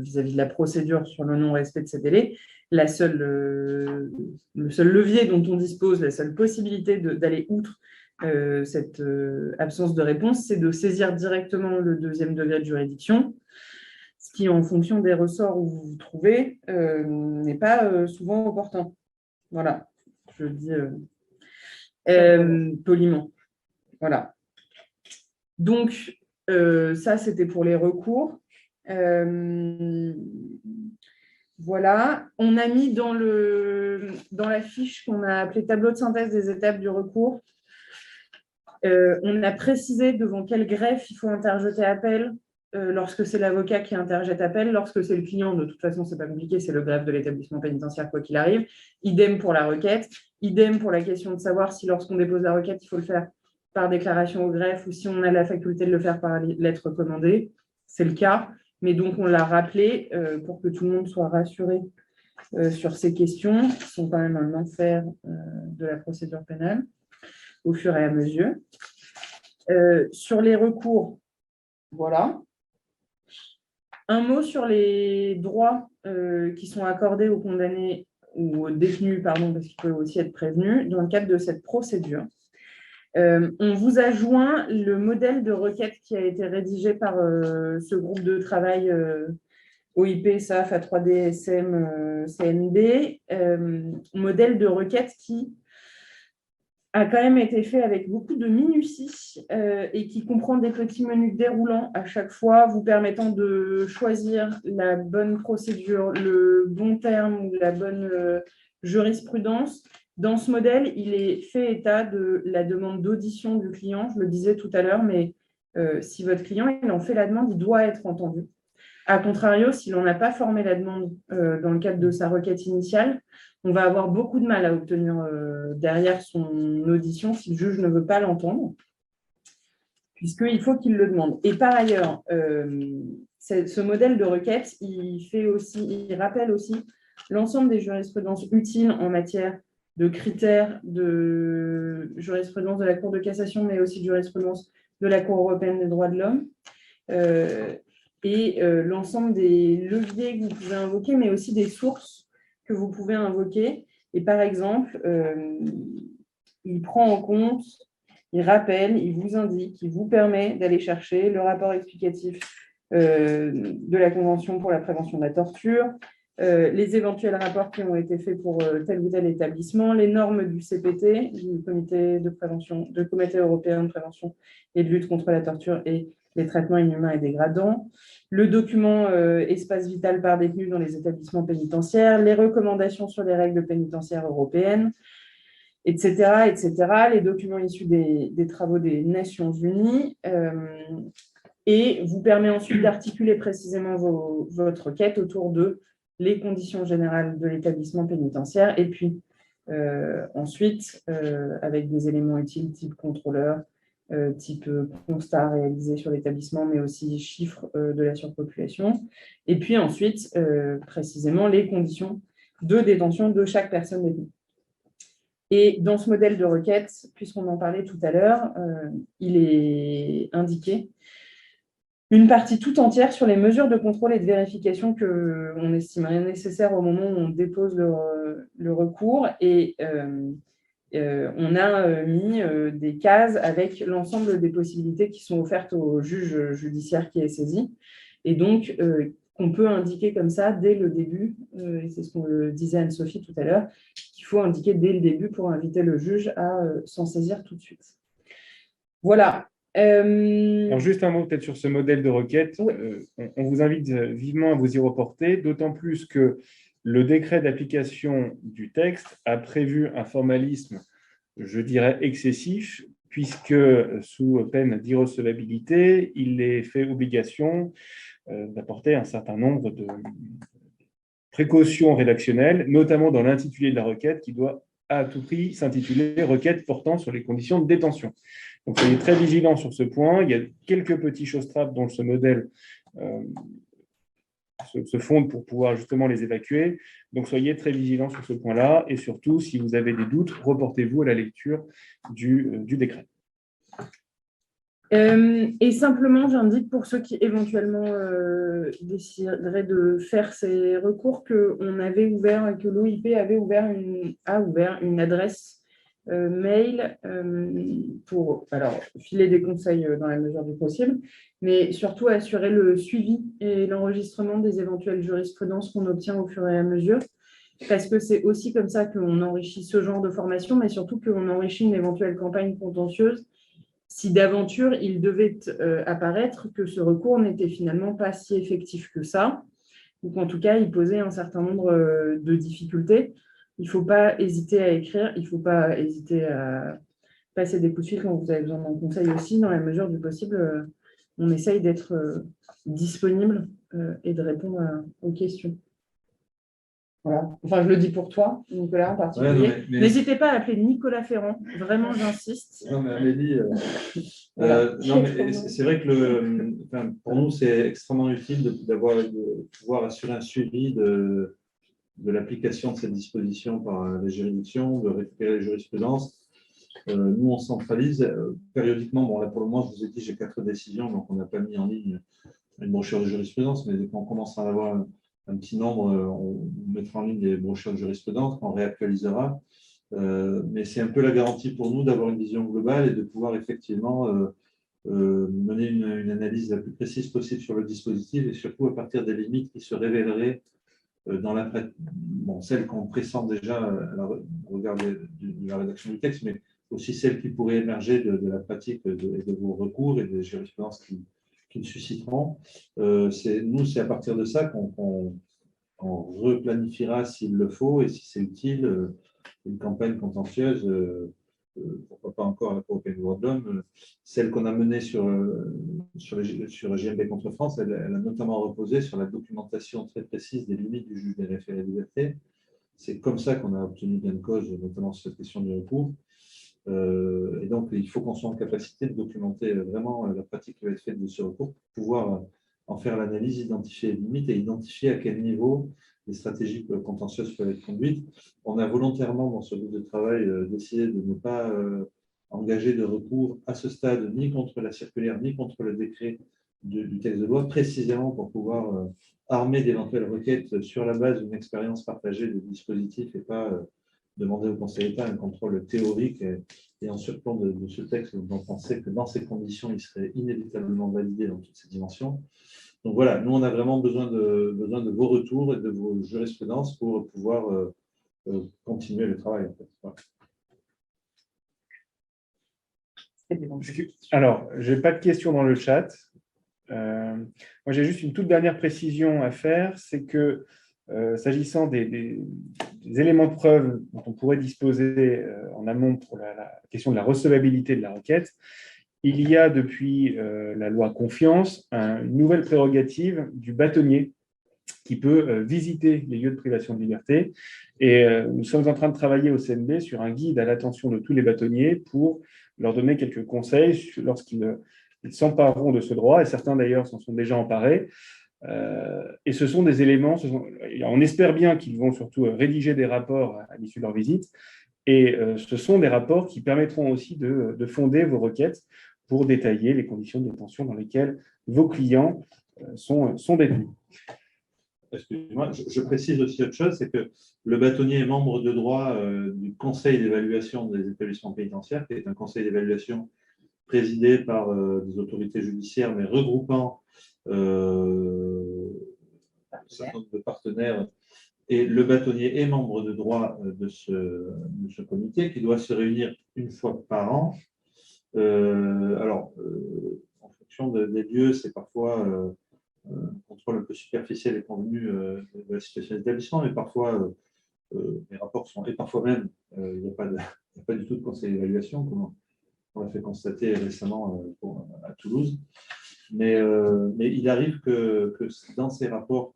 S3: vis-à-vis de la procédure sur le non-respect de ces délais. Le seul levier dont on dispose, la seule possibilité d'aller outre cette absence de réponse, c'est de saisir directement le deuxième degré de juridiction, ce qui, en fonction des ressorts où vous vous trouvez, n'est pas souvent opportun. Voilà, je le dis poliment. Voilà. Donc, ça, c'était pour les recours. Voilà. On a mis dans la fiche qu'on a appelée tableau de synthèse des étapes du recours. On a précisé devant quel greffe il faut interjeter appel lorsque c'est l'avocat qui interjette appel. Lorsque c'est le client, de toute façon, ce n'est pas compliqué, c'est le greffe de l'établissement pénitentiaire, quoi qu'il arrive. Idem pour la requête. Idem pour la question de savoir si lorsqu'on dépose la requête, il faut le faire par déclaration au greffe ou si on a la faculté de le faire par lettre commandée. C'est le cas. Mais donc, on l'a rappelé pour que tout le monde soit rassuré sur ces questions, qui sont quand même un enfer de la procédure pénale, au fur et à mesure. Sur les recours, voilà. Un mot sur les droits qui sont accordés aux condamnés ou aux détenus, pardon, parce qu'ils peuvent aussi être prévenus, dans le cadre de cette procédure. On vous a joint le modèle de requête qui a été rédigé par ce groupe de travail OIP, SAF, A3D, SM, CNB, modèle de requête qui a quand même été fait avec beaucoup de minutie et qui comprend des petits menus déroulants à chaque fois, vous permettant de choisir la bonne procédure, le bon terme ou la bonne jurisprudence. Dans ce modèle, il est fait état de la demande d'audition du client, je le disais tout à l'heure, mais si votre client il en fait la demande, il doit être entendu. A contrario, s'il n'en a pas formé la demande dans le cadre de sa requête initiale, on va avoir beaucoup de mal à obtenir derrière son audition si le juge ne veut pas l'entendre, puisqu'il faut qu'il le demande. Et par ailleurs, ce modèle de requête, il rappelle aussi l'ensemble des jurisprudences utiles en matière de critères de jurisprudence de la Cour de cassation, mais aussi de jurisprudence de la Cour européenne des droits de l'homme, et l'ensemble des leviers que vous pouvez invoquer, mais aussi des sources que vous pouvez invoquer. Et par exemple, il prend en compte, il rappelle, il vous indique, il vous permet d'aller chercher le rapport explicatif de la Convention pour la prévention de la torture, les éventuels rapports qui ont été faits pour tel ou tel établissement, les normes du CPT, du Comité européen de prévention et de lutte contre la torture et les traitements inhumains et dégradants, le document espace vital par détenu dans les établissements pénitentiaires, les recommandations sur les règles pénitentiaires européennes, etc., les documents issus des travaux des Nations Unies, et vous permet ensuite d'articuler précisément votre requête autour de les conditions générales de l'établissement pénitentiaire et puis ensuite, avec des éléments utiles type contrôleur, type constat réalisé sur l'établissement, mais aussi chiffres de la surpopulation. Et puis ensuite, précisément, les conditions de détention de chaque personne détenue. Et dans ce modèle de requête, puisqu'on en parlait tout à l'heure, il est indiqué une partie tout entière sur les mesures de contrôle et de vérification qu'on estimerait nécessaires au moment où on dépose le recours. Et on a mis des cases avec l'ensemble des possibilités qui sont offertes au juge judiciaire qui est saisi. Et donc, on peut indiquer comme ça dès le début, et c'est ce qu'on disait Anne-Sophie tout à l'heure, qu'il faut indiquer dès le début pour inviter le juge à s'en saisir tout de suite. Voilà.
S1: Alors, juste un mot peut-être sur ce modèle de requête.
S3: Oui.
S1: On vous invite vivement à vous y reporter, d'autant plus que le décret d'application du texte a prévu un formalisme, je dirais, excessif, puisque sous peine d'irrecevabilité, il est fait obligation d'apporter un certain nombre de précautions rédactionnelles, notamment dans l'intitulé de la requête, qui doit à tout prix s'intituler « Requête portant sur les conditions de détention ». Donc, soyez très vigilants sur ce point. Il y a quelques petits choses-trappes dont ce modèle se fonde pour pouvoir justement les évacuer. Donc, soyez très vigilants sur ce point-là. Et surtout, si vous avez des doutes, reportez-vous à la lecture du décret.
S3: Et simplement, j'indique pour ceux qui éventuellement décideraient de faire ces recours qu'on avait ouvert, que l'OIP a ouvert une adresse mail pour filer des conseils dans la mesure du possible, mais surtout assurer le suivi et l'enregistrement des éventuelles jurisprudences qu'on obtient au fur et à mesure, parce que c'est aussi comme ça qu'on enrichit ce genre de formation, mais surtout qu'on enrichit une éventuelle campagne contentieuse si d'aventure il devait apparaître que ce recours n'était finalement pas si effectif que ça, ou qu'en tout cas il posait un certain nombre de difficultés. Il ne faut pas hésiter à écrire, il ne faut pas hésiter à passer des coups de fil quand vous avez besoin d'un conseil aussi. Dans la mesure du possible, on essaye d'être disponible et de répondre aux questions. Voilà. Enfin, je le dis pour toi, Nicolas en particulier. Ouais, n'hésitez pas à appeler Nicolas Ferrand, vraiment j'insiste.
S2: Non, mais Amélie, c'est vrai que pour nous, c'est extrêmement utile de pouvoir assurer un suivi de l'application de cette disposition par les juridictions, de récupérer les jurisprudences. Nous, on centralise périodiquement. Bon, là, pour le moment, je vous ai dit, j'ai 4 décisions, donc on n'a pas mis en ligne une brochure de jurisprudence, mais quand on commence à avoir un petit nombre, on mettra en ligne des brochures de jurisprudence qu'on réactualisera. Mais c'est un peu la garantie pour nous d'avoir une vision globale et de pouvoir effectivement mener une analyse la plus précise possible sur le dispositif et surtout à partir des limites qui se révéleraient dans celles qu'on pressent déjà au regard de la rédaction du texte, mais aussi celles qui pourraient émerger de la pratique et de vos recours et des jurisprudences qui le susciteront. C'est à partir de ça qu'on replanifiera s'il le faut et si c'est utile une campagne contentieuse, pourquoi pas encore à la Cour européenne des droits de l'homme. Celle qu'on a menée sur JMB contre France, elle a notamment reposé sur la documentation très précise des limites du juge des référés liberté. C'est comme ça qu'on a obtenu gain de cause, notamment sur cette question du recours. Et donc, il faut qu'on soit en capacité de documenter vraiment la pratique qui va être faite de ce recours pour pouvoir en faire l'analyse, identifier les limites et identifier à quel niveau les stratégies contentieuses peuvent être conduites. On a volontairement, dans ce groupe de travail, décidé de ne pas engager de recours à ce stade, ni contre la circulaire, ni contre le décret du texte de loi, précisément pour pouvoir armer d'éventuelles requêtes sur la base d'une expérience partagée de dispositifs et pas demander au Conseil d'État un contrôle théorique et en surplomb de ce texte dont on sait que dans ces conditions, il serait inévitablement validé dans toutes ces dimensions. Donc voilà, nous, on a vraiment besoin de vos retours et de vos jurisprudences pour pouvoir continuer le travail. En fait.
S3: Voilà.
S1: Alors, je n'ai pas de questions dans le chat. Moi, j'ai juste une toute dernière précision à faire, c'est que s'agissant des éléments de preuve dont on pourrait disposer en amont pour la question de la recevabilité de la requête, il y a depuis la loi Confiance une nouvelle prérogative du bâtonnier qui peut visiter les lieux de privation de liberté. Et nous sommes en train de travailler au CNB sur un guide à l'attention de tous les bâtonniers pour leur donner quelques conseils lorsqu'ils s'empareront de ce droit, et certains d'ailleurs s'en sont déjà emparés. Et ce sont des éléments, on espère bien qu'ils vont surtout rédiger des rapports à l'issue de leur visite, et ce sont des rapports qui permettront aussi de fonder vos requêtes pour détailler les conditions de détention dans lesquelles vos clients sont détenus.
S2: Excusez-moi, je précise aussi autre chose, c'est que le bâtonnier est membre de droit du conseil d'évaluation des établissements pénitentiaires, qui est un conseil d'évaluation présidé par des autorités judiciaires, mais regroupant un certain nombre de partenaires. Et le bâtonnier est membre de droit de ce comité, qui doit se réunir une fois par an. En fonction des lieux, c'est parfois un contrôle un peu superficiel et convenu de la situation d'établissement, mais parfois les rapports sont, et parfois même il n'y a pas du tout de conseil d'évaluation, comme on l'a fait constater récemment à Toulouse. Mais il arrive que dans ces rapports,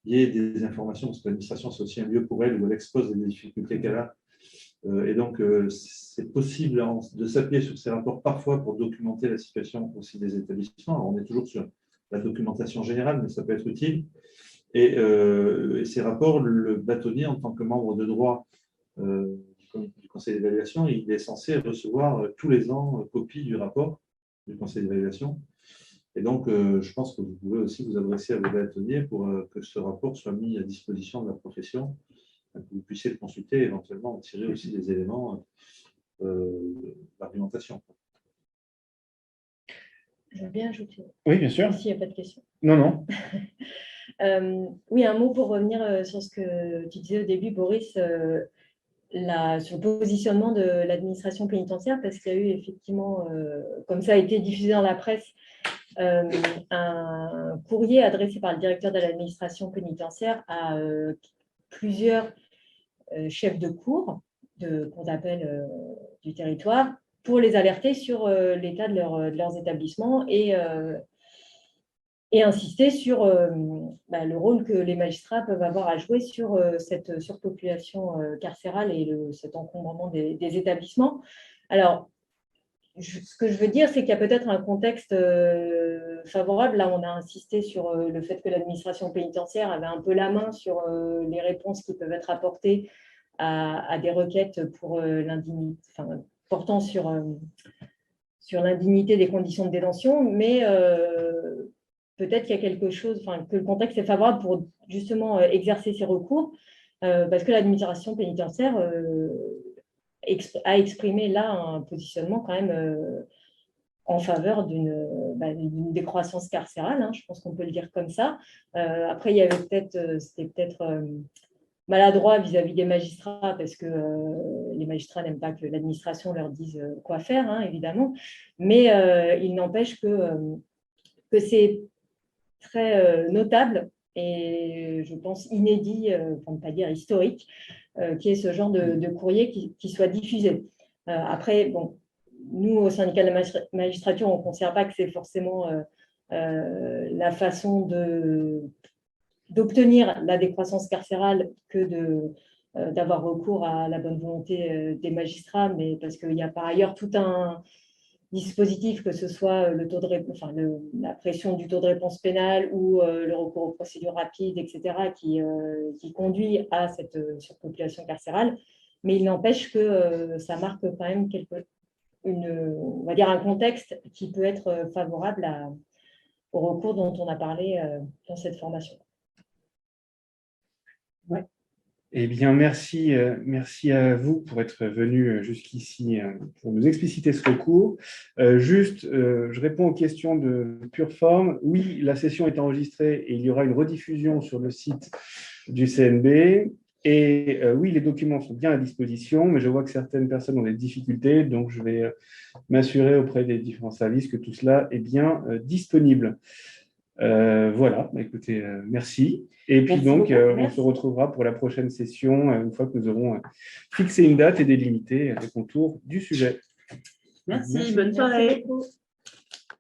S2: il y ait des informations, parce que l'administration, c'est aussi un lieu pour elle où elle expose les difficultés qu'elle a. Et donc, c'est possible de s'appuyer sur ces rapports parfois pour documenter la situation aussi des établissements. Alors, on est toujours sur la documentation générale, mais ça peut être utile. Et ces rapports, le bâtonnier, en tant que membre de droit du conseil d'évaluation, il est censé recevoir tous les ans copie du rapport du conseil d'évaluation. Et donc, je pense que vous pouvez aussi vous adresser à vos bâtonniers pour que ce rapport soit mis à disposition de la profession, que vous puissiez le consulter et éventuellement en tirer aussi des éléments d'argumentation.
S4: Je veux bien ajouter.
S1: Oui, bien sûr.
S4: S'il n'y a pas de questions.
S1: Non, non.
S4: Oui, un mot pour revenir sur ce que tu disais au début, Boris, sur le positionnement de l'administration pénitentiaire, parce qu'il y a eu effectivement, comme ça a été diffusé dans la presse, un courrier adressé par le directeur de l'administration pénitentiaire à plusieurs chefs de cour qu'on appelle du territoire pour les alerter sur l'état de leurs établissements et insister sur le rôle que les magistrats peuvent avoir à jouer sur cette surpopulation carcérale et cet encombrement des établissements. Alors, ce que je veux dire, c'est qu'il y a peut-être un contexte favorable. Là, on a insisté sur le fait que l'administration pénitentiaire avait un peu la main sur les réponses qui peuvent être apportées à des requêtes pour portant sur l'indignité des conditions de détention, mais peut-être qu'il y a quelque chose, que le contexte est favorable pour justement exercer ces recours, parce que l'administration pénitentiaire a exprimé là un positionnement quand même en faveur d'une décroissance carcérale, je pense qu'on peut le dire comme ça. Après, il y avait c'était peut-être maladroit vis-à-vis des magistrats, parce que les magistrats n'aiment pas que l'administration leur dise quoi faire, évidemment, mais il n'empêche que c'est très notable et je pense inédit, pour ne pas dire historique, qu'il y ait ce genre de courrier qui soit diffusé. Après, bon, nous, au syndicat de la magistrature, on ne considère pas que c'est forcément la façon d'obtenir la décroissance carcérale que d'avoir recours à la bonne volonté des magistrats, mais parce qu'il y a par ailleurs tout un dispositif, que ce soit la pression du taux de réponse pénale ou le recours aux procédures rapides, etc., qui conduit à cette surpopulation carcérale. Mais il n'empêche que ça marque quand même on va dire un contexte qui peut être favorable au recours dont on a parlé dans cette formation.
S1: Ouais. Eh bien, merci à vous pour être venu jusqu'ici pour nous expliciter ce recours. Je réponds aux questions de pure forme. Oui, la session est enregistrée et il y aura une rediffusion sur le site du CNB. Et oui, les documents sont bien à disposition, mais je vois que certaines personnes ont des difficultés, donc je vais m'assurer auprès des différents services que tout cela est bien disponible. Voilà, écoutez, merci. Et puis donc, on se retrouvera pour la prochaine session une fois que nous aurons fixé une date et délimité les contours du sujet.
S3: Merci,
S2: Merci.
S3: bonne soirée.
S4: Merci beaucoup.